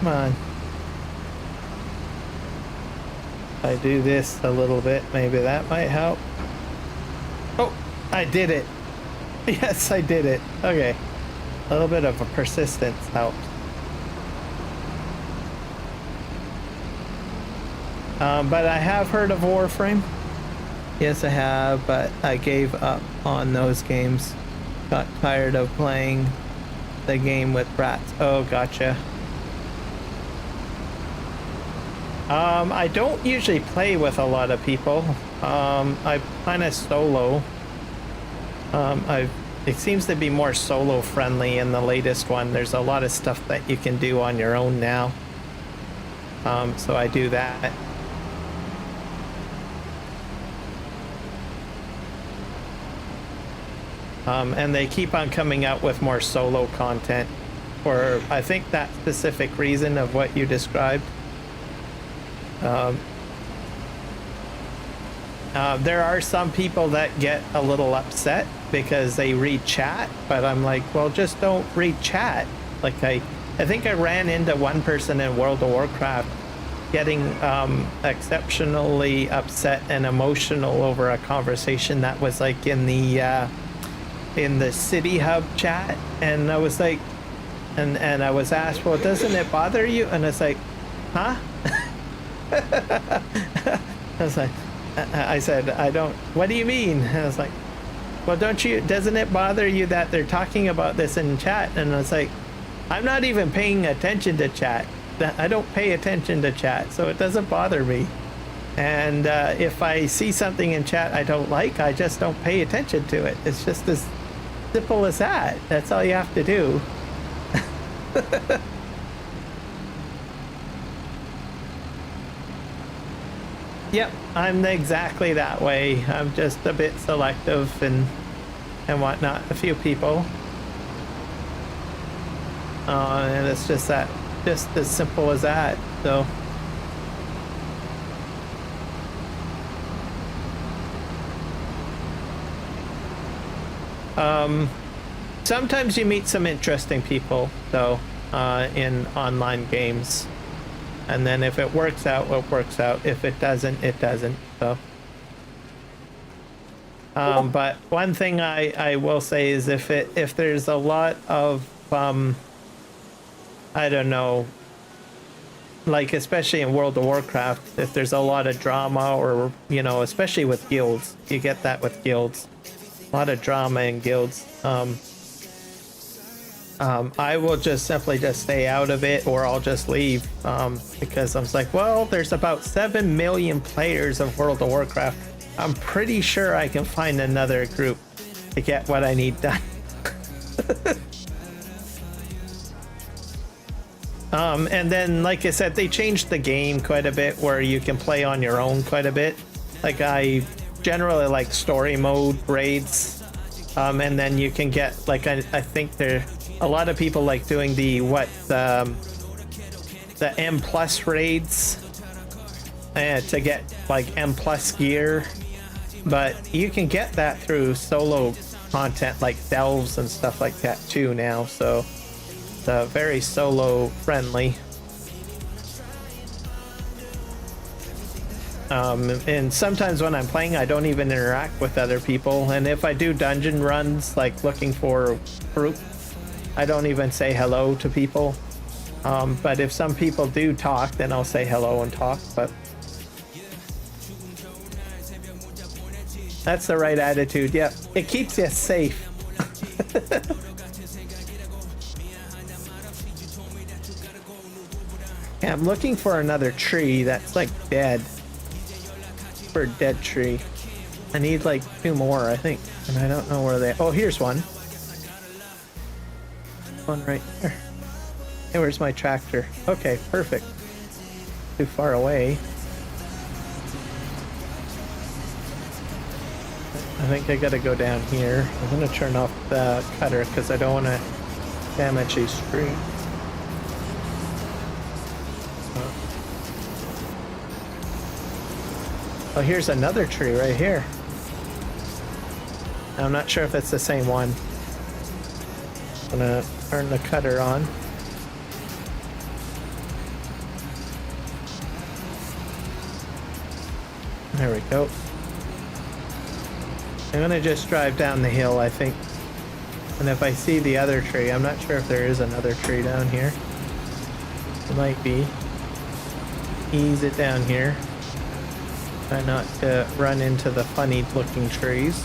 Come on. If I do this a little bit, maybe that might help. Oh, I did it. Yes, I did it. Okay. A little bit of a persistence helps. But I have heard of Warframe. Yes, I have, but I gave up on those games. Got tired of playing the game with rats. Oh, gotcha. I don't usually play with a lot of people. I kind of solo. It seems to be more solo friendly in the latest one. There's a lot of stuff that you can do on your own now. So I do that. And they keep on coming out with more solo content for, I think, that specific reason of what you described. There are some people that get a little upset because they read chat, but I'm like, well, just don't read chat. Like I think I ran into one person in World of Warcraft getting exceptionally upset and emotional over a conversation that was like in the City Hub chat, and I was like, and I was asked, well, doesn't it bother you? And it's like, huh? I was like, I said, I don't, what do you mean? And I was like, well, doesn't it bother you that they're talking about this in chat? And I was like, I'm not even paying attention to chat. I don't pay attention to chat, so it doesn't bother me. And if I see something in chat I don't like, I just don't pay attention to it. It's just as simple as that. That's all you have to do. Yep, I'm exactly that way. I'm just a bit selective and whatnot. A few people, and it's just as simple as that. So Sometimes you meet some interesting people, though, in online games. And then if it works out, it works out. If it doesn't, it doesn't. So, but one thing I will say is if there's a lot of I don't know, like especially in World of Warcraft, if there's a lot of drama, or you know, especially with guilds, you get that with guilds, a lot of drama in guilds. I will just simply just stay out of it, or I'll just leave, because I'm like, well, there's about 7 million players of World of Warcraft. I'm pretty sure I can find another group to get what I need done. And then, like I said, they changed the game quite a bit where you can play on your own quite a bit. Like, I generally like story mode raids. And then you can get, like, I think a lot of people like doing the M plus raids to get like M plus gear, but you can get that through solo content like delves and stuff like that too now, so it's very solo friendly. And sometimes when I'm playing, I don't even interact with other people, and if I do dungeon runs like looking for fruit, I don't even say hello to people. But if some people do talk, then I'll say hello and talk. But that's the right attitude. Yep, it keeps you safe. Yeah, I'm looking for another tree that's like dead. For a dead tree. I need like 2 more, I think. And I don't know where they... Oh, here's one. One right there. Hey, where's my tractor? Okay, perfect. Too far away. I think I gotta go down here. I'm gonna turn off the cutter because I don't want to damage these trees. Oh, here's another tree right here. I'm not sure if it's the same one. I'm gonna turn the cutter on. There we go. I'm gonna just drive down the hill, I think. And if I see the other tree, I'm not sure if there is another tree down here. It might be. Ease it down here. Try not to run into the funny looking trees.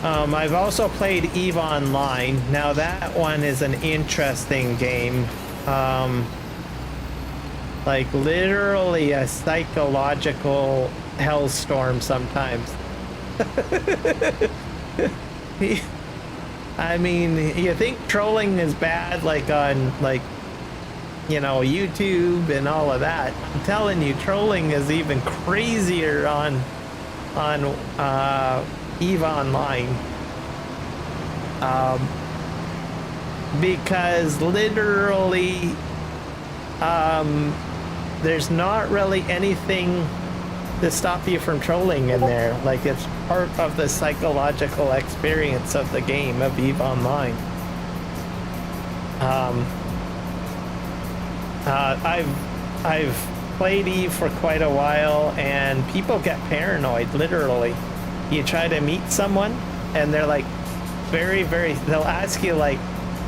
I've also played EVE Online. Now that one is an interesting game. Like literally a psychological hellstorm sometimes. I mean, you think trolling is bad, like on like, you know, YouTube and all of that. I'm telling you, trolling is even crazier on EVE Online, because literally there's not really anything to stop you from trolling in there. Like, it's part of the psychological experience of the game of EVE Online. I've played EVE for quite a while, and people get paranoid, literally. You try to meet someone, and they're like they'll ask you like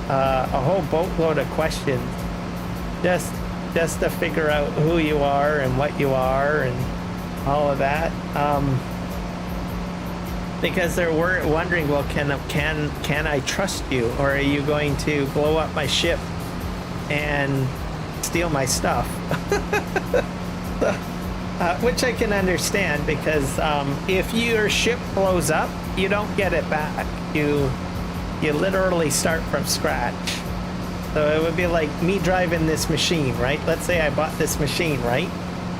a whole boatload of questions just to figure out who you are and what you are and all of that, because they're wondering, well, can I trust you, or are you going to blow up my ship and steal my stuff? Which I can understand, because if your ship blows up, you don't get it back. You literally start from scratch. So it would be like me driving this machine, right? Let's say I bought this machine, right?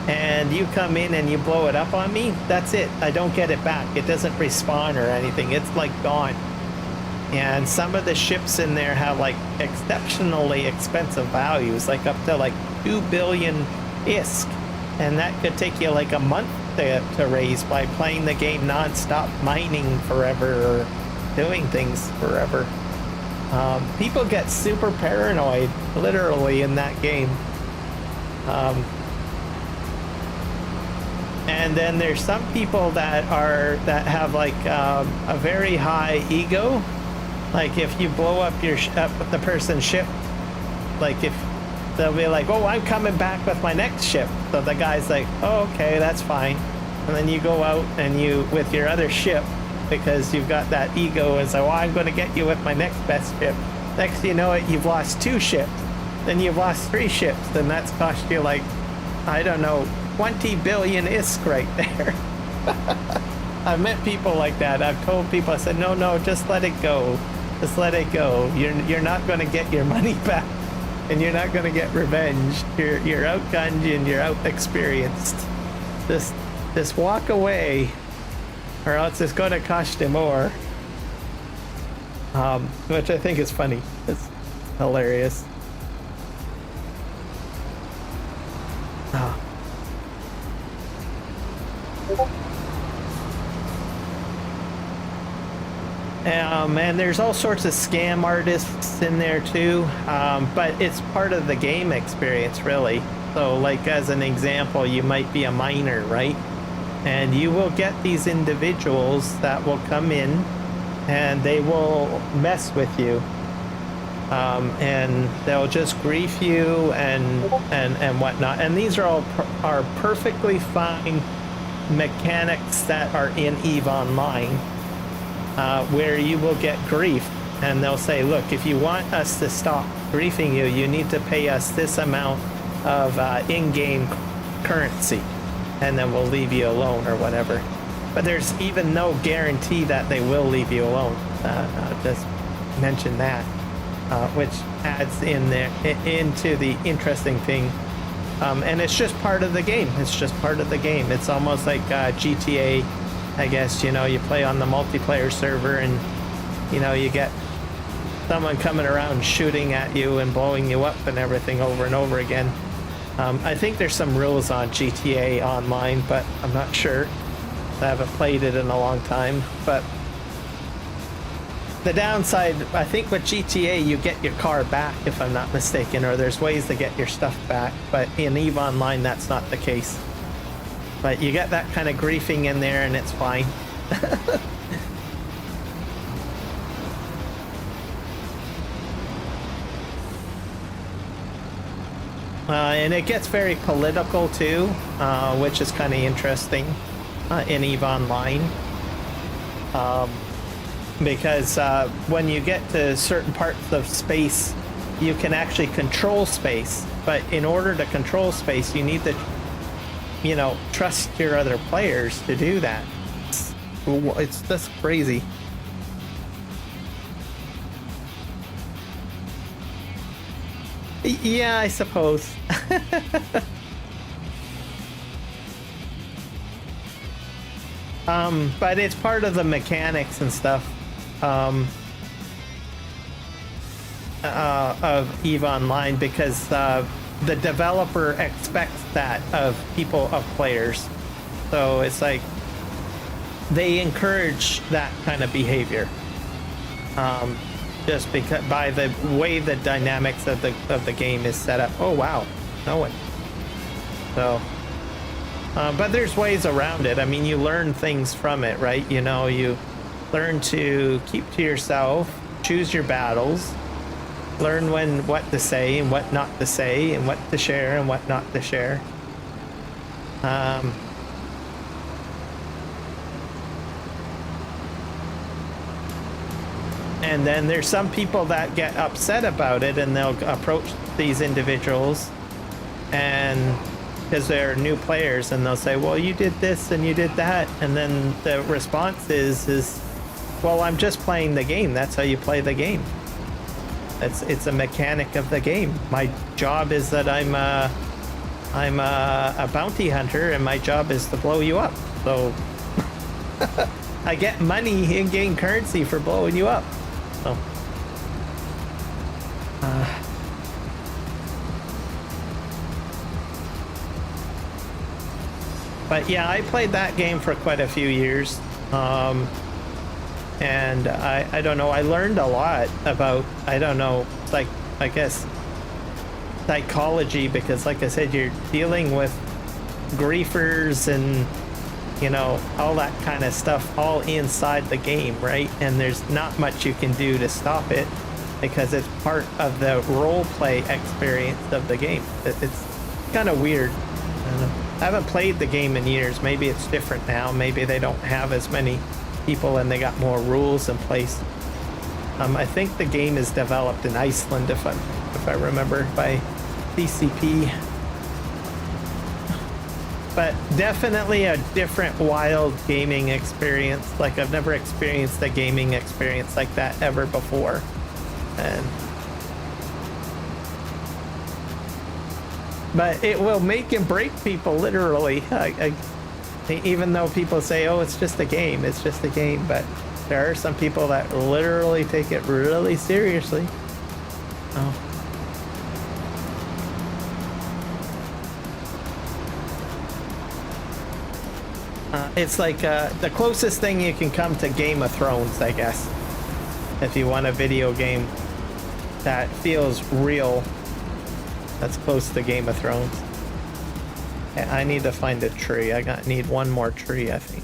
And you come in and you blow it up on me, that's it. I don't get it back. It doesn't respawn or anything. It's like gone. And some of the ships in there have like exceptionally expensive values, like up to like 2 billion ISK. And that could take you like a month to raise by playing the game non-stop, mining forever, or doing things forever. People get super paranoid, literally, in that game. And then there's some people that have like a very high ego. Like if you blow up the person's ship, like if they'll be like, "Oh, I'm coming back with my next ship," so the guy's like, "Oh, okay, that's fine," and then you go out and you with your other ship because you've got that ego and say, "Well, I'm going to get you with my next best ship." Next thing you know it, you've lost 2 ships, then you've lost 3 ships, and that's cost you like, I don't know, 20 billion ISK right there. I've met people like that. I've told people, I said, no, just let it go. Just let it go. You're not going to get your money back, and you're not going to get revenge. You're outgunned and you're out experienced. Just walk away, or else it's going to cost you more. Which I think is funny. It's hilarious. And there's all sorts of scam artists in there too, but it's part of the game experience, really. So like as an example, you might be a miner, right? And you will get these individuals that will come in and they will mess with you, and they'll just grief you and whatnot. And these are perfectly fine mechanics that are in EVE Online, where you will get grief, and they'll say, "Look, if you want us to stop griefing you, you need to pay us this amount of in-game currency, and then we'll leave you alone," or whatever. But there's even no guarantee that they will leave you alone. I'll just mention that, which adds into the interesting thing. And it's just part of the game. It's just part of the game. It's almost like GTA, I guess. You know, you play on the multiplayer server, and you know, you get someone coming around shooting at you and blowing you up and everything over and over again. I think there's some rules on GTA Online, but I'm not sure. I haven't played it in a long time. But the downside, I think with GTA, you get your car back, if I'm not mistaken, or there's ways to get your stuff back. But in EVE Online, that's not the case. But you get that kind of griefing in there, and it's fine. And it gets very political too, which is kind of interesting in EVE Online. Because when you get to certain parts of space, you can actually control space. But in order to control space, you need to, you know, trust your other players to do that. It's just crazy. Yeah, I suppose. But it's part of the mechanics and stuff of EVE Online, because the developer expects that of players. So it's like they encourage that kind of behavior. Just because by the way the dynamics of the game is set up. Oh wow, no one. So, but there's ways around it. I mean, you learn things from it, right? You know, you learn to keep to yourself, choose your battles, learn what to say and what not to say, and what to share and what not to share. And then there's some people that get upset about it, and they'll approach these individuals, and because they're new players, and they'll say, "Well, you did this and you did that," and then the response is, "Well, I'm just playing the game. That's how you play the game. It's a mechanic of the game. My job is that I'm a bounty hunter, and my job is to blow you up. So I get money in-game currency for blowing you up." So, But yeah, I played that game for quite a few years. And I don't know, I learned a lot about, I don't know, like, I guess, psychology, because like I said, you're dealing with griefers and, you know, all that kind of stuff all inside the game, right? And there's not much you can do to stop it because it's part of the role play experience of the game. It's kind of weird. I don't know. I haven't played the game in years. Maybe it's different now. Maybe they don't have as many people and they got more rules in place. I think the game is developed in Iceland, if I remember, by CCP. But definitely a different wild gaming experience. Like, I've never experienced a gaming experience like that ever before. But it will make and break people, literally. Even though people say, oh, it's just a game, it's just a game. But there are some people that literally take it really seriously. Oh. It's like the closest thing you can come to Game of Thrones, I guess. If you want a video game that feels real, that's close to Game of Thrones. I need to find a tree. Need one more tree, I think.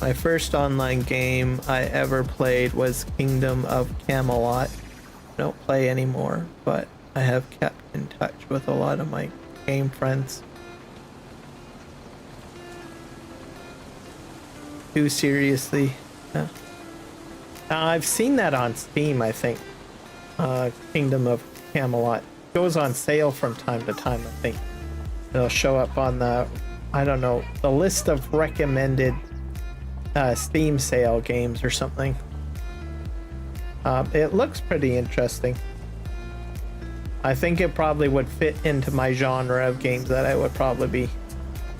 My first online game I ever played was Kingdom of Camelot. I don't play anymore, but I have kept in touch with a lot of my game friends. Too seriously. Yeah. I've seen that on Steam, I think. Kingdom of Camelot goes on sale from time to time, I think. It'll show up on the, I don't know, the list of recommended Steam sale games or something. It looks pretty interesting. I think it probably would fit into my genre of games that I would probably be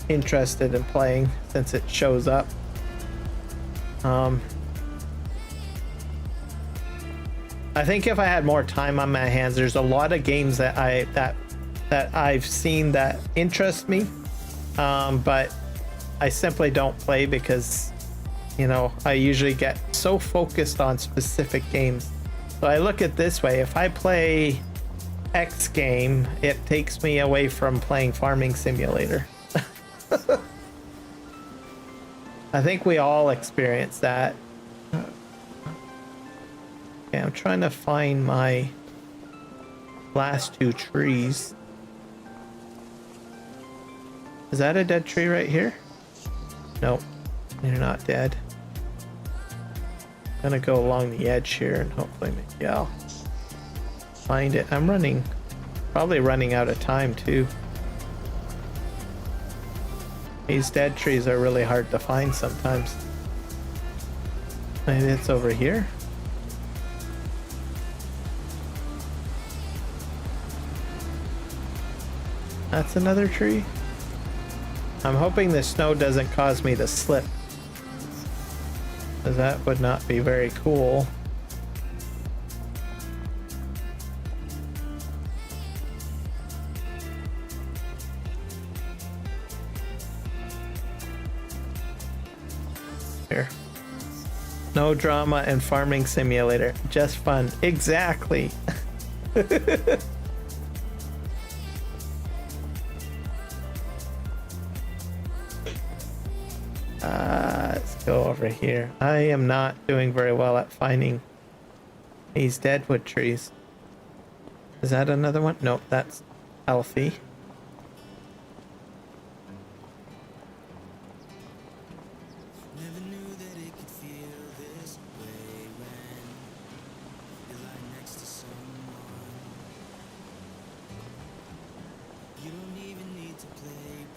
interested in playing since it shows up. I think if I had more time on my hands, there's a lot of games that I've seen that interest me, but I simply don't play because, you know, I usually get so focused on specific games. So I look at this way: if I play X game, it takes me away from playing Farming Simulator. I think we all experience that. Okay, I'm trying to find my last two trees. Is that a dead tree right here? Nope, they're not dead. I'm gonna go along the edge here and hopefully maybe I'll find it. I'm probably running out of time too. These dead trees are really hard to find sometimes. Maybe it's over here. That's another tree. I'm hoping the snow doesn't cause me to slip, because that would not be very cool. Here. No drama and Farming Simulator. Just fun. Exactly. Let's go over here. I am not doing very well at finding these deadwood trees. Is that another one? Nope, that's healthy.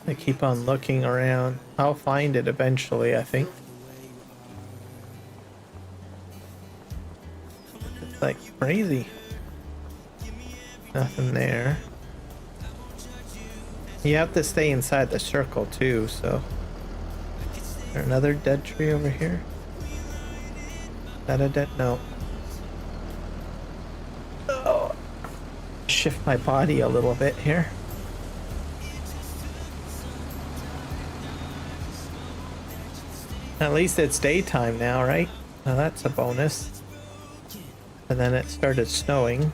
I keep on looking around. I'll find it eventually, I think. It's like crazy. Nothing there. You have to stay inside the circle too, so. Is there another dead tree over here? Is that a dead? No. shift my body a little bit here. At least it's daytime now, right? Now that's a bonus. And then it started snowing.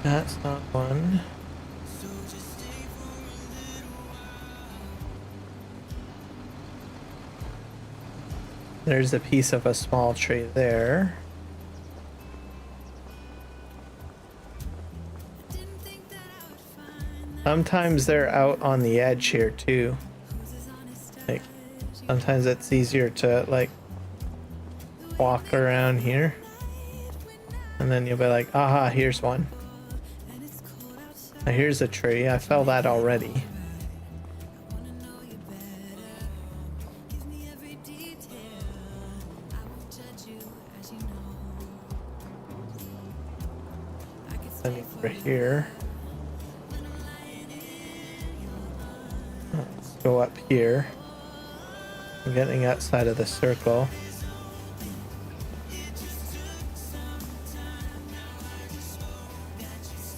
That's not one. There's a piece of a small tree there. Sometimes they're out on the edge here too. Like, sometimes it's easier to like walk around here. And then you'll be like, aha, here's one. Now here's a tree. I fell that already. Then over here. Let's go up here. I'm getting outside of the circle.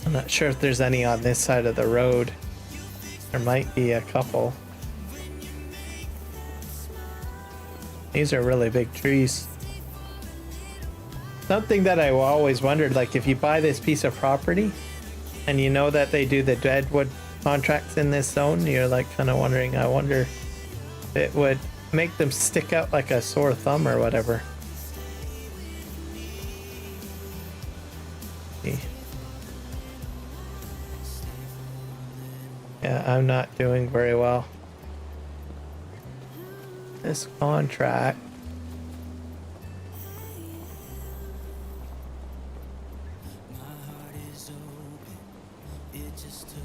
I'm not sure if there's any on this side of the road. There might be a couple. These are really big trees. Something that I always wondered, like if you buy this piece of property and you know that they do the deadwood contracts in this zone, you're like kind of wondering, I wonder if it would make them stick out like a sore thumb or whatever. Yeah, I'm not doing very well. This contract.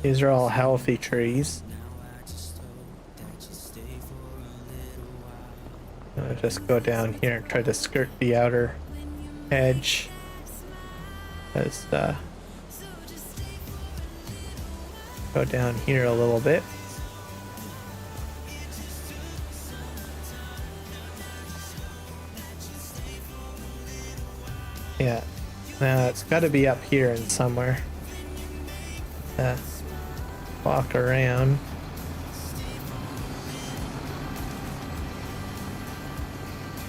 These are all healthy trees. I'm gonna just go down here and try to skirt the outer edge. Let's go down here a little bit. Yeah, now it's got to be up here and somewhere. Walk around.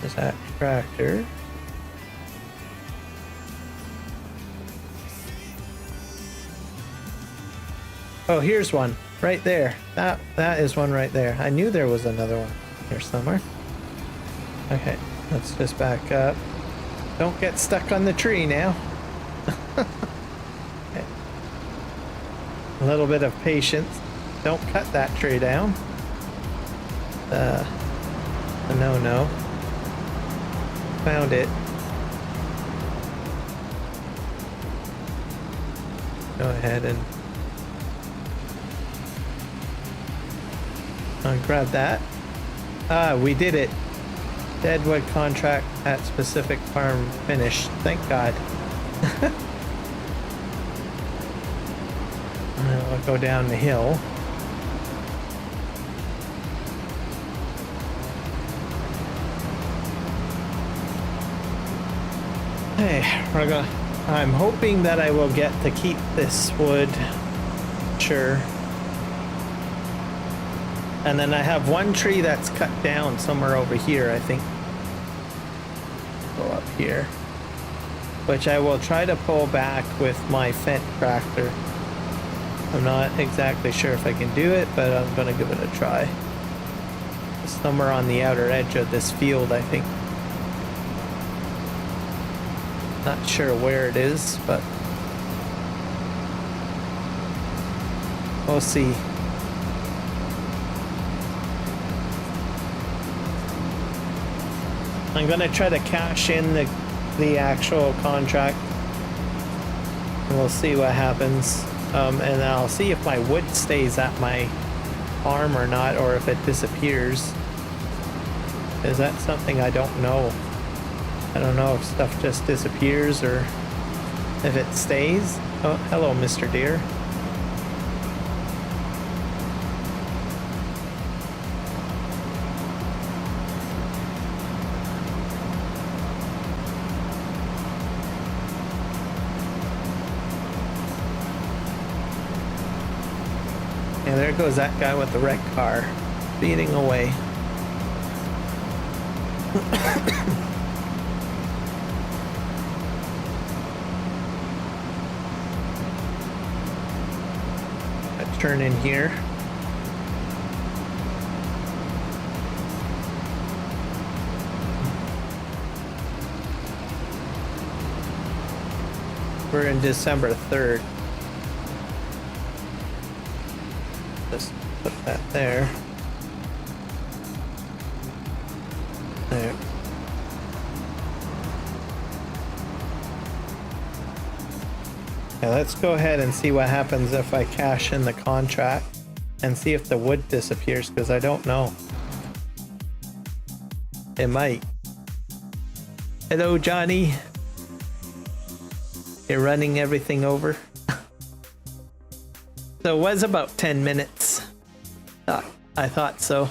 There's that tractor. Oh, here's one right there. That is one right there. I knew there was another one here somewhere. Okay, let's just back up. Don't get stuck on the tree now. Okay. A little bit of patience. Don't cut that tree down. No. Found it. Go ahead and grab that. We did it. Deadwood contract at specific farm finished. Thank God. I'll go down the hill. Hey, I'm hoping that I will get to keep this wood. Sure. And then I have one tree that's cut down somewhere over here, I think. Go up here. Which I will try to pull back with my Fendt tractor. I'm not exactly sure if I can do it, but I'm going to give it a try. Somewhere on the outer edge of this field, I think. Not sure where it is, but we'll see. I'm gonna try to cash in the actual contract, and we'll see what happens. And I'll see if my wood stays at my farm or not, or if it disappears. Is that something I don't know? I don't know if stuff just disappears or if it stays. Oh, hello, Mr. Deer. there goes that guy with the red car, speeding away. I turn in here. We're in December 3rd. Just put that there. There. Okay, let's go ahead and see what happens if I cash in the contract and see if the wood disappears, because I don't know. It might. Hello, Johnny. You're running everything over. So it was about 10 minutes. I thought so.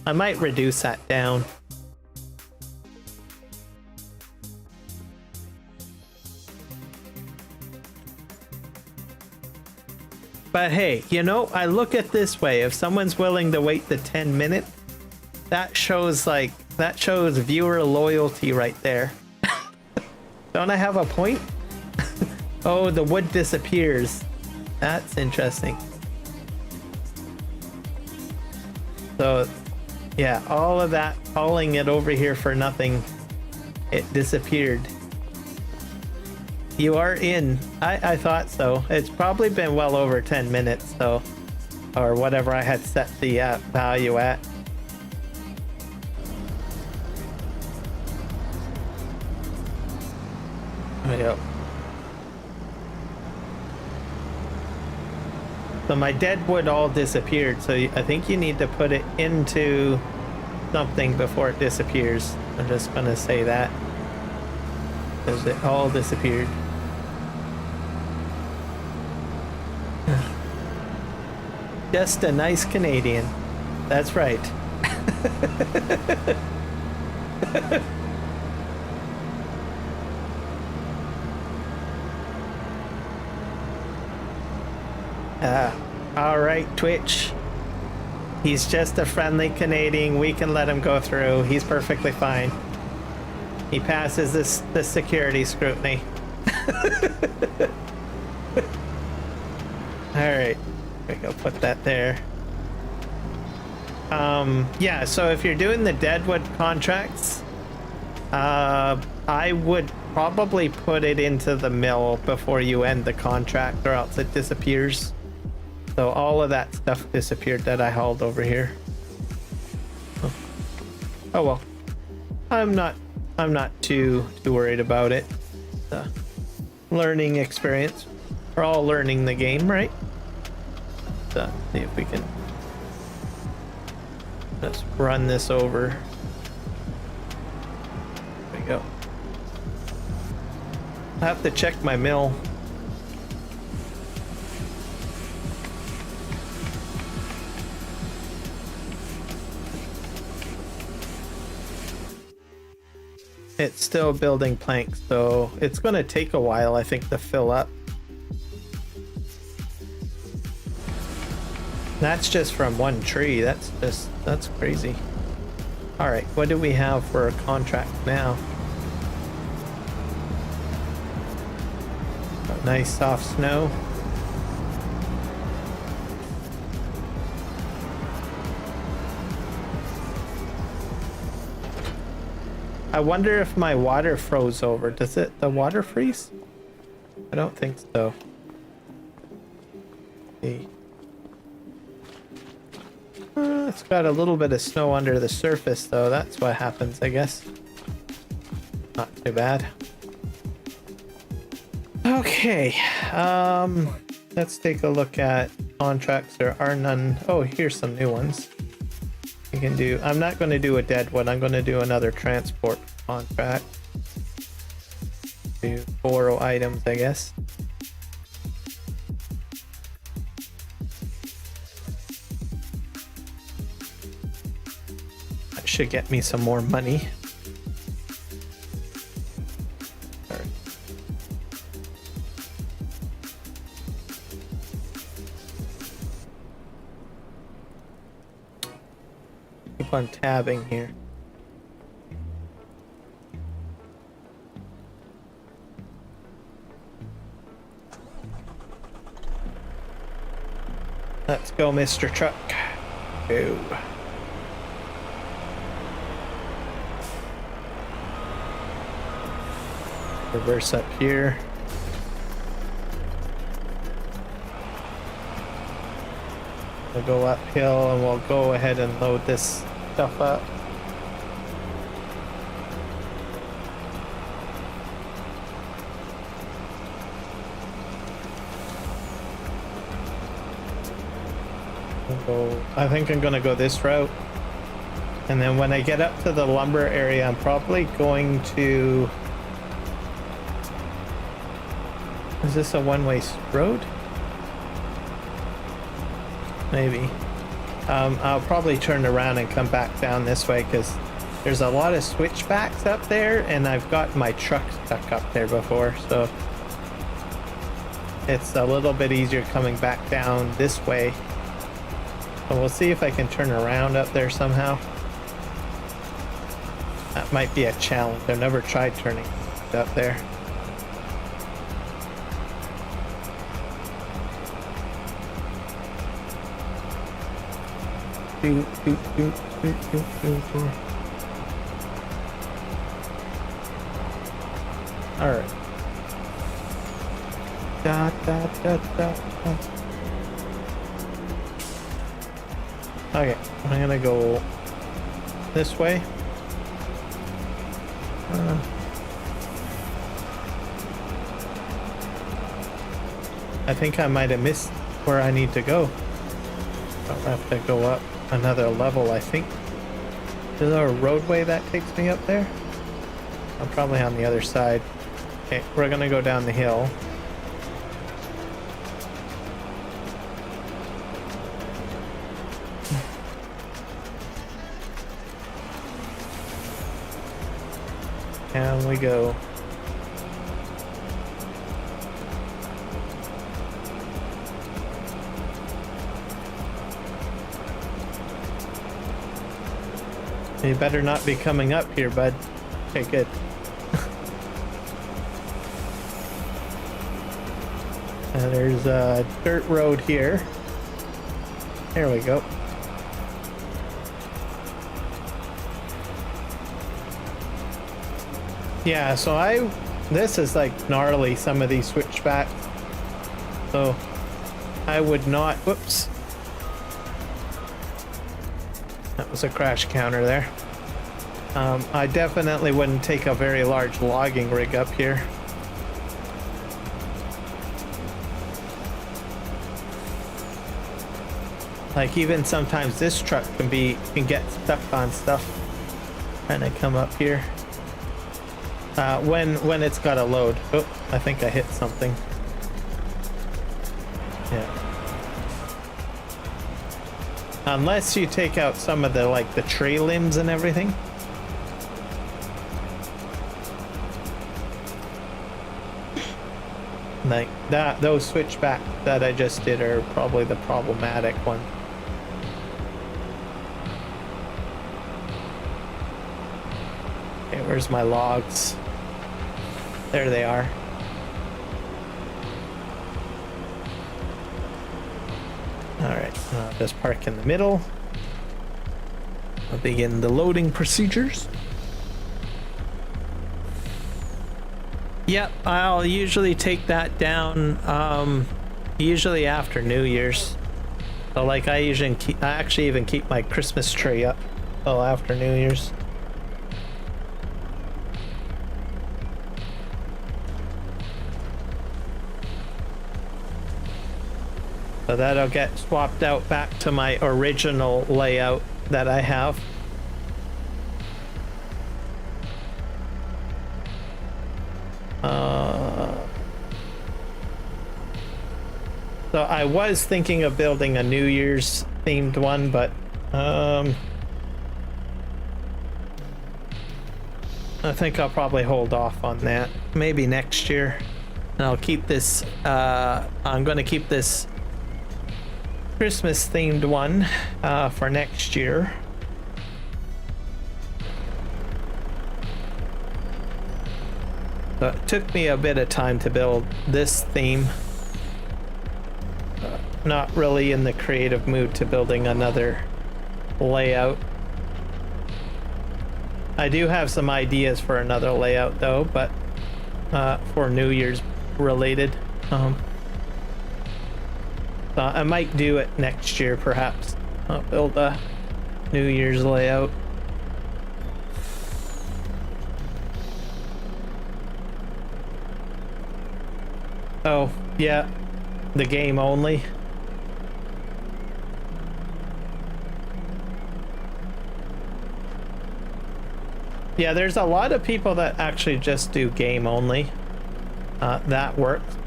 I might reduce that down. But hey, you know, I look at this way. If someone's willing to wait the 10 minutes, that shows viewer loyalty right there. Don't I have a point? Oh, the wood disappears. That's interesting. So, yeah, all of that, hauling it over here for nothing, it disappeared. You are in. I thought so. It's probably been well over 10 minutes, so, or whatever I had set the value at. Yep. So my dead wood all disappeared, so I think you need to put it into something before it disappears. I'm just gonna say that, because it all disappeared. Just a nice Canadian. That's right. All right, Twitch. He's just a friendly Canadian. We can let him go through. He's perfectly fine. He passes this security scrutiny. All right, we go put that there. Yeah. So if you're doing the Deadwood contracts, I would probably put it into the mill before you end the contract, or else it disappears. So all of that stuff disappeared that I hauled over here. Oh well. I'm not too worried about it. Learning experience. We're all learning the game, right? So see if we can just run this over. There we go. I have to check my mill. It's still building planks, so it's going to take a while, I think, to fill up. That's just from one tree. That's crazy. All right, what do we have for a contract now? Nice soft snow. I wonder if my water froze over. Does the water freeze? I don't think so. See. It's got a little bit of snow under the surface though. That's what happens, I guess. Not too bad. Okay. Let's take a look at contracts. There are none. Oh, here's some new ones. You can do. I'm not going to do a dead one. I'm going to do another transport contract. Do borrow items, I guess. That should get me some more money. All right. keep on tabbing here. Let's go, Mr. Truck. Go. Reverse up here. We'll go uphill and we'll go ahead and load this stuff up. I think I'm gonna go this route, and then when I get up to the lumber area, I'm probably going to... Is this a one-way road? Maybe. I'll probably turn around and come back down this way because there's a lot of switchbacks up there, and I've got my truck stuck up there before, so it's a little bit easier coming back down this way. So we'll see if I can turn around up there somehow. That might be a challenge. I've never tried turning up there. All right. Da, da, da, da, da. Okay, I'm gonna go this way. I think I might have missed where I need to go. I'll have to go up another level, I think. Is there a roadway that takes me up there? I'm probably on the other side. Okay, we're gonna go down the hill. Down we go. You better not be coming up here, bud. Okay, good. And there's a dirt road here. There we go. Yeah, so this is like gnarly, some of these switchbacks. So I would not, whoops. That was a crash counter there. I definitely wouldn't take a very large logging rig up here. Like even sometimes this truck can get stuck on stuff trying to come up here. When it's got a load. Oh, I think I hit something. Yeah. Unless you take out some of the tree limbs and everything. Like those switchbacks that I just did are probably the problematic one. Okay, where's my logs? There they are. Alright, I'll just park in the middle. I'll begin the loading procedures. Yep, I'll usually take that down usually after New Year's. So like I actually even keep my Christmas tree up till after New Year's. So that'll get swapped out back to my original layout that I have. So I was thinking of building a New Year's themed one, but I think I'll probably hold off on that. Maybe next year. And I'll keep this, I'm going to keep this Christmas themed one for next year. So it took me a bit of time to build this theme. Not really in the creative mood to building another layout. I do have some ideas for another layout though, but for New Year's related. So I might do it next year perhaps. I'll build a New Year's layout. Oh, yeah, the game only. Yeah, there's a lot of people that actually just do game only. That works.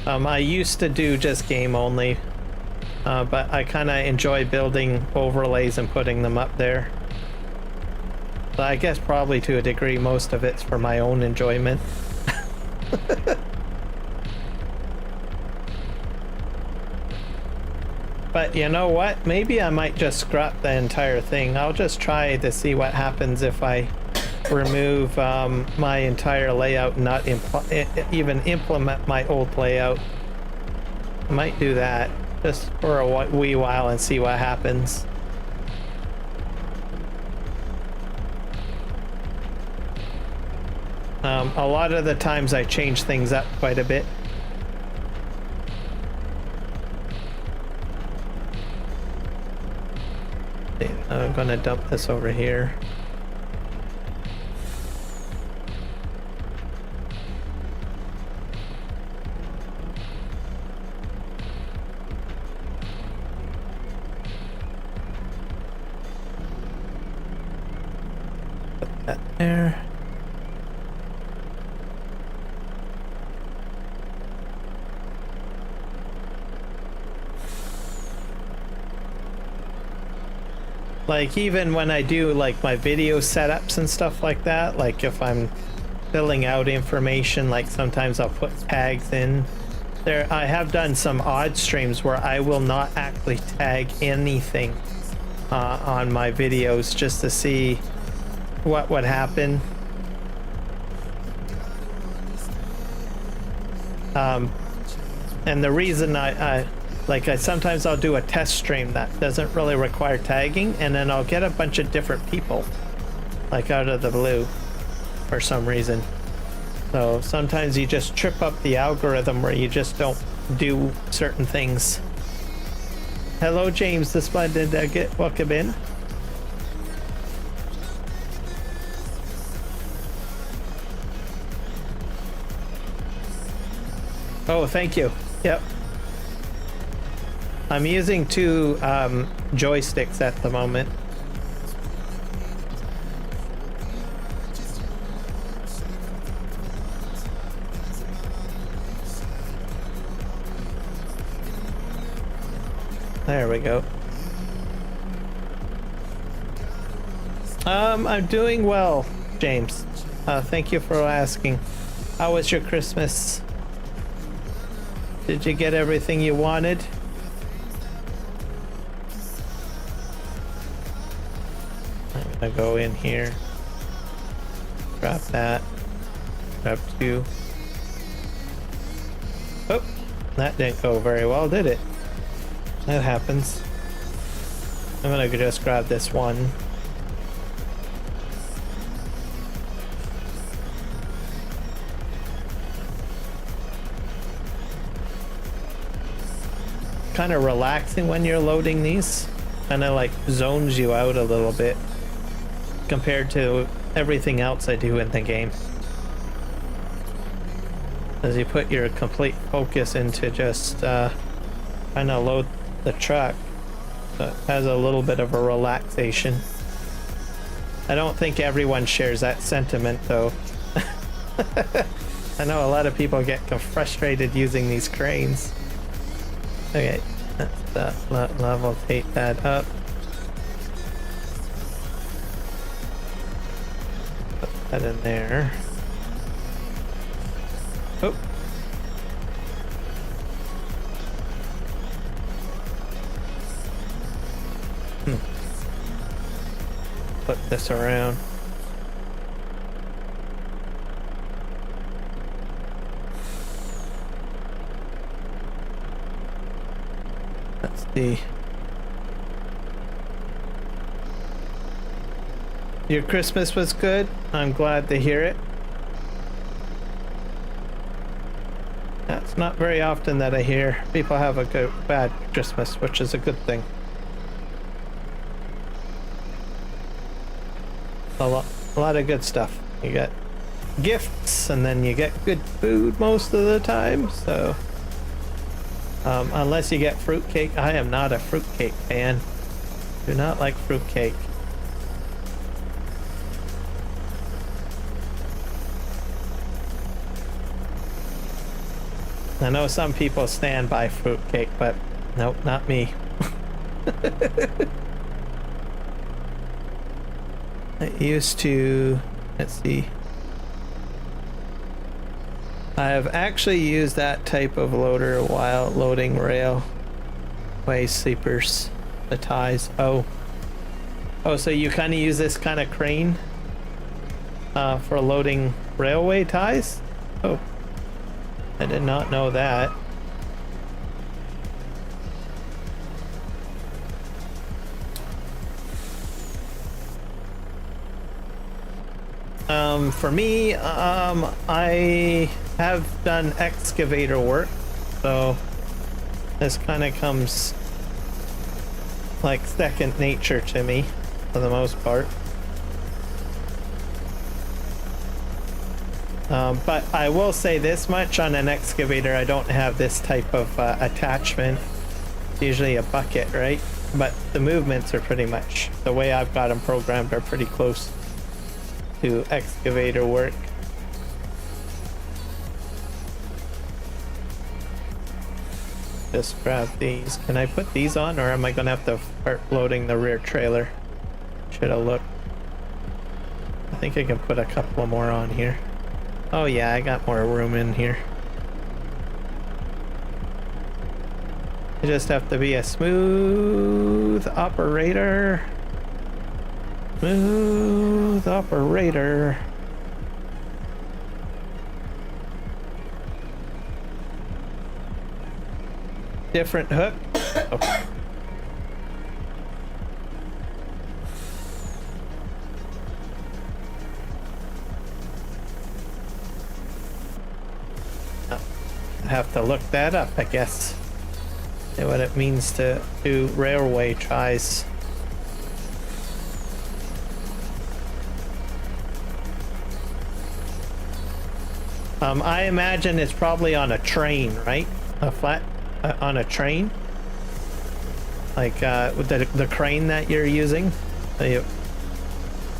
I used to do just game only, but I kind of enjoy building overlays and putting them up there. So I guess probably to a degree most of it's for my own enjoyment. But you know what? Maybe I might just scrap the entire thing. I'll just try to see what happens if I remove my entire layout, not even implement my old layout. I might do that just for a wee while and see what happens. A lot of the times I change things up quite a bit. I'm gonna dump this over here. Put that there. Like even when I do like my video setups and stuff like that, like if I'm filling out information, like sometimes I'll put tags in there. I have done some odd streams where I will not actually tag anything on my videos just to see what would happen. And the reason sometimes I'll do a test stream that doesn't really require tagging, and then I'll get a bunch of different people, like out of the blue, for some reason. So sometimes you just trip up the algorithm where you just don't do certain things. Hello, James. This one did get welcome in. Oh, thank you. Yep. I'm using two joysticks at the moment. There we go. I'm doing well, James. Thank you for asking. How was your Christmas? Did you get everything you wanted? I'm gonna go in here. Grab that. Grab two. Oh, that didn't go very well, did it? That happens. I'm gonna just grab this one. Kind of relaxing when you're loading these. Kind of like zones you out a little bit compared to everything else I do in the game. As you put your complete focus into just kind of load the truck, so it has a little bit of a relaxation. I don't think everyone shares that sentiment though. I know a lot of people get frustrated using these cranes. Okay, that's that level, take that up. Put that in there. Oh. flip this around. Let's see. Your Christmas was good. I'm glad to hear it. That's not very often that I hear people have a good, bad Christmas, which is a good thing. A lot of good stuff. You get gifts, and then you get good food most of the time. So, unless you get fruitcake, I am not a fruitcake fan. Do not like fruitcake. I know some people stand by fruitcake, but nope, not me. I used to, let's see. I have actually used that type of loader while loading railway sleepers, the ties. Oh, so you kind of use this kind of crane for loading railway ties? Oh. I did not know that. For me, I have done excavator work, so this kind of comes like second nature to me for the most part. But I will say this much, on an excavator I don't have this type of attachment. It's usually a bucket, right? But the movements are pretty much, the way I've got them programmed, are pretty close to excavator work. Just grab these. Can I put these on, or am I gonna have to start loading the rear trailer? Should have looked. I think I can put a couple more on here. Oh yeah, I got more room in here. You just have to be a smooth operator. Smooth operator. Different hook. Okay. Have to look that up, I guess. See what it means to do railway ties. I imagine it's probably on a train, right? A flat on a train, like with the crane that you're using,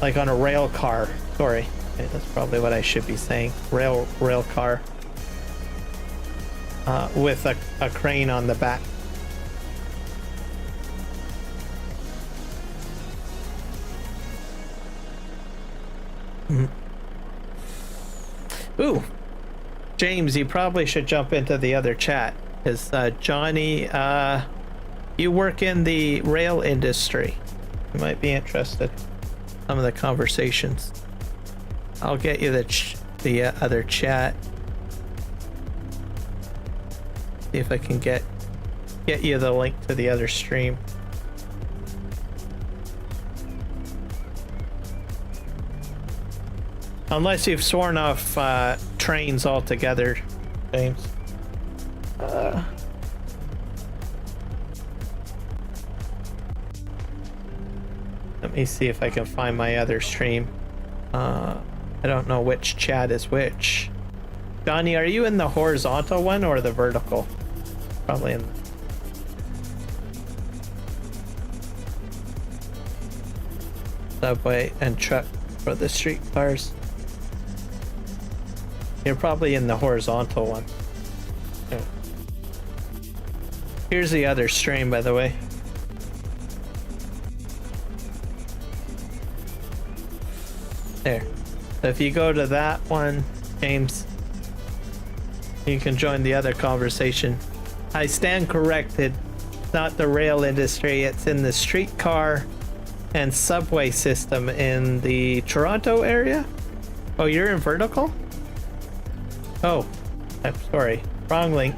like on a rail car. Sorry, okay, that's probably what I should be saying. Rail car. With a crane on the back. Ooh, James, you probably should jump into the other chat, because Johnny, you work in the rail industry. You might be interested in some of the conversations. I'll get you the other chat. See if I can get you the link to the other stream. Unless you've sworn off trains altogether, James. Let me see if I can find my other stream. I don't know which chat is which. Johnny, are you in the horizontal one or the vertical? Probably in subway and truck for the streetcars. You're probably in the horizontal one. Yeah. Here's the other stream, by the way. There. So if you go to that one, James, you can join the other conversation. I stand corrected. It's not the rail industry, it's in the streetcar and subway system in the Toronto area. Oh, you're in vertical? Oh, I'm sorry. Wrong link.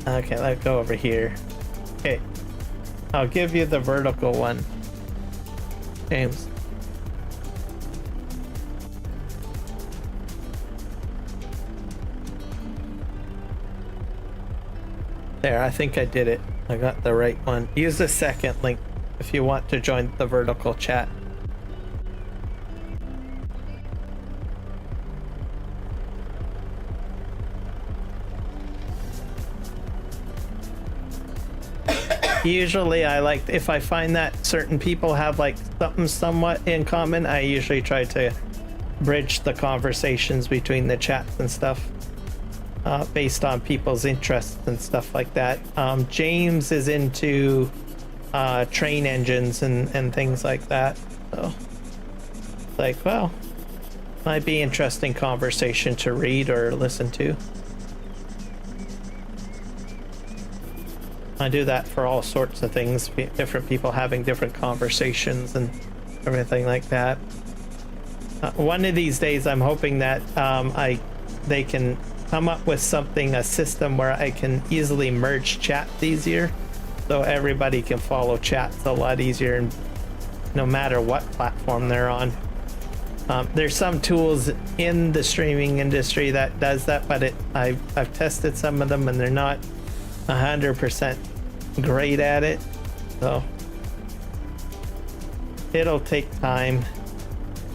Okay, let's go over here. Okay. I'll give you the vertical one, James. There, I think I did it. I got the right one. Use the second link if you want to join the vertical chat. Usually I like, if I find that certain people have like something somewhat in common, I usually try to bridge the conversations between the chats and stuff based on people's interests and stuff like that. James is into train engines and things like that, so like, well, might be interesting conversation to read or listen to. I do that for all sorts of things, different people having different conversations and everything like that. One of these days I'm hoping that they can come up with something, a system where I can easily merge chats easier, so everybody can follow chats a lot easier, and no matter what platform they're on. There's some tools in the streaming industry that does that, but I've tested some of them and they're not 100% great at it, so it'll take time,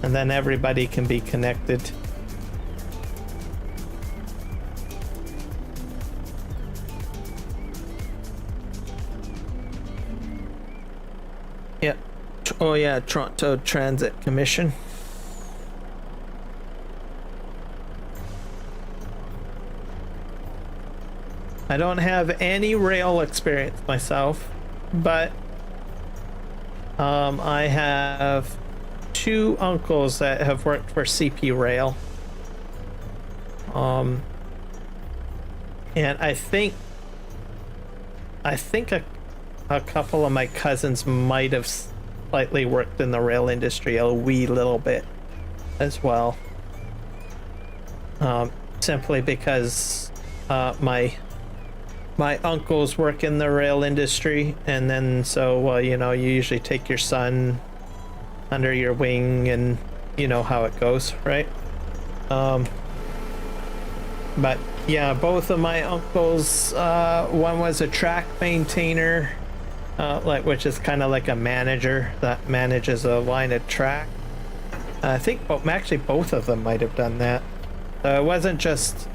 and then everybody can be connected. Yep. Oh yeah, Toronto Transit Commission. I don't have any rail experience myself, but I have two uncles that have worked for CP Rail. And I think a couple of my cousins might have slightly worked in the rail industry a wee little bit as well. Simply because my uncles work in the rail industry, and then so, well, you know, you usually take your son under your wing, and you know how it goes, right? But yeah, both of my uncles, one was a track maintainer, like, which is kind of like a manager that manages a line of track. I think actually both of them might have done that. It wasn't just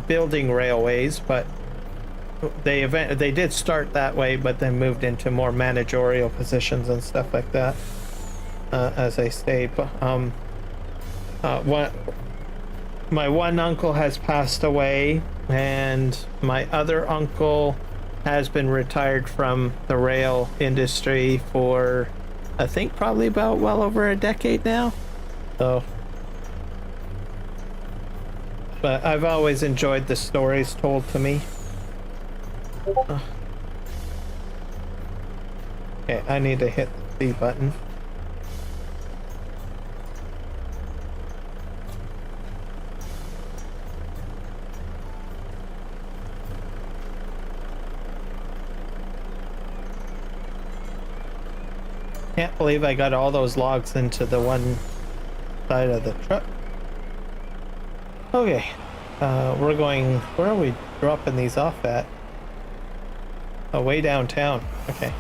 building railways, but they did start that way, but then moved into more managerial positions and stuff like that, as I say. My one uncle has passed away, and my other uncle has been retired from the rail industry for, I think, probably about well over a decade now. So, but I've always enjoyed the stories told to me. Okay, I need to hit the C button. Can't believe I got all those logs into the one side of the truck. Okay, we're going, where are we dropping these off at? Oh, way downtown. Okay.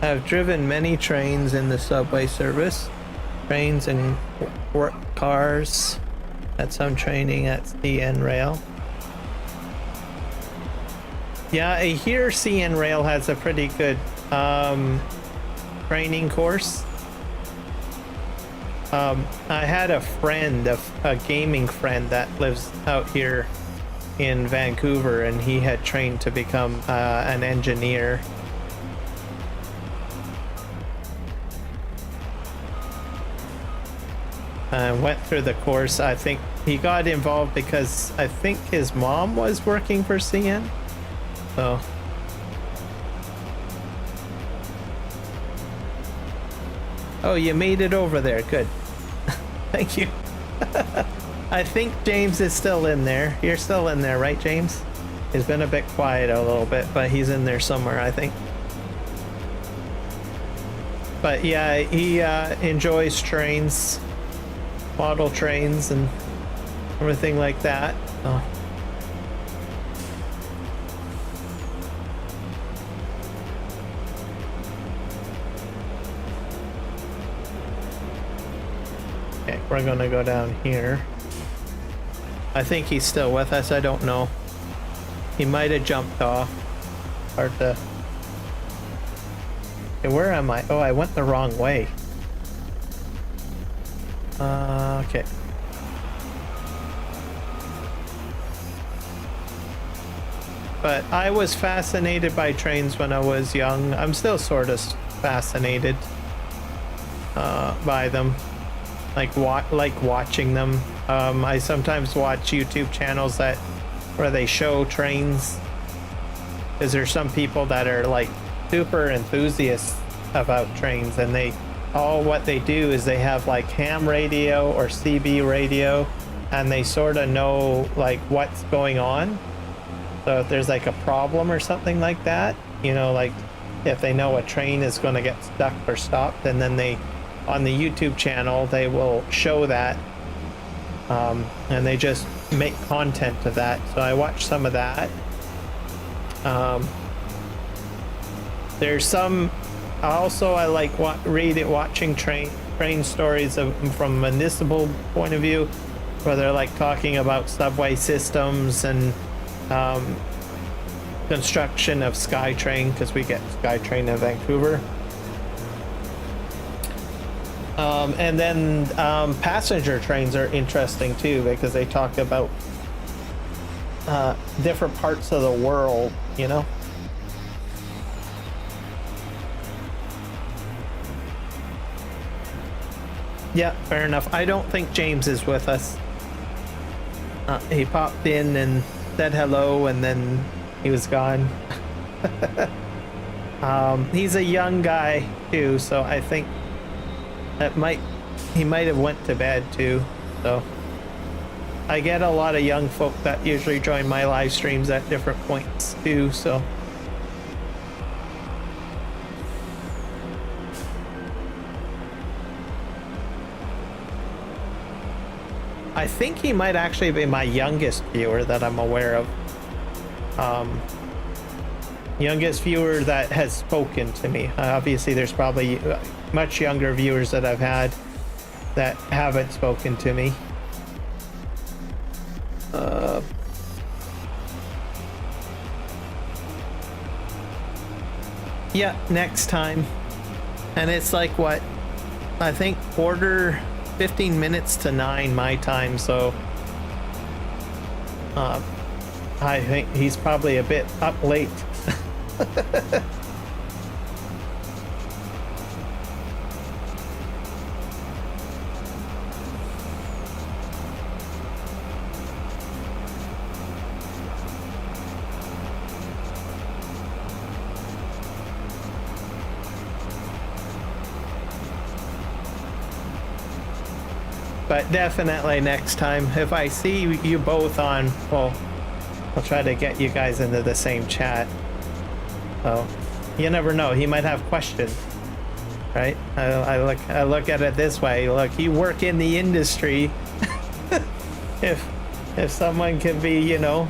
I've driven many trains in the subway service. Trains and work cars. Had some training at CN Rail. Yeah, I hear CN Rail has a pretty good training course. I had a friend, a gaming friend that lives out here in Vancouver, and he had trained to become an engineer. went through the course. I think he got involved because I think his mom was working for CN. So oh, you made it over there. Good. Thank you. I think James is still in there. You're still in there, right, James? He's been a bit quiet a little bit, but he's in there somewhere, I think. But yeah, he enjoys trains, model trains, and everything like that. Oh. Okay, we're gonna go down here. I think he's still with us. I don't know. He might have jumped off. Hard to... Okay, where am I? Oh, I went the wrong way. Okay. But I was fascinated by trains when I was young. I'm still sort of fascinated by them. Like watching them. I sometimes watch YouTube channels where they show trains, because there's some people that are like super enthusiasts about trains, and what they do is they have like ham radio or CB radio, and they sort of know like what's going on. So if there's like a problem or something like that, you know, like if they know a train is going to get stuck or stopped, and then on the YouTube channel they will show that, and they just make content of that. So I watch some of that. There's some also I like watching train stories from a municipal point of view, where they're like talking about subway systems and construction of SkyTrain, because we get SkyTrain in Vancouver. And then passenger trains are interesting too, because they talk about different parts of the world, you know. Yeah, fair enough. I don't think James is with us. He popped in and said hello, and then he was gone. He's a young guy too, so I think he might have went to bed too. So I get a lot of young folk that usually join my live streams at different points too, so I think he might actually be my youngest viewer that I'm aware of. Youngest viewer that has spoken to me. Obviously there's probably much younger viewers that I've had that haven't spoken to me. Yeah, next time. And it's like what? I think 15 minutes to 9 my time, so I think he's probably a bit up late. But definitely next time, if I see you both on, well, I'll try to get you guys into the same chat. So you never know, he might have questions, right? I look at it this way. Look, you work in the industry. if someone can be, you know,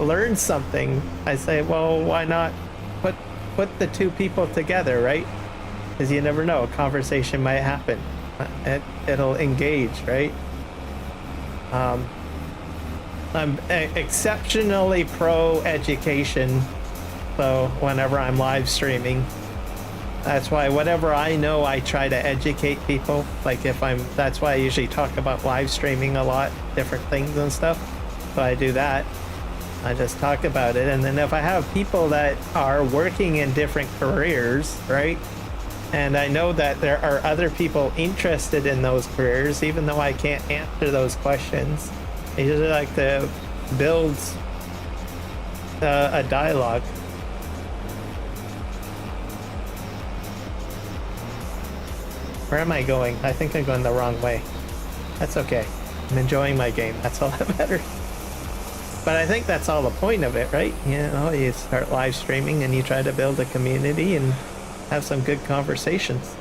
learn something, I say, well, why not put the two people together, right? Because you never know, a conversation might happen. It'll engage, right? I'm exceptionally pro education, so whenever I'm live streaming, that's why whatever I know, I try to educate people. Like that's why I usually talk about live streaming a lot, different things and stuff. So I do that. I just talk about it, and then if I have people that are working in different careers, right? And I know that there are other people interested in those careers, even though I can't answer those questions. I usually like to build a dialogue. Where am I going? I think I'm going the wrong way. That's okay. I'm enjoying my game. That's all that matters. But I think that's all the point of it, right? You know, you start live streaming and you try to build a community and have some good conversations.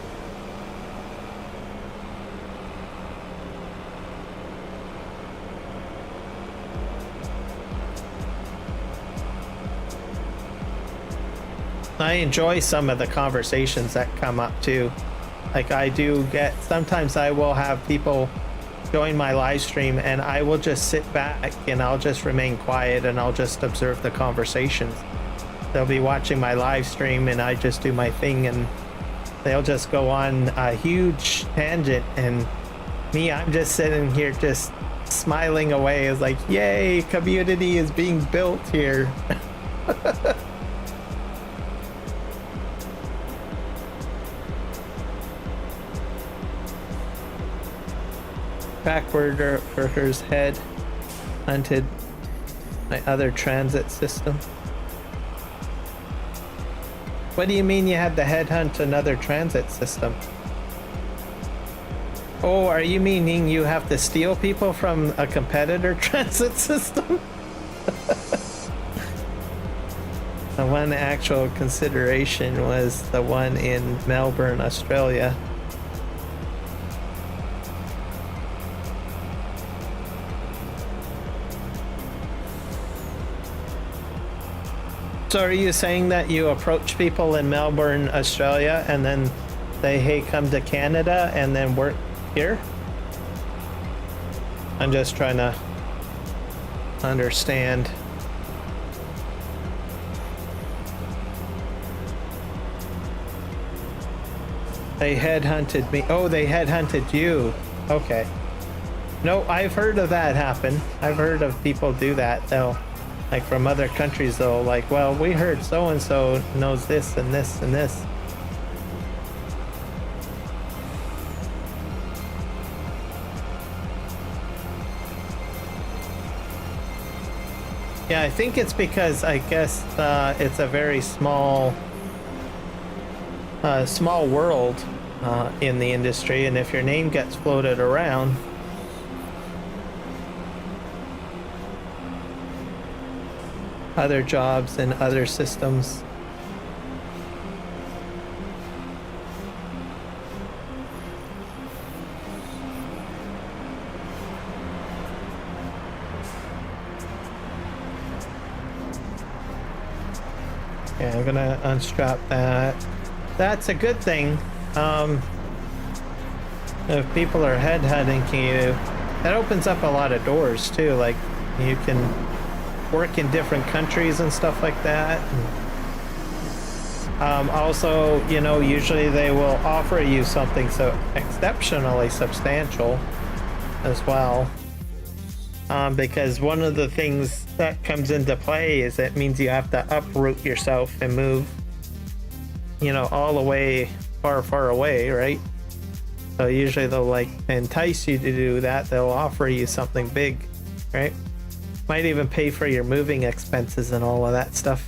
I enjoy some of the conversations that come up too. Like I do get, sometimes I will have people join my live stream and I will just sit back and I'll just remain quiet and I'll just observe the conversations. They'll be watching my live stream and I just do my thing and they'll just go on a huge tangent and me, I'm just sitting here just smiling away. It's like, yay, community is being built here. Backward workers head hunted my other transit system. What do you mean you had to headhunt another transit system? Oh, are you meaning you have to steal people from a competitor transit system? The one actual consideration was the one in Melbourne, Australia. So are you saying that you approach people in Melbourne, Australia, and then they, hey, come to Canada and then work here? I'm just trying to understand. They headhunted me. Oh, they headhunted you. Okay. No, I've heard of that happen. I've heard of people do that. They'll, like from other countries, though, like, well, we heard so-and-so knows this and this and this. Yeah, I think it's because I guess it's a very small world in the industry, and if your name gets floated around, other jobs and other systems. Yeah, I'm gonna unstrap that. That's a good thing. If people are headhunting you, that opens up a lot of doors too. Like you can work in different countries and stuff like that. Also, you know, usually they will offer you something so exceptionally substantial as well. Because one of the things that comes into play is it means you have to uproot yourself and move, you know, all the way far away, right? So usually they'll like entice you to do that. They'll offer you something big, right? Might even pay for your moving expenses and all of that stuff.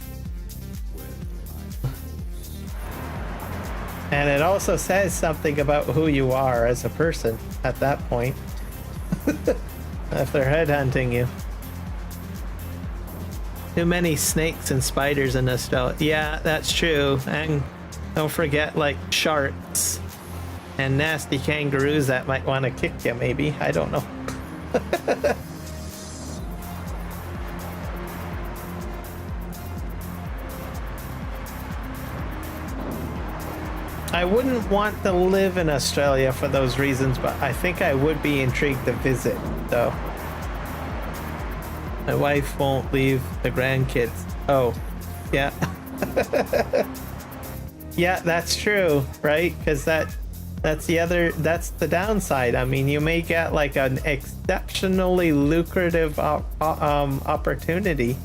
And it also says something about who you are as a person at that point. If they're headhunting you. Too many snakes and spiders in Australia. Yeah, that's true. And don't forget like sharks and nasty kangaroos that might want to kick you maybe. I don't know. I wouldn't want to live in Australia for those reasons, but I think I would be intrigued to visit, though. My wife won't leave the grandkids. Oh, yeah. Yeah, that's true, right? Because that's the downside. I mean, you may get like an exceptionally lucrative opportunity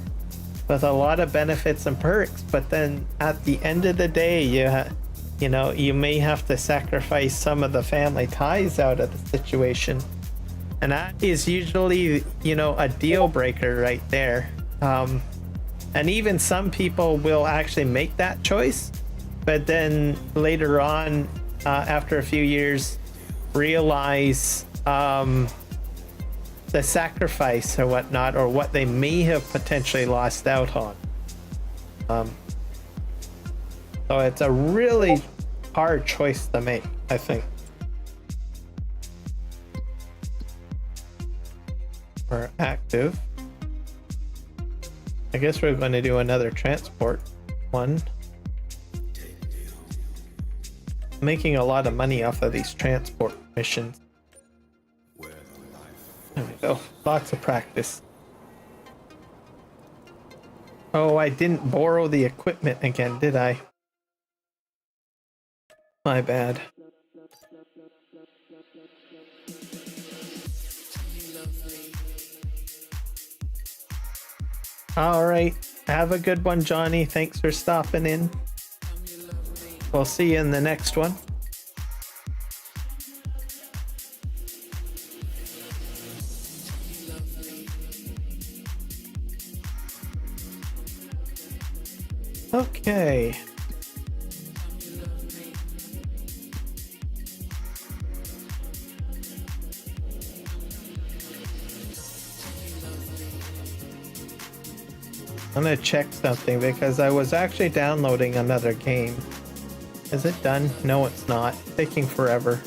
with a lot of benefits and perks, but then at the end of the day, you know, you may have to sacrifice some of the family ties out of the situation. And that is usually, you know, a deal breaker right there. And even some people will actually make that choice, but then later on, after a few years, realize the sacrifice or whatnot, or what they may have potentially lost out on. So it's a really hard choice to make, I think. We're active. I guess we're going to do another transport one. I'm making a lot of money off of these transport missions. There we go. Lots of practice. Oh, I didn't borrow the equipment again, did I? My bad. All right. Have a good one, Johnny. Thanks for stopping in. We'll see you in the next one. Okay. I'm gonna check something because I was actually downloading another game. Is it done? No, it's not. It's taking forever.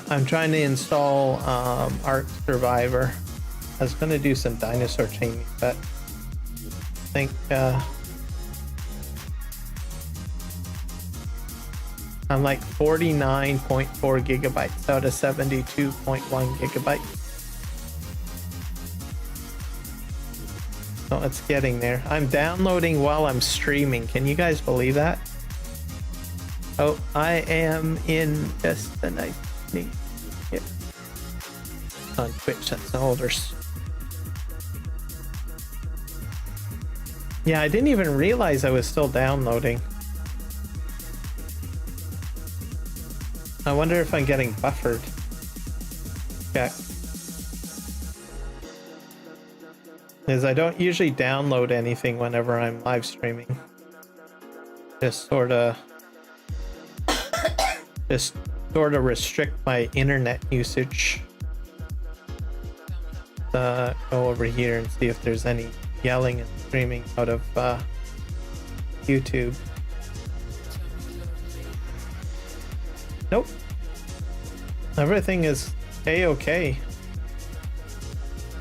I'm trying to install Ark Survivor. I was gonna do some dinosaur taming, but I think I'm like 49.4 gigabytes out of 72.1 gigabytes. So it's getting there. I'm downloading while I'm streaming. Can you guys believe that? Oh, I am in just a nice thing. Yeah. On Twitch, that's older. Yeah, I didn't even realize I was still downloading. I wonder if I'm getting buffered. Yeah. Because I don't usually download anything whenever I'm live streaming. Just sort of restrict my internet usage. Go over here and see if there's any yelling and screaming out of YouTube. Nope. Everything is A-okay.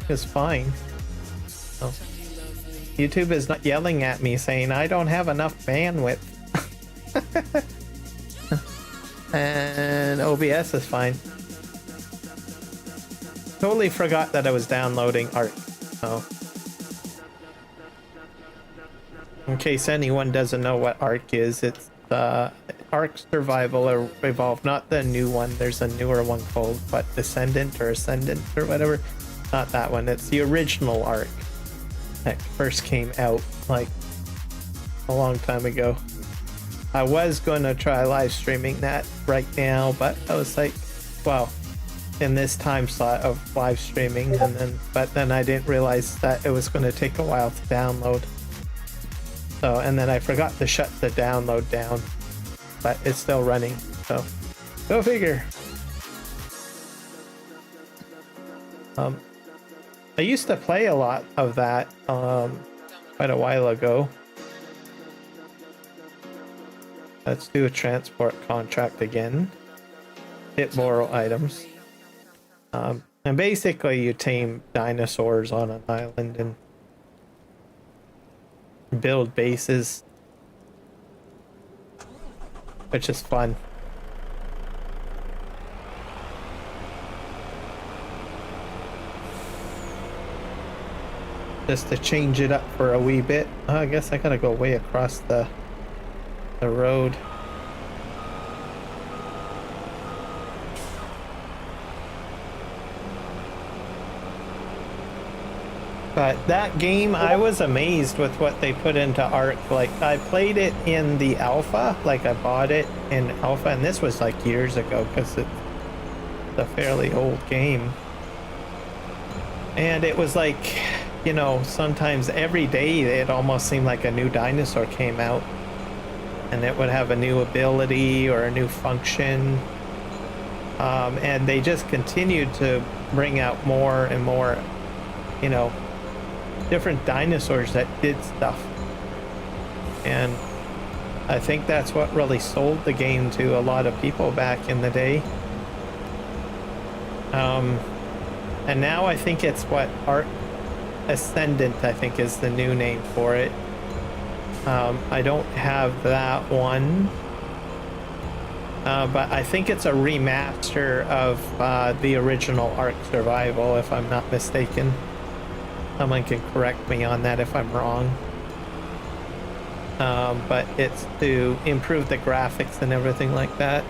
It's fine. Oh. YouTube is not yelling at me saying I don't have enough bandwidth. And OBS is fine. Totally forgot that I was downloading Ark. Oh. In case anyone doesn't know what Ark is, it's Ark Survival or Evolved, not the new one. There's a newer one called Descendant or Ascendant or whatever. Not that one. It's the original Ark that first came out like a long time ago. I was going to try live streaming that right now, but I was like, well, in this time slot of live streaming, and then I didn't realize that it was going to take a while to download. So, and then I forgot to shut the download down, but it's still running. So, go figure. I used to play a lot of that quite a while ago. Let's do a transport contract again. Hit borrow items. And basically you tame dinosaurs on an island and build bases, which is fun. Just to change it up for a wee bit. Oh, I guess I gotta go way across the road. But that game, I was amazed with what they put into Ark. Like, I played it in the alpha, like I bought it in alpha, and this was like years ago because it's a fairly old game. And it was like, you know, sometimes every day it almost seemed like a new dinosaur came out. And it would have a new ability or a new function. And they just continued to bring out more and more, you know, different dinosaurs that did stuff. And I think that's what really sold the game to a lot of people back in the day. And now I think it's what Ark Ascendant, I think, is the new name for it. I don't have that one, but I think it's a remaster of the original Ark Survival, if I'm not mistaken. Someone can correct me on that if I'm wrong. But it's to improve the graphics and everything like that.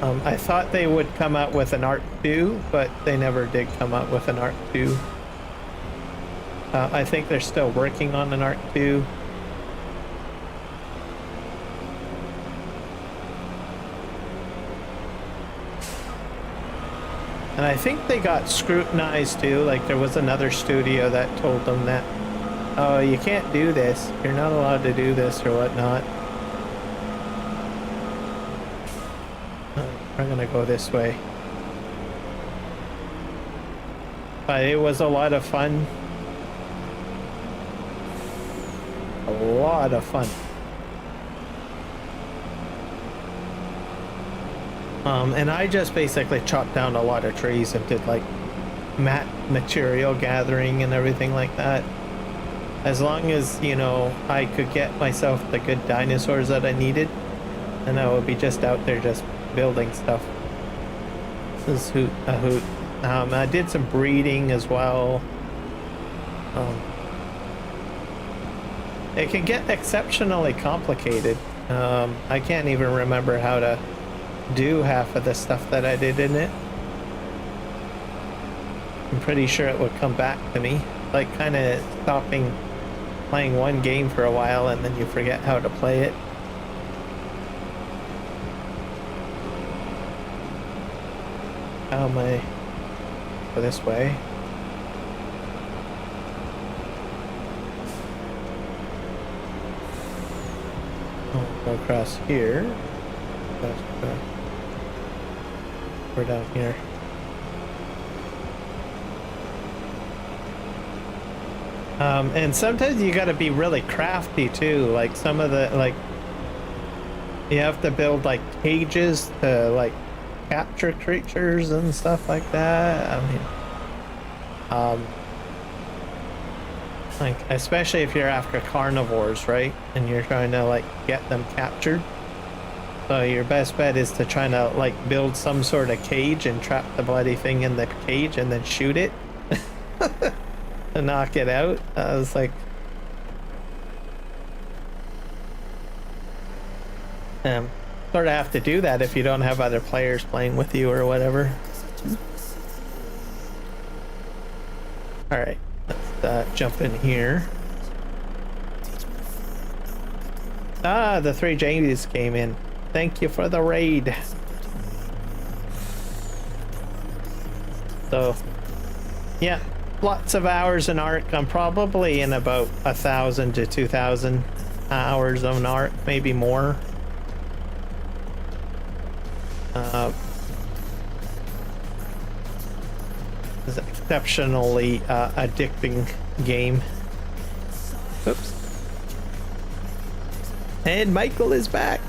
I thought they would come out with an Ark 2, but they never did come out with an Ark 2. I think they're still working on an Ark 2. And I think they got scrutinized too. Like, there was another studio that told them that, oh, you can't do this. You're not allowed to do this or whatnot. We're gonna go this way. But it was a lot of fun. A lot of fun. And I just basically chopped down a lot of trees and did like material gathering and everything like that. As long as, you know, I could get myself the good dinosaurs that I needed, and I would be just out there just building stuff. This is a hoot. I did some breeding as well. It can get exceptionally complicated. I can't even remember how to do half of the stuff that I did in it. I'm pretty sure it would come back to me, like kind of stopping playing one game for a while and then you forget how to play it. How am I? Go this way. I'll go across here. We're down here. And sometimes you gotta be really crafty too. Like some of the, like, you have to build like cages to like capture creatures and stuff like that. I mean, like, especially if you're after carnivores, right? And you're trying to like get them captured. So your best bet is to try to like build some sort of cage and trap the bloody thing in the cage and then shoot it to knock it out. I was like, sort of have to do that if you don't have other players playing with you or whatever. All right, let's jump in here. Ah, the 3 Jamies came in. Thank you for the raid. So, yeah, lots of hours in Ark. I'm probably in about 1,000 to 2,000 hours on Ark, maybe more. It's an exceptionally addicting game. Oops. And Michael is back.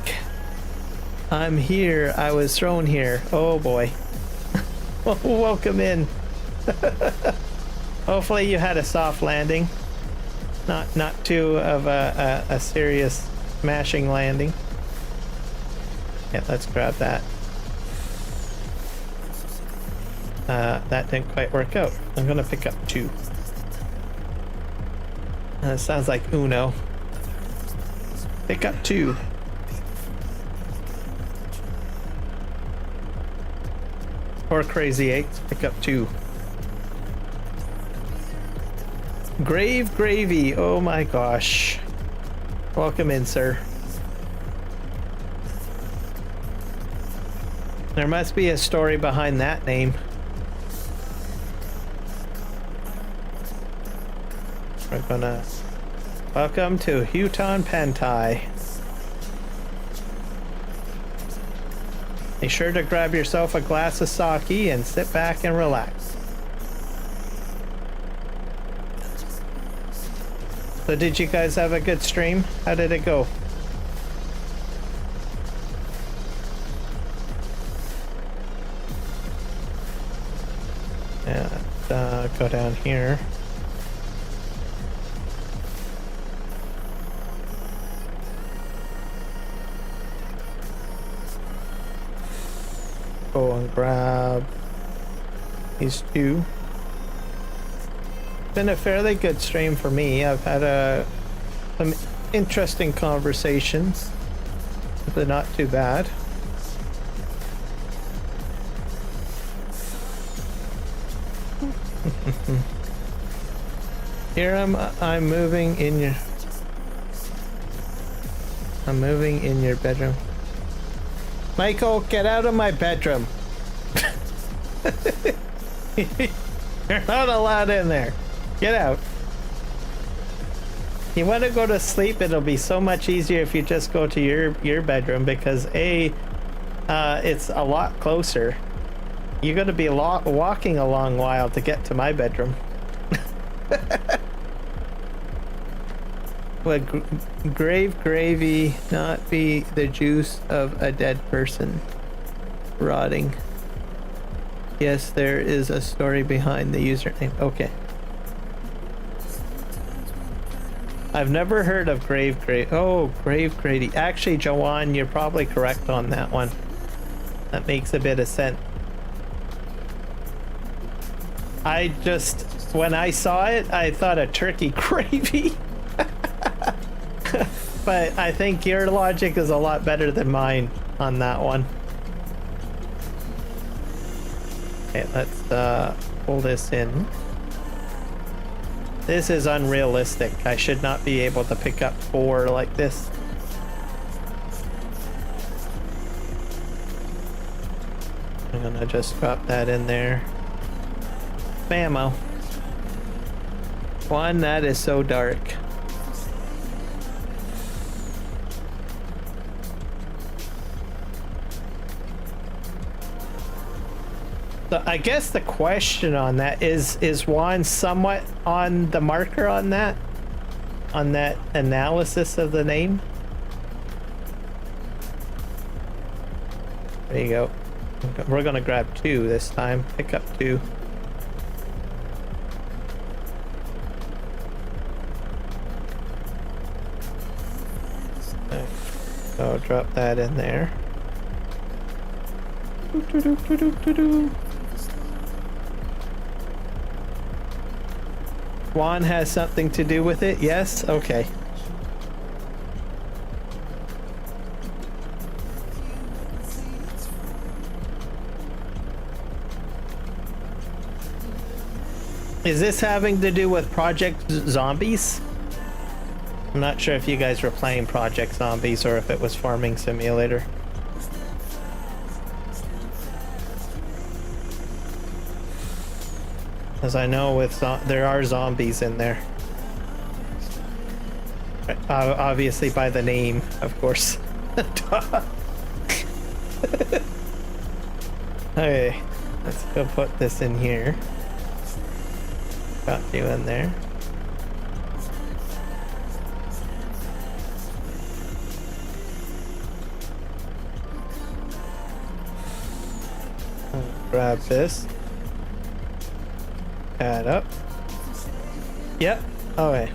I'm here. I was thrown here. Oh boy. Welcome in. Hopefully you had a soft landing. Not too of a serious smashing landing. Yeah, let's grab that. That didn't quite work out. I'm gonna pick up 2. Sounds like Uno. Pick up 2. Or crazy eggs. Pick up 2. Grave Gravy. Oh my gosh. Welcome in, sir. There must be a story behind that name. We're gonna... Welcome to Hutan Pantai. Be sure to grab yourself a glass of sake and sit back and relax. So did you guys have a good stream? How did it go? Yeah, go down here. Go and grab these 2. It's been a fairly good stream for me. I've had some interesting conversations, but not too bad. Here I'm moving in your bedroom. Michael, get out of my bedroom. You're not allowed in there. Get out. You want to go to sleep, it'll be so much easier if you just go to your bedroom, because it's a lot closer. You're going to be walking a long while to get to my bedroom. Would grave gravy not be the juice of a dead person rotting? Yes, there is a story behind the username. Okay. I've never heard of grave gravy. Oh, grave gravy. Actually, Joanne, you're probably correct on that one. That makes a bit of sense. I just, when I saw it, I thought of turkey gravy. But I think your logic is a lot better than mine on that one. Okay, let's pull this in. This is unrealistic. I should not be able to pick up 4 like this. I'm gonna just drop that in there. Spammo. One, that is so dark. So I guess the question on that is Juan somewhat on the marker on that analysis of the name? There you go. We're gonna grab 2 this time. Pick up 2. So drop that in there. Juan has something to do with it? Yes? Okay. Is this having to do with Project Zombies? I'm not sure if you guys were playing Project Zombies or if it was Farming Simulator. As I know, there are zombies in there. Obviously by the name, of course. Okay, let's go put this in here. Got you in there. Grab this. Add up. Yep. Okay.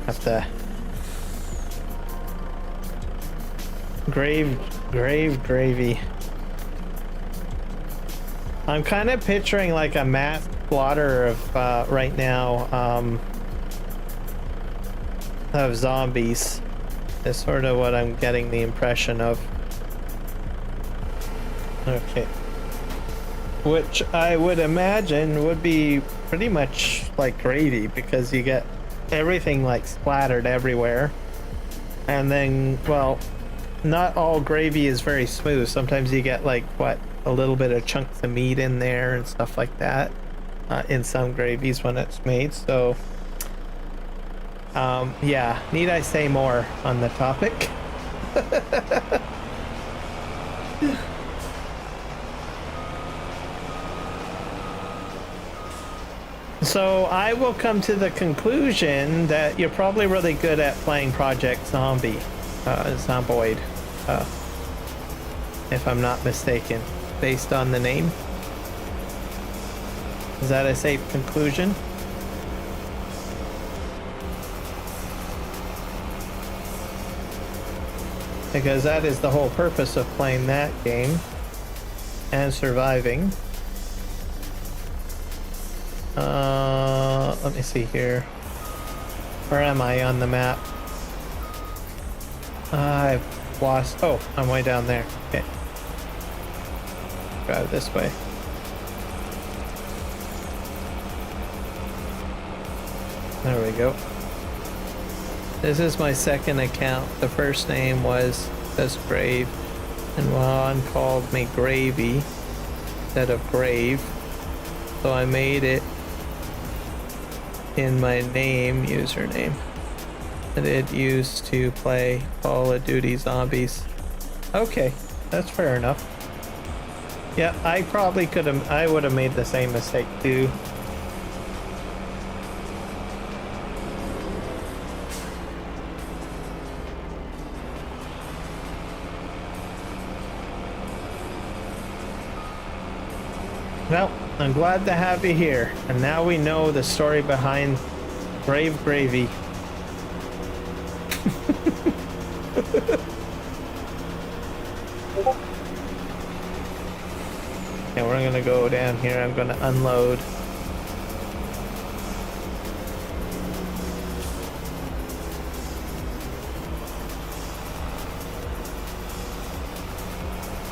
Have to grave gravy. I'm kind of picturing like a mass slaughter of right now of zombies. Is sort of what I'm getting the impression of. Okay. Which I would imagine would be pretty much like gravy, because you get everything like splattered everywhere. And then, well, not all gravy is very smooth. Sometimes you get like, what, a little bit of chunks of meat in there and stuff like that in some gravies when it's made. So, yeah, need I say more on the topic? So I will come to the conclusion that you're probably really good at playing Project Zomboid, if I'm not mistaken, based on the name. Is that a safe conclusion? Because that is the whole purpose of playing that game and surviving. Let me see here. Where am I on the map? I've lost. Oh, I'm way down there. Okay. Drive this way. There we go. This is my second account. The first name was just Grave, and Juan called me Gravy instead of Grave, so I made it in my name username that it used to play Call of Duty Zombies. Okay, that's fair enough. Yeah, I probably could have. I would have made the same mistake too. Well, I'm glad to have you here, and now we know the story behind Brave Gravy. And we're gonna go down here. I'm gonna unload.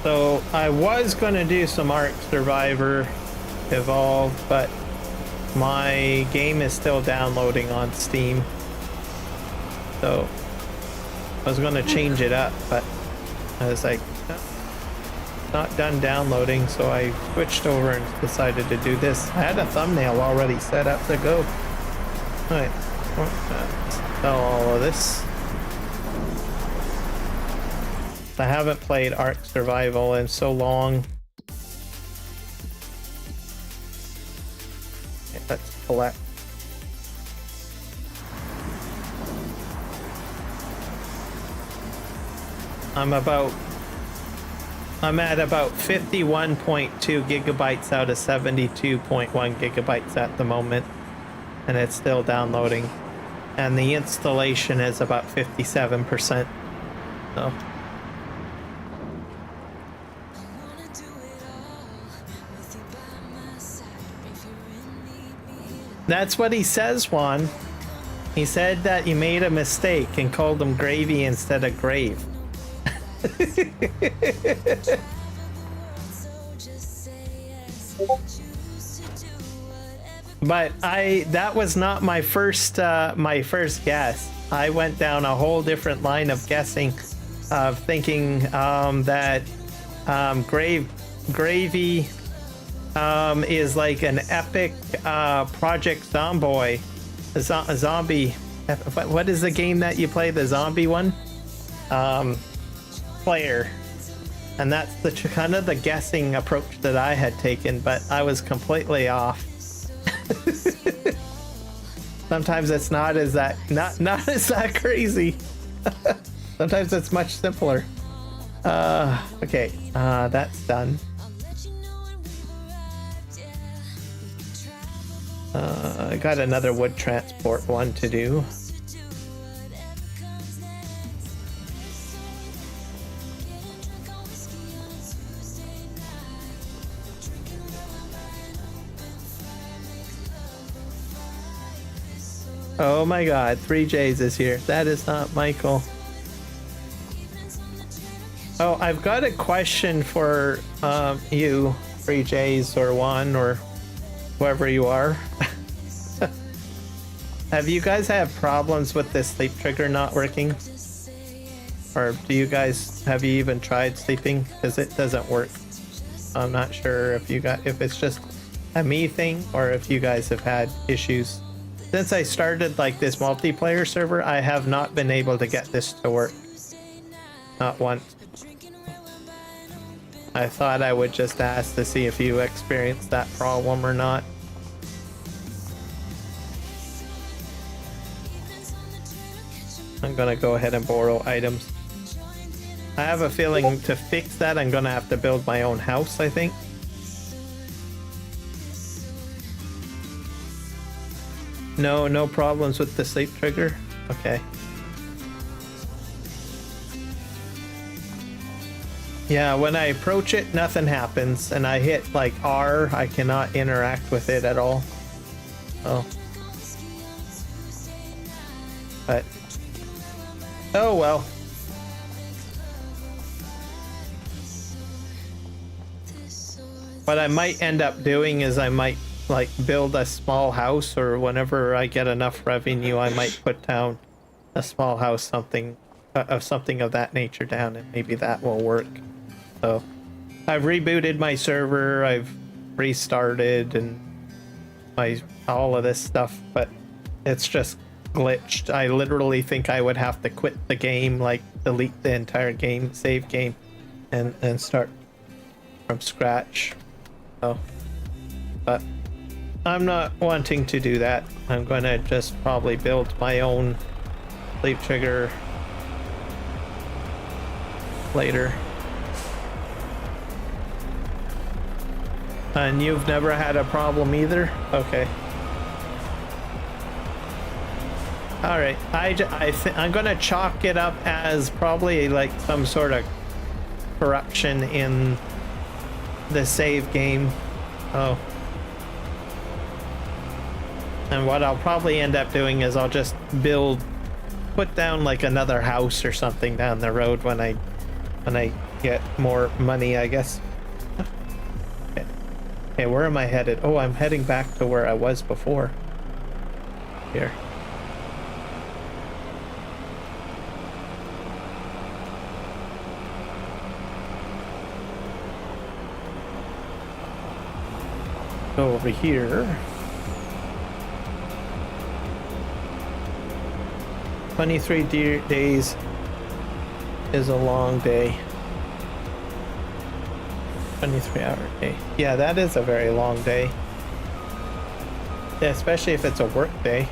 So I was gonna do some Ark Survivor Evolved, but my game is still downloading on Steam. So I was gonna change it up, but I was like, not done downloading, so I switched over and decided to do this. I had a thumbnail already set up to go. Alright, sell all of this. I haven't played Ark Survival in so long. Okay, let's collect. I'm at about 51.2 gigabytes out of 72.1 gigabytes at the moment, and it's still downloading. And the installation is about 57%. So that's what he says, Juan. He said that you made a mistake and called him Gravy instead of Grave. But that was not my first guess. I went down a whole different line of guessing, of thinking that Gravy is like an epic Project Zomboid, a zombie. What is the game that you play? The zombie one? Player. And that's the kind of the guessing approach that I had taken, but I was completely off. Sometimes it's not as that crazy. Sometimes it's much simpler. Okay, that's done. I got another wood transport one to do. Oh my god, 3J's is here. That is not Michael. Oh, I've got a question for you, 3Js or Juan or whoever you are. Have you guys had problems with this sleep trigger not working? Or have you even tried sleeping? Because it doesn't work. I'm not sure if it's just a me thing or if you guys have had issues. Since I started like this multiplayer server, I have not been able to get this to work. Not once. I thought I would just ask to see if you experienced that problem or not. I'm gonna go ahead and borrow items. I have a feeling to fix that I'm gonna have to build my own house, I think. No problems with the sleep trigger? Okay. Yeah, when I approach it, nothing happens, and I hit like R, I cannot interact with it at all. Oh. But oh well. What I might end up doing is I might like build a small house, or whenever I get enough revenue, I might put down a small house, something of that nature down, and maybe that will work. So I've rebooted my server, I've restarted and all of this stuff, but it's just glitched. I literally think I would have to quit the game, like delete the entire game, save game, and start from scratch. So, but I'm not wanting to do that. I'm gonna just probably build my own sleep trigger later. And you've never had a problem either? Okay. All right, I'm gonna chalk it up as probably like some sort of corruption in the save game. Oh. And what I'll probably end up doing is I'll just put down like another house or something down the road when I get more money, I guess. Okay. Okay, where am I headed? Oh, I'm heading back to where I was before. Here. Go over here. 23 days is a long day. 23-hour day. Yeah, that is a very long day. Yeah, especially if it's a work day.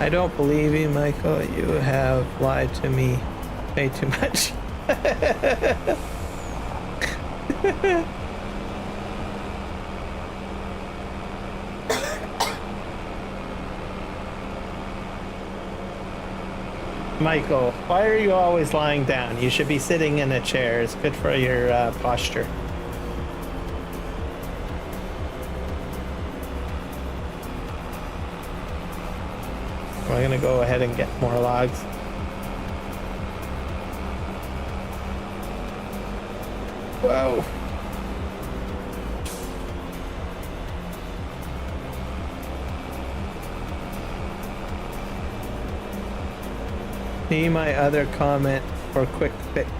I don't believe you, Michael. You have lied to me way too much. Michael, why are you always lying down? You should be sitting in a chair. It's good for your posture. We're gonna go ahead and get more logs. Whoa. See my other comment for quick fix.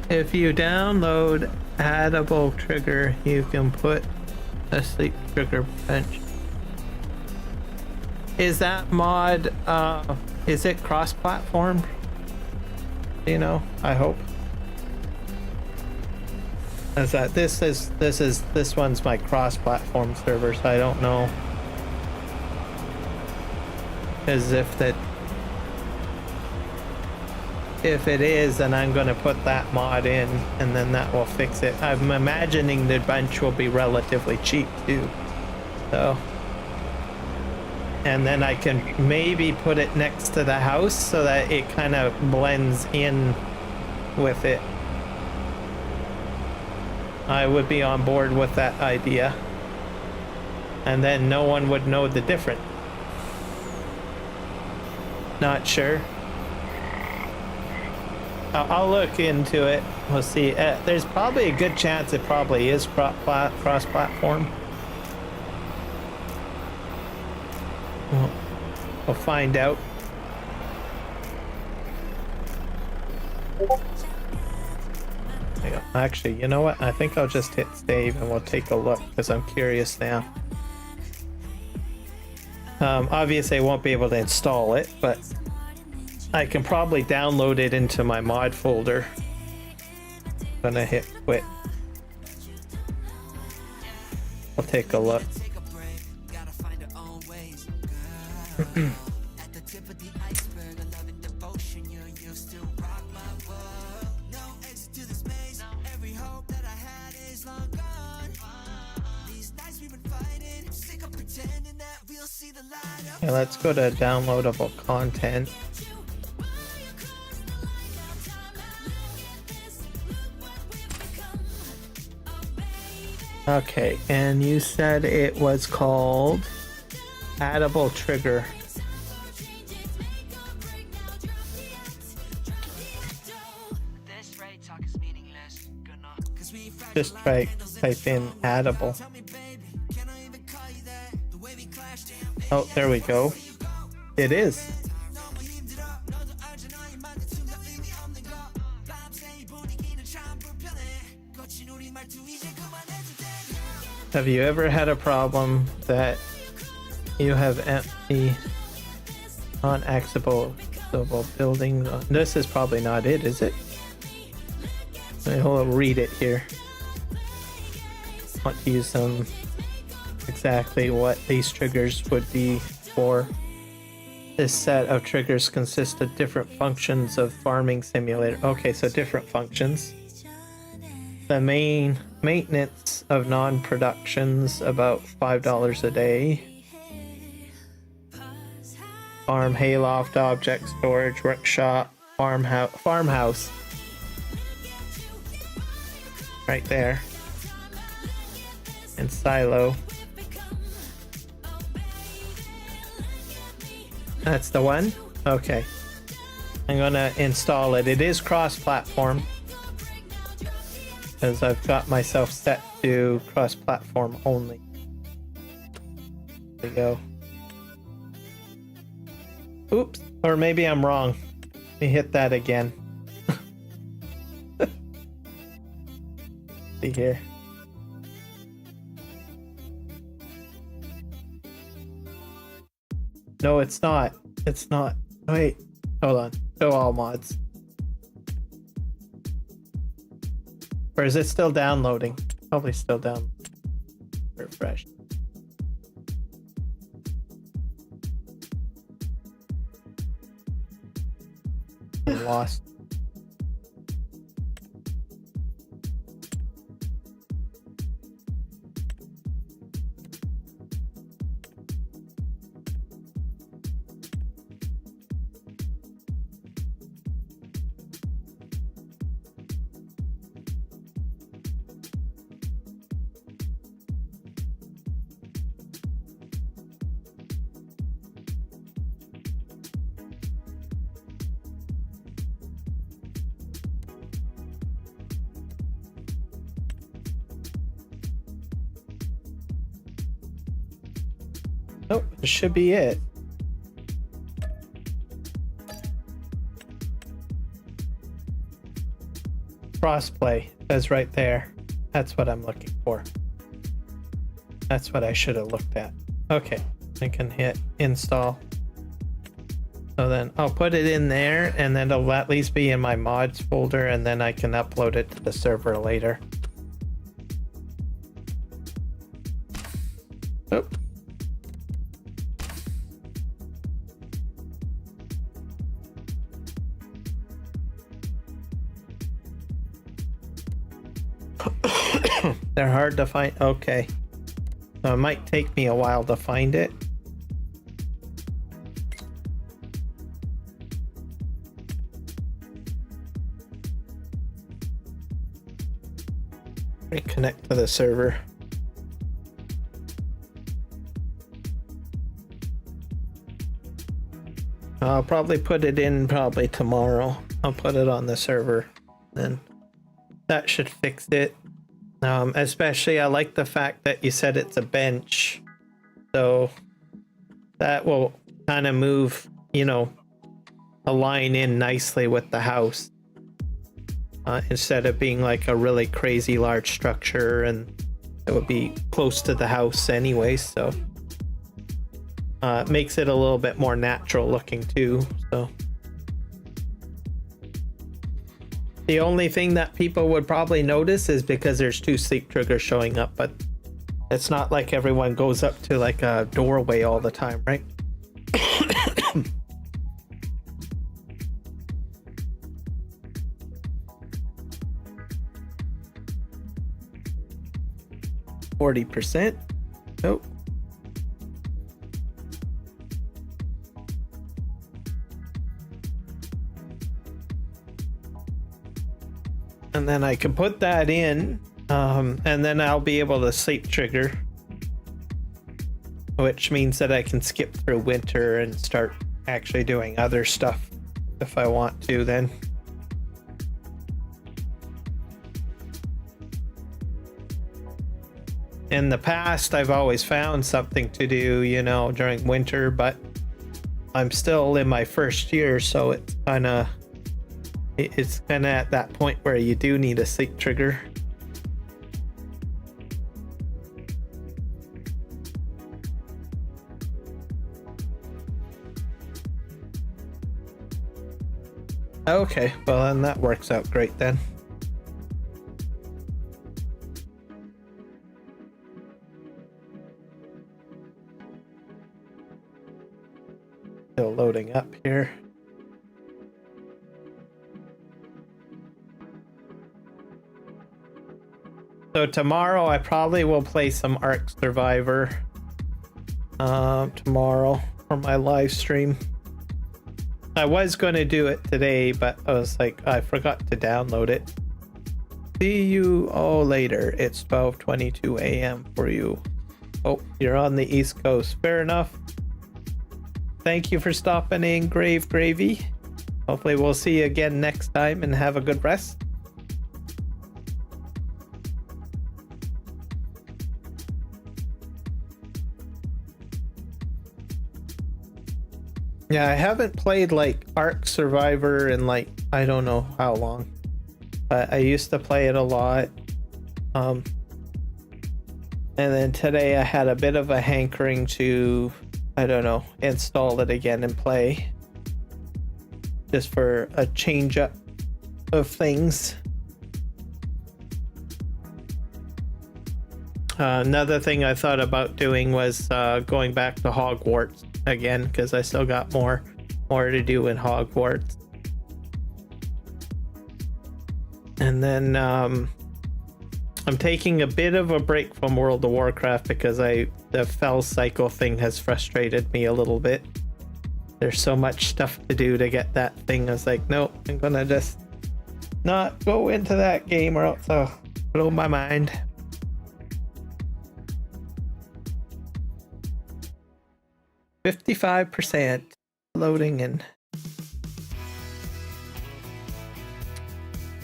If you download addable trigger, you can put a sleep trigger bench. Is that mod, is it cross-platform? You know, I hope. As that this one's my cross-platform server, so I don't know. As if it is, then I'm gonna put that mod in, and then that will fix it. I'm imagining the bench will be relatively cheap too. So, and then I can maybe put it next to the house so that it kind of blends in with it. I would be on board with that idea. And then no one would know the difference. Not sure. I'll look into it. We'll see. There's probably a good chance it probably is cross-platform. We'll find out. There you go. Actually, you know what? I think I'll just hit save and we'll take a look because I'm curious now. Obviously, I won't be able to install it, but I can probably download it into my mod folder. I'm gonna hit quit. I'll take a look. Okay, let's go to downloadable content. Okay, and you said it was called Addable Trigger. Just type in Addable. Oh, there we go. It is. Have you ever had a problem that you have empty, unaccessible buildings? This is probably not it, is it? I'll read it here. I want to use some exactly what these triggers would be for. This set of triggers consists of different functions of farming simulator. Okay, so different functions. The main maintenance of non-productions, about $5 a day. Farm, hayloft, object storage, workshop, farmhouse. Right there. And silo. That's the one? Okay. I'm gonna install it. It is cross-platform. Because I've got myself set to cross-platform only. There we go. Oops. Or maybe I'm wrong. Let me hit that again. See here. No, it's not. It's not. Wait. Hold on. Show all mods. Or is it still downloading? Probably still down. Refresh. I'm lost. Nope, this should be it. Crossplay says right there. That's what I'm looking for. That's what I should have looked at. Okay, I can hit install. So then I'll put it in there and then it'll at least be in my mods folder and then I can upload it to the server later. Oh. They're hard to find. Okay. So it might take me a while to find it. Reconnect to the server. I'll probably put it in tomorrow. I'll put it on the server, then that should fix it. Especially I like the fact that you said it's a bench, so that will kind of move, you know, align in nicely with the house, instead of being like a really crazy large structure, and it would be close to the house anyway, so it makes it a little bit more natural looking too. So the only thing that people would probably notice is because there's 2 sleep triggers showing up, but it's not like everyone goes up to like a doorway all the time, right? 40%. Nope. And then I can put that in, and then I'll be able to sleep trigger, which means that I can skip through winter and start actually doing other stuff if I want to then. In the past, I've always found something to do, you know, during winter, but I'm still in my first year, so it's kind of at that point where you do need a sleep trigger. Okay, well then that works out great then. Still loading up here. So tomorrow I probably will play some Ark Survivor tomorrow for my live stream. I was going to do it today, but I was like, I forgot to download it. See you all later. It's 12:22 a.m. for you. Oh, you're on the East Coast. Fair enough. Thank you for stopping in, Grave Gravy. Hopefully we'll see you again next time and have a good rest. Yeah, I haven't played like Ark Survivor in like, I don't know how long. But I used to play it a lot. And then today I had a bit of a hankering to, I don't know, install it again and play. Just for a change up of things. Another thing I thought about doing was going back to Hogwarts again, because I still got more to do in Hogwarts. And then I'm taking a bit of a break from World of Warcraft because the fell cycle thing has frustrated me a little bit. There's so much stuff to do to get that thing. I was like, nope, I'm gonna just not go into that game or else I'll blow my mind. %, loading in.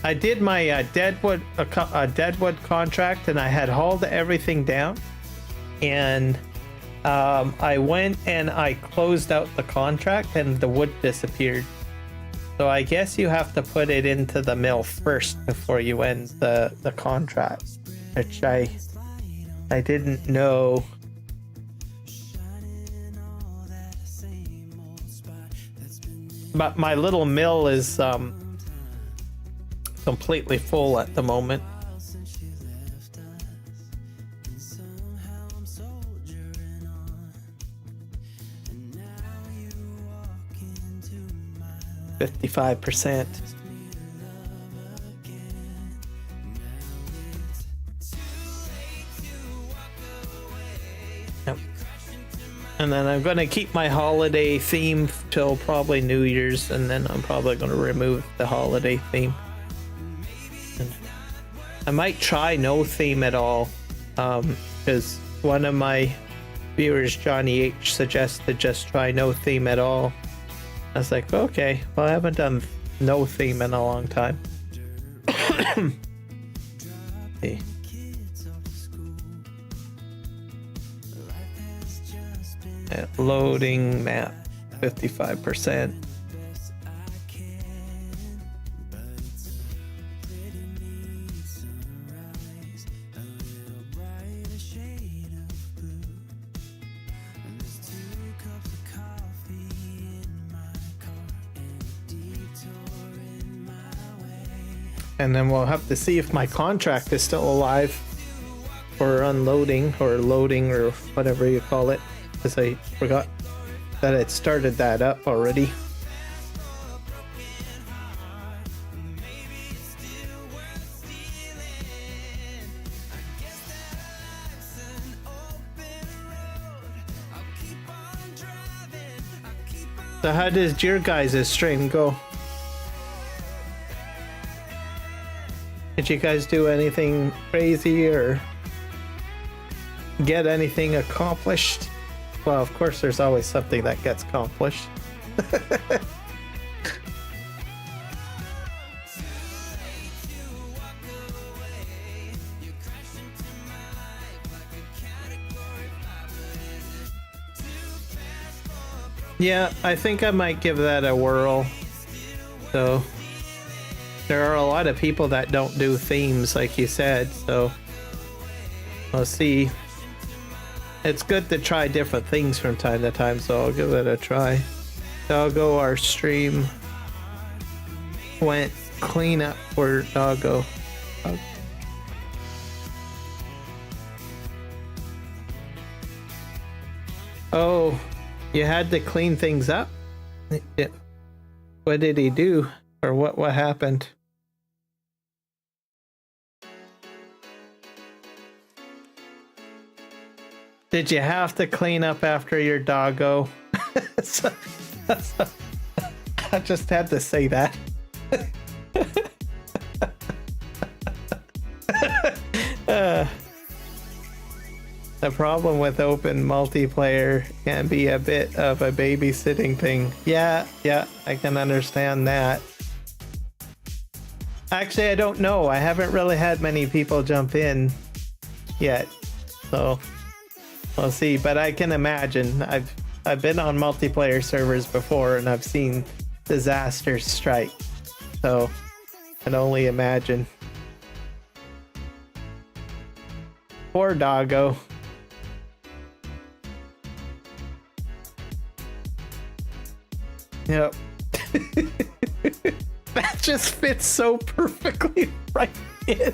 I did my Deadwood contract, and I had hauled everything down, and I went and I closed out the contract and the wood disappeared. So I guess you have to put it into the mill first before you end the contract, which I didn't know. But my little mill is completely full at the moment. %. And then I'm gonna keep my holiday theme till probably New Year's, and then I'm probably gonna remove the holiday theme. And I might try no theme at all, because one of my viewers, Johnny H, suggested just try no theme at all. I was like, okay, well, I haven't done no theme in a long time. Okay. Loading map 55%. And then we'll have to see if my contract is still alive for unloading or loading or whatever you call it, because I forgot that it started that up already. So how does your guys' stream go? Did you guys do anything crazy or get anything accomplished? Well, of course, there's always something that gets accomplished. Yeah, I think I might give that a whirl. So there are a lot of people that don't do themes, like you said, so we'll see. It's good to try different things from time to time, so I'll give it a try. Doggo, our stream went clean up for Doggo. Oh, you had to clean things up? Yeah. What did he do? Or what happened? Did you have to clean up after your doggo? I just had to say that. The problem with open multiplayer can be a bit of a babysitting thing. Yeah, I can understand that. Actually, I don't know. I haven't really had many people jump in yet, so we'll see. But I can imagine. I've been on multiplayer servers before, and I've seen disasters strike. So I can only imagine. Poor doggo. Yep. That just fits so perfectly right in.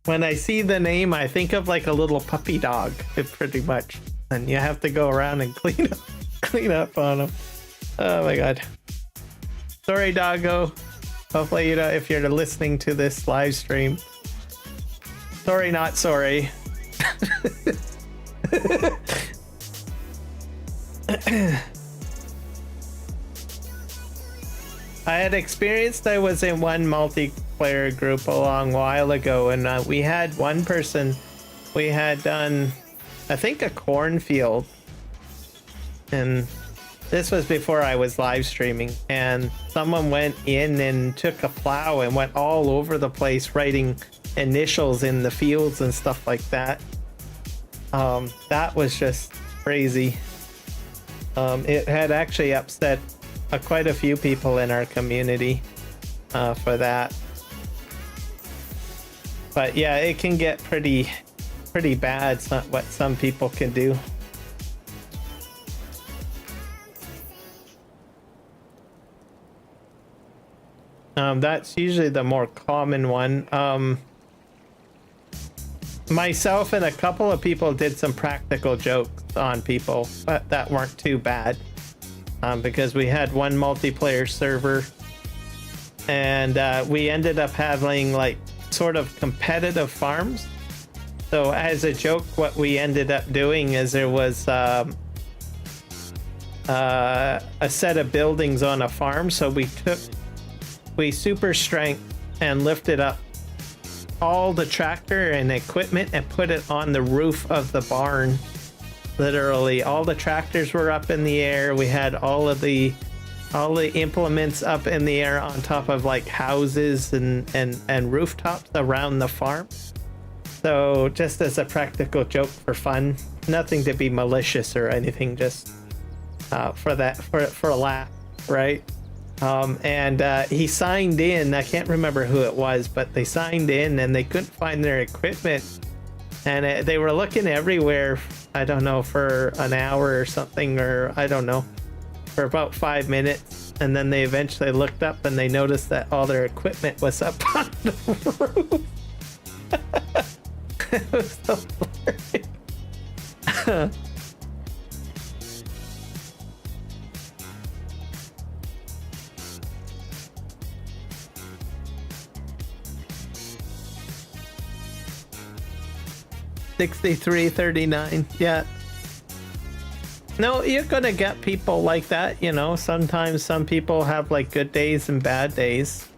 When I see the name, I think of like a little puppy dog, pretty much. And you have to go around and clean up on them. Oh my god. Sorry, doggo. Hopefully, you know, if you're listening to this live stream. Sorry, not sorry. I had experienced I was in one multiplayer group a long while ago, and we had one person, we had done, I think, a cornfield, and this was before I was live streaming, and someone went in and took a plow and went all over the place writing initials in the fields and stuff like that. That was just crazy. It had actually upset quite a few people in our community for that. But yeah, it can get pretty bad, what some people can do. That's usually the more common one. Myself and a couple of people did some practical jokes on people, but that weren't too bad. Because we had one multiplayer server, and we ended up having like sort of competitive farms. So as a joke, what we ended up doing is there was a set of buildings on a farm. So we super strength and lifted up all the tractor and equipment and put it on the roof of the barn. Literally, all the tractors were up in the air. We had all the implements up in the air on top of like houses and rooftops around the farm. So just as a practical joke for fun, nothing to be malicious or anything, just for a laugh, right? And he signed in. I can't remember who it was, but they signed in and they couldn't find their equipment, and they were looking everywhere. I don't know, for an hour or something, or I don't know, for about 5 minutes, and then they eventually looked up and they noticed that all their equipment was up on the roof. It was so hilarious. 6339. Yeah. No, you're gonna get people like that, you know. Sometimes some people have like good days and bad days.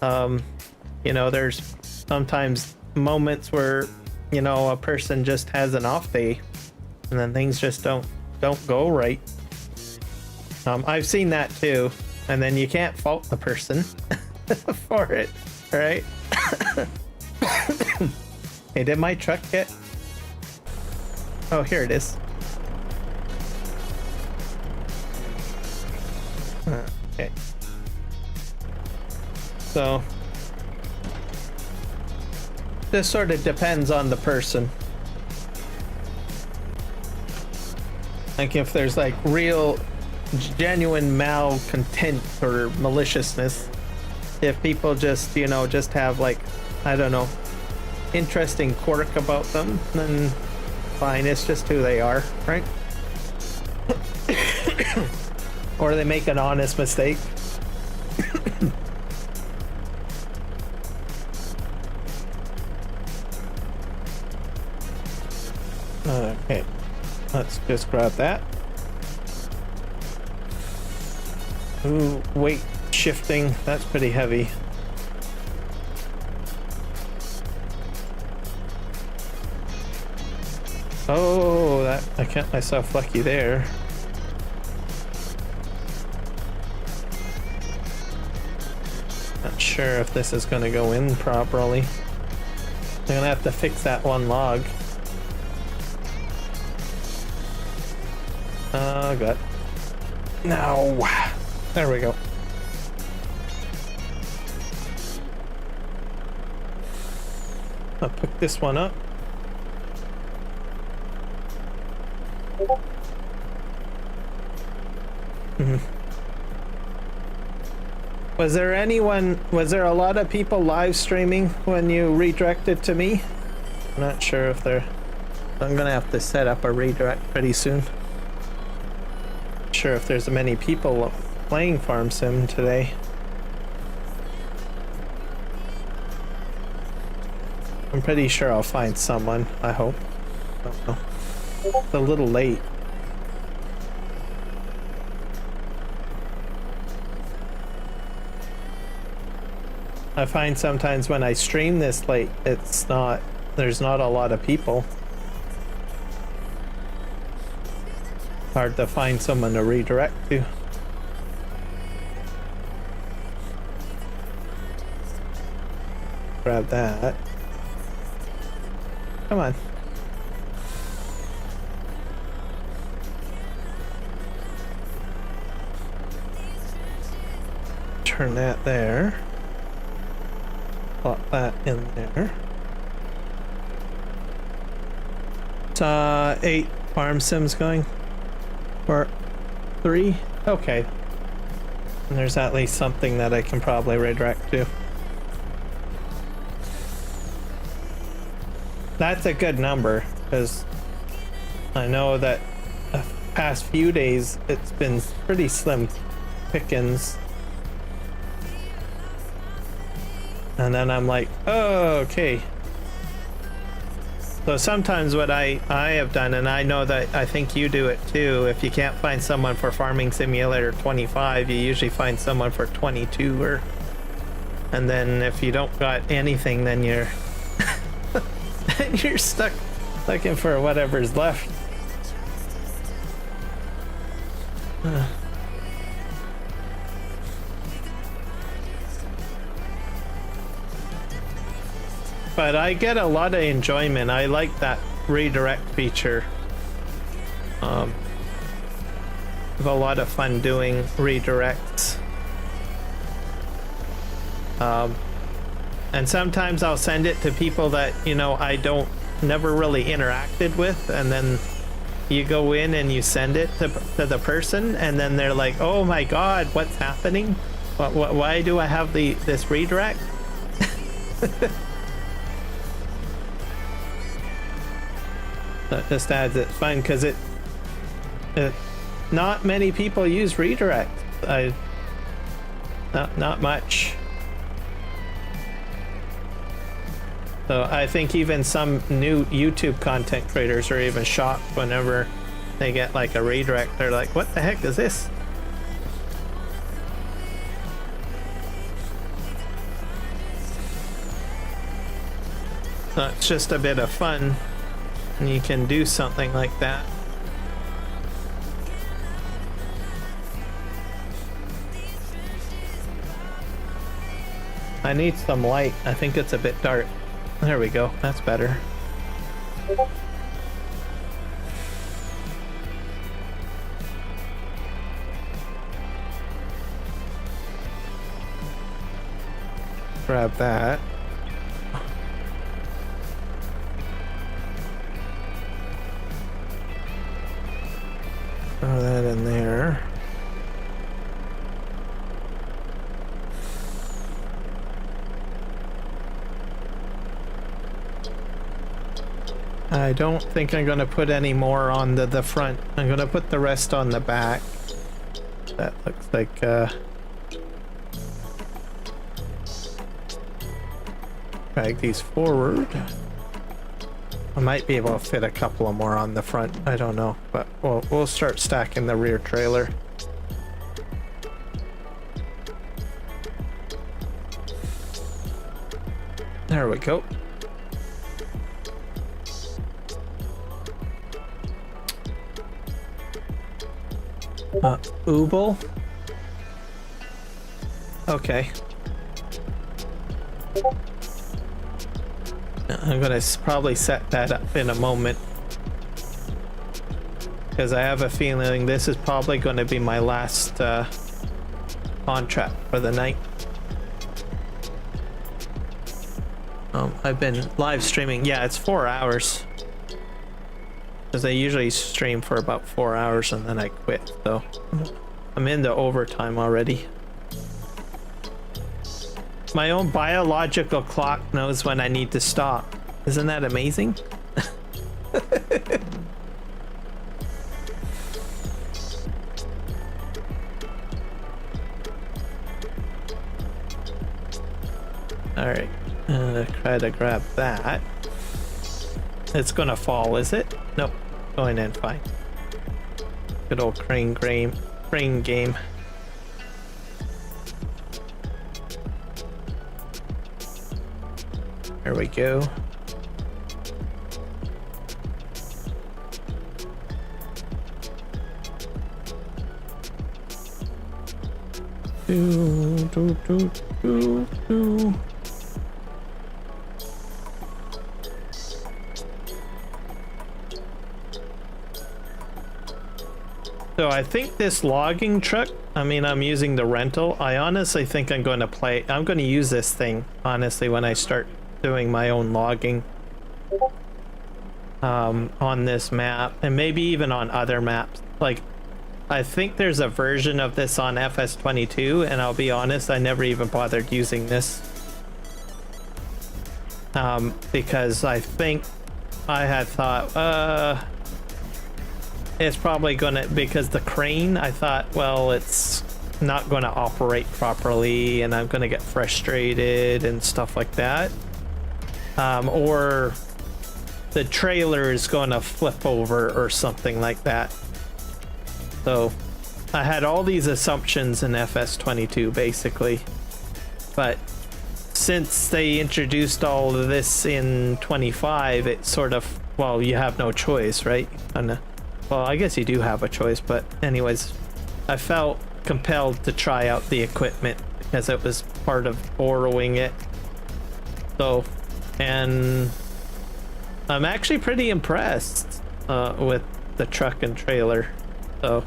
You know, there's sometimes moments where, you know, a person just has an off day and then things just don't go right. I've seen that too, and then you can't fault the person for it, right? Hey, did my truck get... Oh, here it is. Okay. So this sort of depends on the person. Like if there's like real genuine malcontent or maliciousness, if people just, you know, just have like, I don't know, interesting quirk about them, then fine, it's just who they are, right? Or they make an honest mistake. Okay, let's just grab that. Ooh, weight shifting, that's pretty heavy. Oh, that I count myself lucky there. Not sure if this is going to go in properly. I'm going to have to fix that one log. Oh god. No. There we go. I'll pick this one up. Was there a lot of people live streaming when you redirected to me? I'm not sure if they're... I'm gonna have to set up a redirect pretty soon. Not sure if there's many people playing Farm Sim today. I'm pretty sure I'll find someone, I hope. I don't know. It's a little late. I find sometimes when I stream this late, there's not a lot of people. Hard to find someone to redirect to. Grab that. Come on. Turn that there. Plot that in there. It's 8 farm sims going. Or 3? Okay. And there's at least something that I can probably redirect to. That's a good number, because I know that the past few days it's been pretty slim pickings. And then I'm like, oh, okay. So sometimes what I have done, and I know that I think you do it too, if you can't find someone for Farming Simulator 25, you usually find someone for 22, or and then if you don't got anything, then you're you're stuck looking for whatever's left. But I get a lot of enjoyment. I like that redirect feature. I have a lot of fun doing redirects. And sometimes I'll send it to people that, you know, I never really interacted with, and then you go in and you send it to the person, and then they're like, oh my god, what's happening? Why do I have this redirect? That just adds it fun, because it not many people use redirect. Not much. So I think even some new YouTube content creators are even shocked whenever they get like a redirect. They're like, what the heck is this? So it's just a bit of fun, and you can do something like that. I need some light. I think it's a bit dark. There we go. That's better. Grab that. Throw that in there. I don't think I'm gonna put any more on the front. I'm gonna put the rest on the back. That looks like drag these forward. I might be able to fit a couple of more on the front. I don't know, but we'll start stacking the rear trailer. There we go. Ooble? Okay. I'm gonna probably set that up in a moment, because I have a feeling this is probably going to be my last on trap for the night. I've been live streaming. Yeah, it's 4 hours. Because I usually stream for about 4 hours and then I quit, so I'm into overtime already. My own biological clock knows when I need to stop. Isn't that amazing? Alright, try to grab that. It's gonna fall, is it? Nope, going in fine. Good old crane game. There we go. Do. So I think this logging truck, I mean, I'm using the rental. I honestly think I'm going to use this thing, honestly, when I start doing my own logging on this map, and maybe even on other maps. Like, I think there's a version of this on FS22, and I'll be honest, I never even bothered using this. Because I think I had thought, it's probably gonna, because the crane, I thought, well, it's not going to operate properly and I'm going to get frustrated and stuff like that. Or the trailer is going to flip over or something like that. So I had all these assumptions in FS22 basically, but since they introduced all of this in 25, it's sort of, well, you have no choice, right? Well, I guess you do have a choice, but anyways, I felt compelled to try out the equipment because it was part of borrowing it. So, and I'm actually pretty impressed with the truck and trailer. So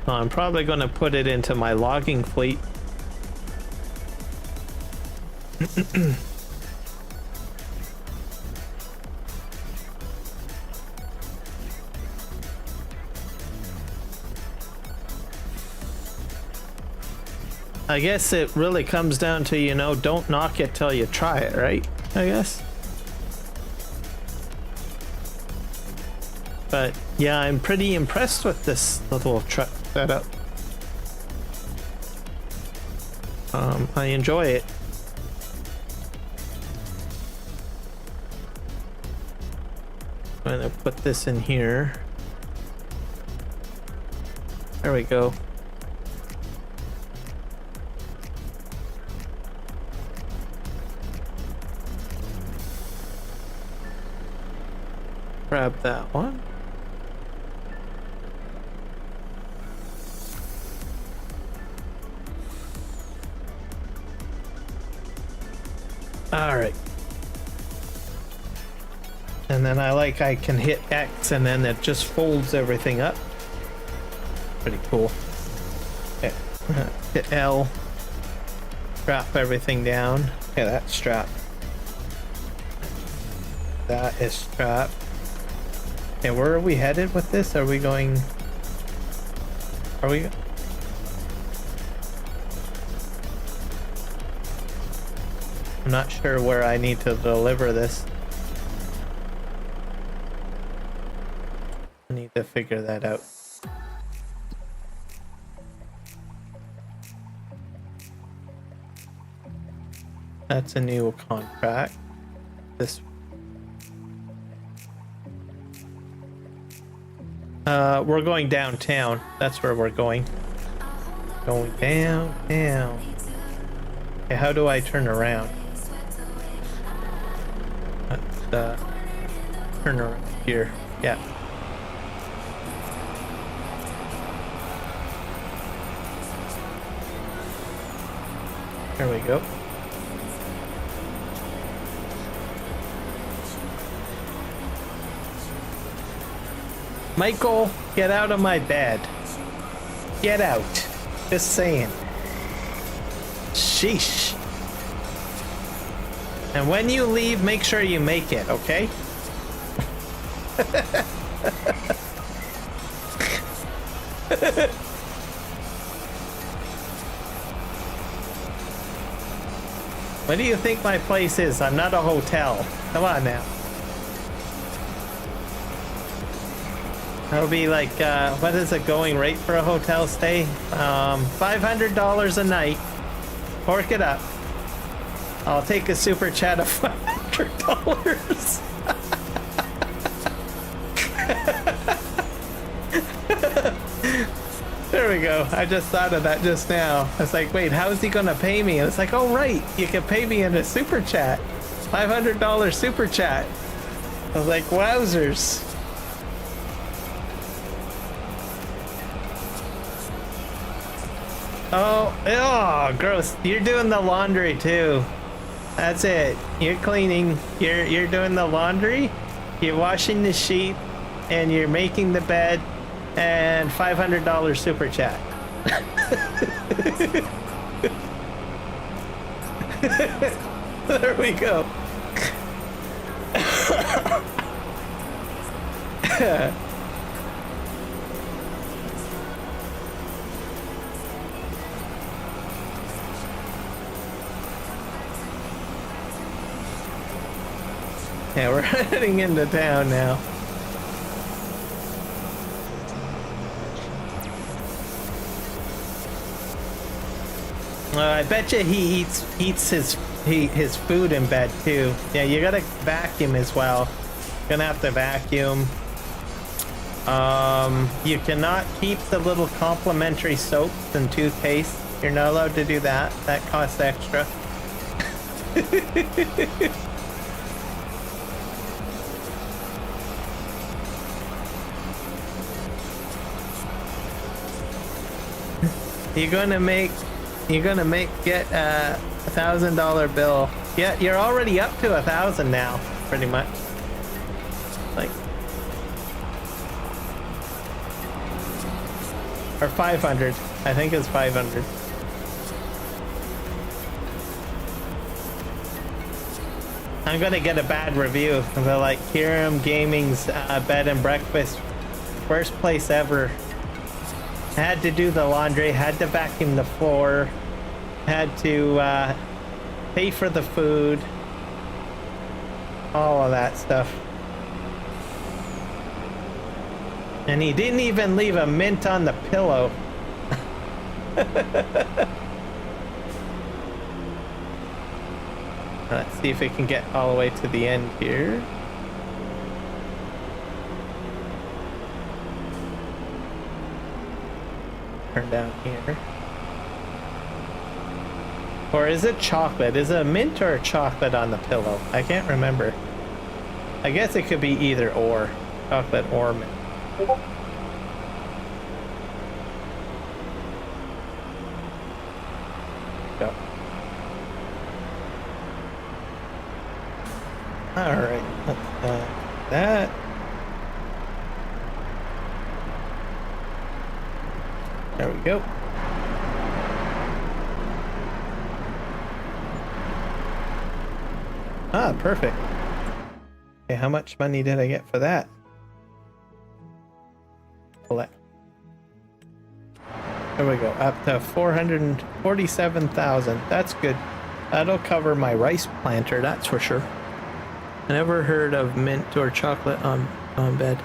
I'm probably going to put it into my logging fleet. I guess it really comes down to, you know, don't knock it till you try it, right? I guess. But yeah, I'm pretty impressed with this little truck setup. I enjoy it. I'm gonna put this in here. There we go. Grab that one. All right. And then I can hit X and then it just folds everything up. Pretty cool. Okay. Hit L. Strap everything down. Okay, that's strapped. That is strapped. Okay, where are we headed with this? Are we going... Are we... I'm not sure where I need to deliver this. I need to figure that out. That's a new contract. This we're going downtown. That's where we're going. Going downtown. Okay, how do I turn around? Turn around here. Yeah. There we go. Michael, get out of my bed. Get out. Just saying. Sheesh. And when you leave, make sure you make it, okay? What do you think my place is? I'm not a hotel. Come on now. That'll be like, what is the going rate for a hotel stay? $500 a night. Fork it up. I'll take a super chat of $500. There we go. I just thought of that just now. I was like, wait, how is he gonna pay me? And it's like, oh right, you can pay me in a super chat. $500 super chat. I was like, wowzers. Oh, gross. You're doing the laundry too. That's it. You're cleaning. You're doing the laundry. You're washing the sheet, and you're making the bed, and $500 super chat. There we go. Yeah, we're heading into town now. I bet you he eats his food in bed too. Yeah, you gotta vacuum as well. Gonna have to vacuum. You cannot keep the little complimentary soaps and toothpaste. You're not allowed to do that. That costs extra. You're gonna get a $1,000 bill. Yeah, you're already up to 1,000 now, pretty much. Like, or 500. I think it's 500. I'm gonna get a bad review. They're like, Kiram Gaming's bed and breakfast, worst place ever. Had to do the laundry, had to vacuum the floor, had to pay for the food, all of that stuff. And he didn't even leave a mint on the pillow. Let's see if we can get all the way to the end here. Turn down here. Or is it chocolate? Is it a mint or a chocolate on the pillow? I can't remember. I guess it could be either or. Chocolate or mint. Go. Alright, let's that. There we go. Ah, perfect. Okay, how much money did I get for that? Collect. There we go, up to 447,000. That's good. That'll cover my rice planter, that's for sure. I never heard of mint or chocolate on bed.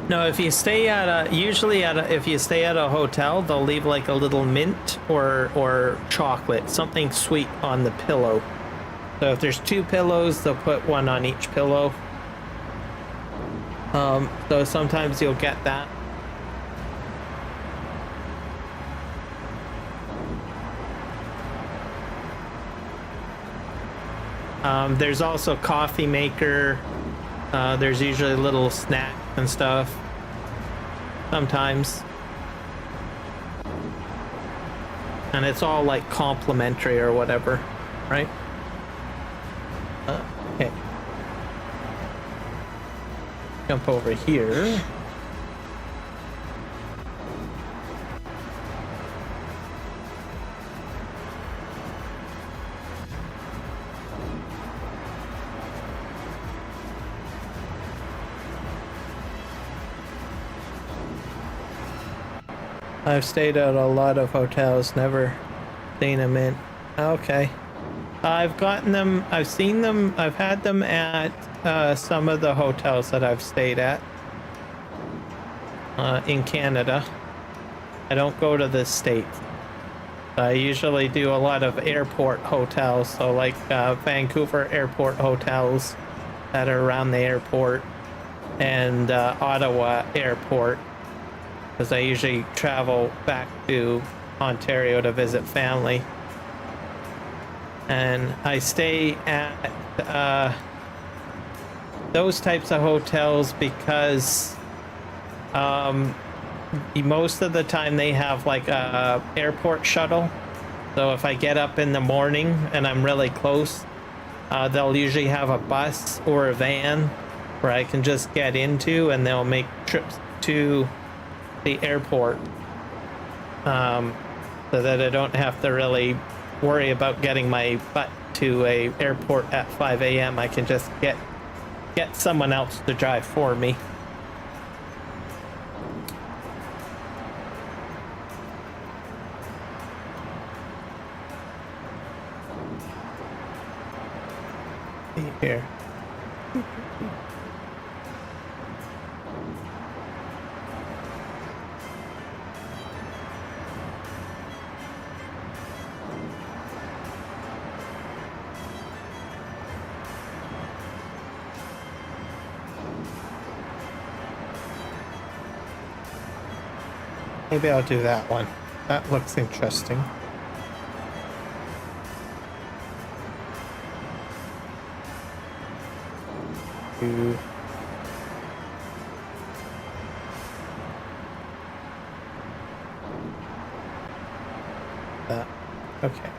No, if you stay at if you stay at a hotel, they'll leave like a little mint or chocolate, something sweet on the pillow. So if there's 2 pillows, they'll put one on each pillow. So sometimes you'll get that. There's also coffee maker. There's usually a little snack and stuff. Sometimes. And it's all like complimentary or whatever, right? Okay. Jump over here. I've stayed at a lot of hotels, never seen them in. Okay. I've gotten them, I've seen them, I've had them at some of the hotels that I've stayed at in Canada. I don't go to the States. I usually do a lot of airport hotels, so like Vancouver airport hotels that are around the airport, and Ottawa airport, because I usually travel back to Ontario to visit family. And I stay at those types of hotels because most of the time they have like a airport shuttle. So if I get up in the morning and I'm really close, they'll usually have a bus or a van where I can just get into, and they'll make trips to the airport, so that I don't have to really worry about getting my butt to a airport at 5 a.m. I can just get someone else to drive for me. See here. Maybe I'll do that one. That looks interesting. Do that. Okay.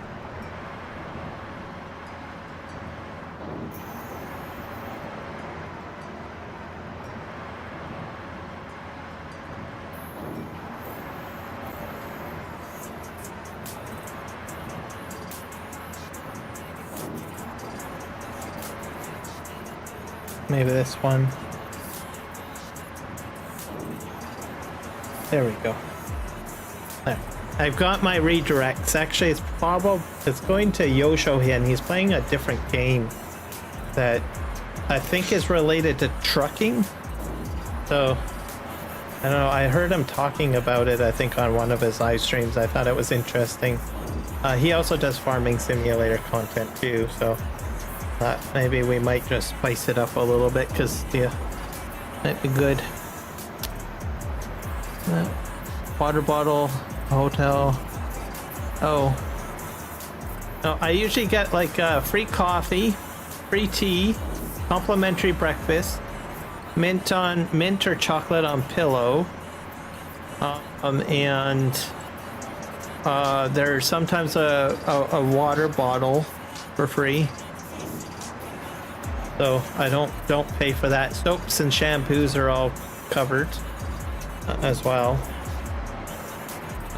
Maybe this one. There we go. There. I've got my redirects. Actually, it's going to Yoshohin. He's playing a different game that I think is related to trucking. So, I don't know. I heard him talking about it, I think, on one of his live streams. I thought it was interesting. He also does farming simulator content too, so maybe we might just spice it up a little bit, because yeah, might be good. Water bottle, hotel. Oh, no, I usually get like free coffee, free tea, complimentary breakfast, mint or chocolate on pillow, and there's sometimes a water bottle for free. So I don't pay for that. Soaps and shampoos are all covered as well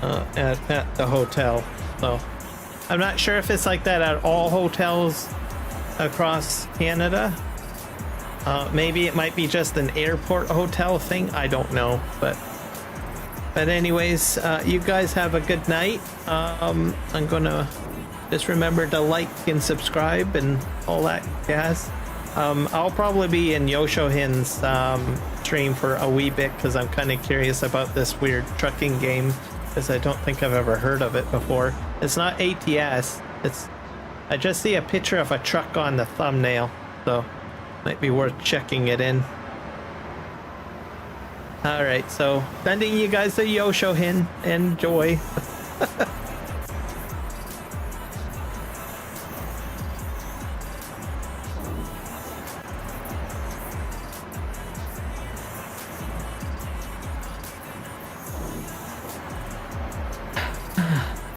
at the hotel. So I'm not sure if it's like that at all hotels across Canada. Maybe it might be just an airport hotel thing. I don't know, but anyways, you guys have a good night. I'm gonna just remember to like and subscribe and all that jazz. I'll probably be in Yoshohin's stream for a wee bit, because I'm kind of curious about this weird trucking game, because I don't think I've ever heard of it before. It's not ATS. I just see a picture of a truck on the thumbnail, so might be worth checking it in. Alright, so sending you guys to Yoshohin. Enjoy.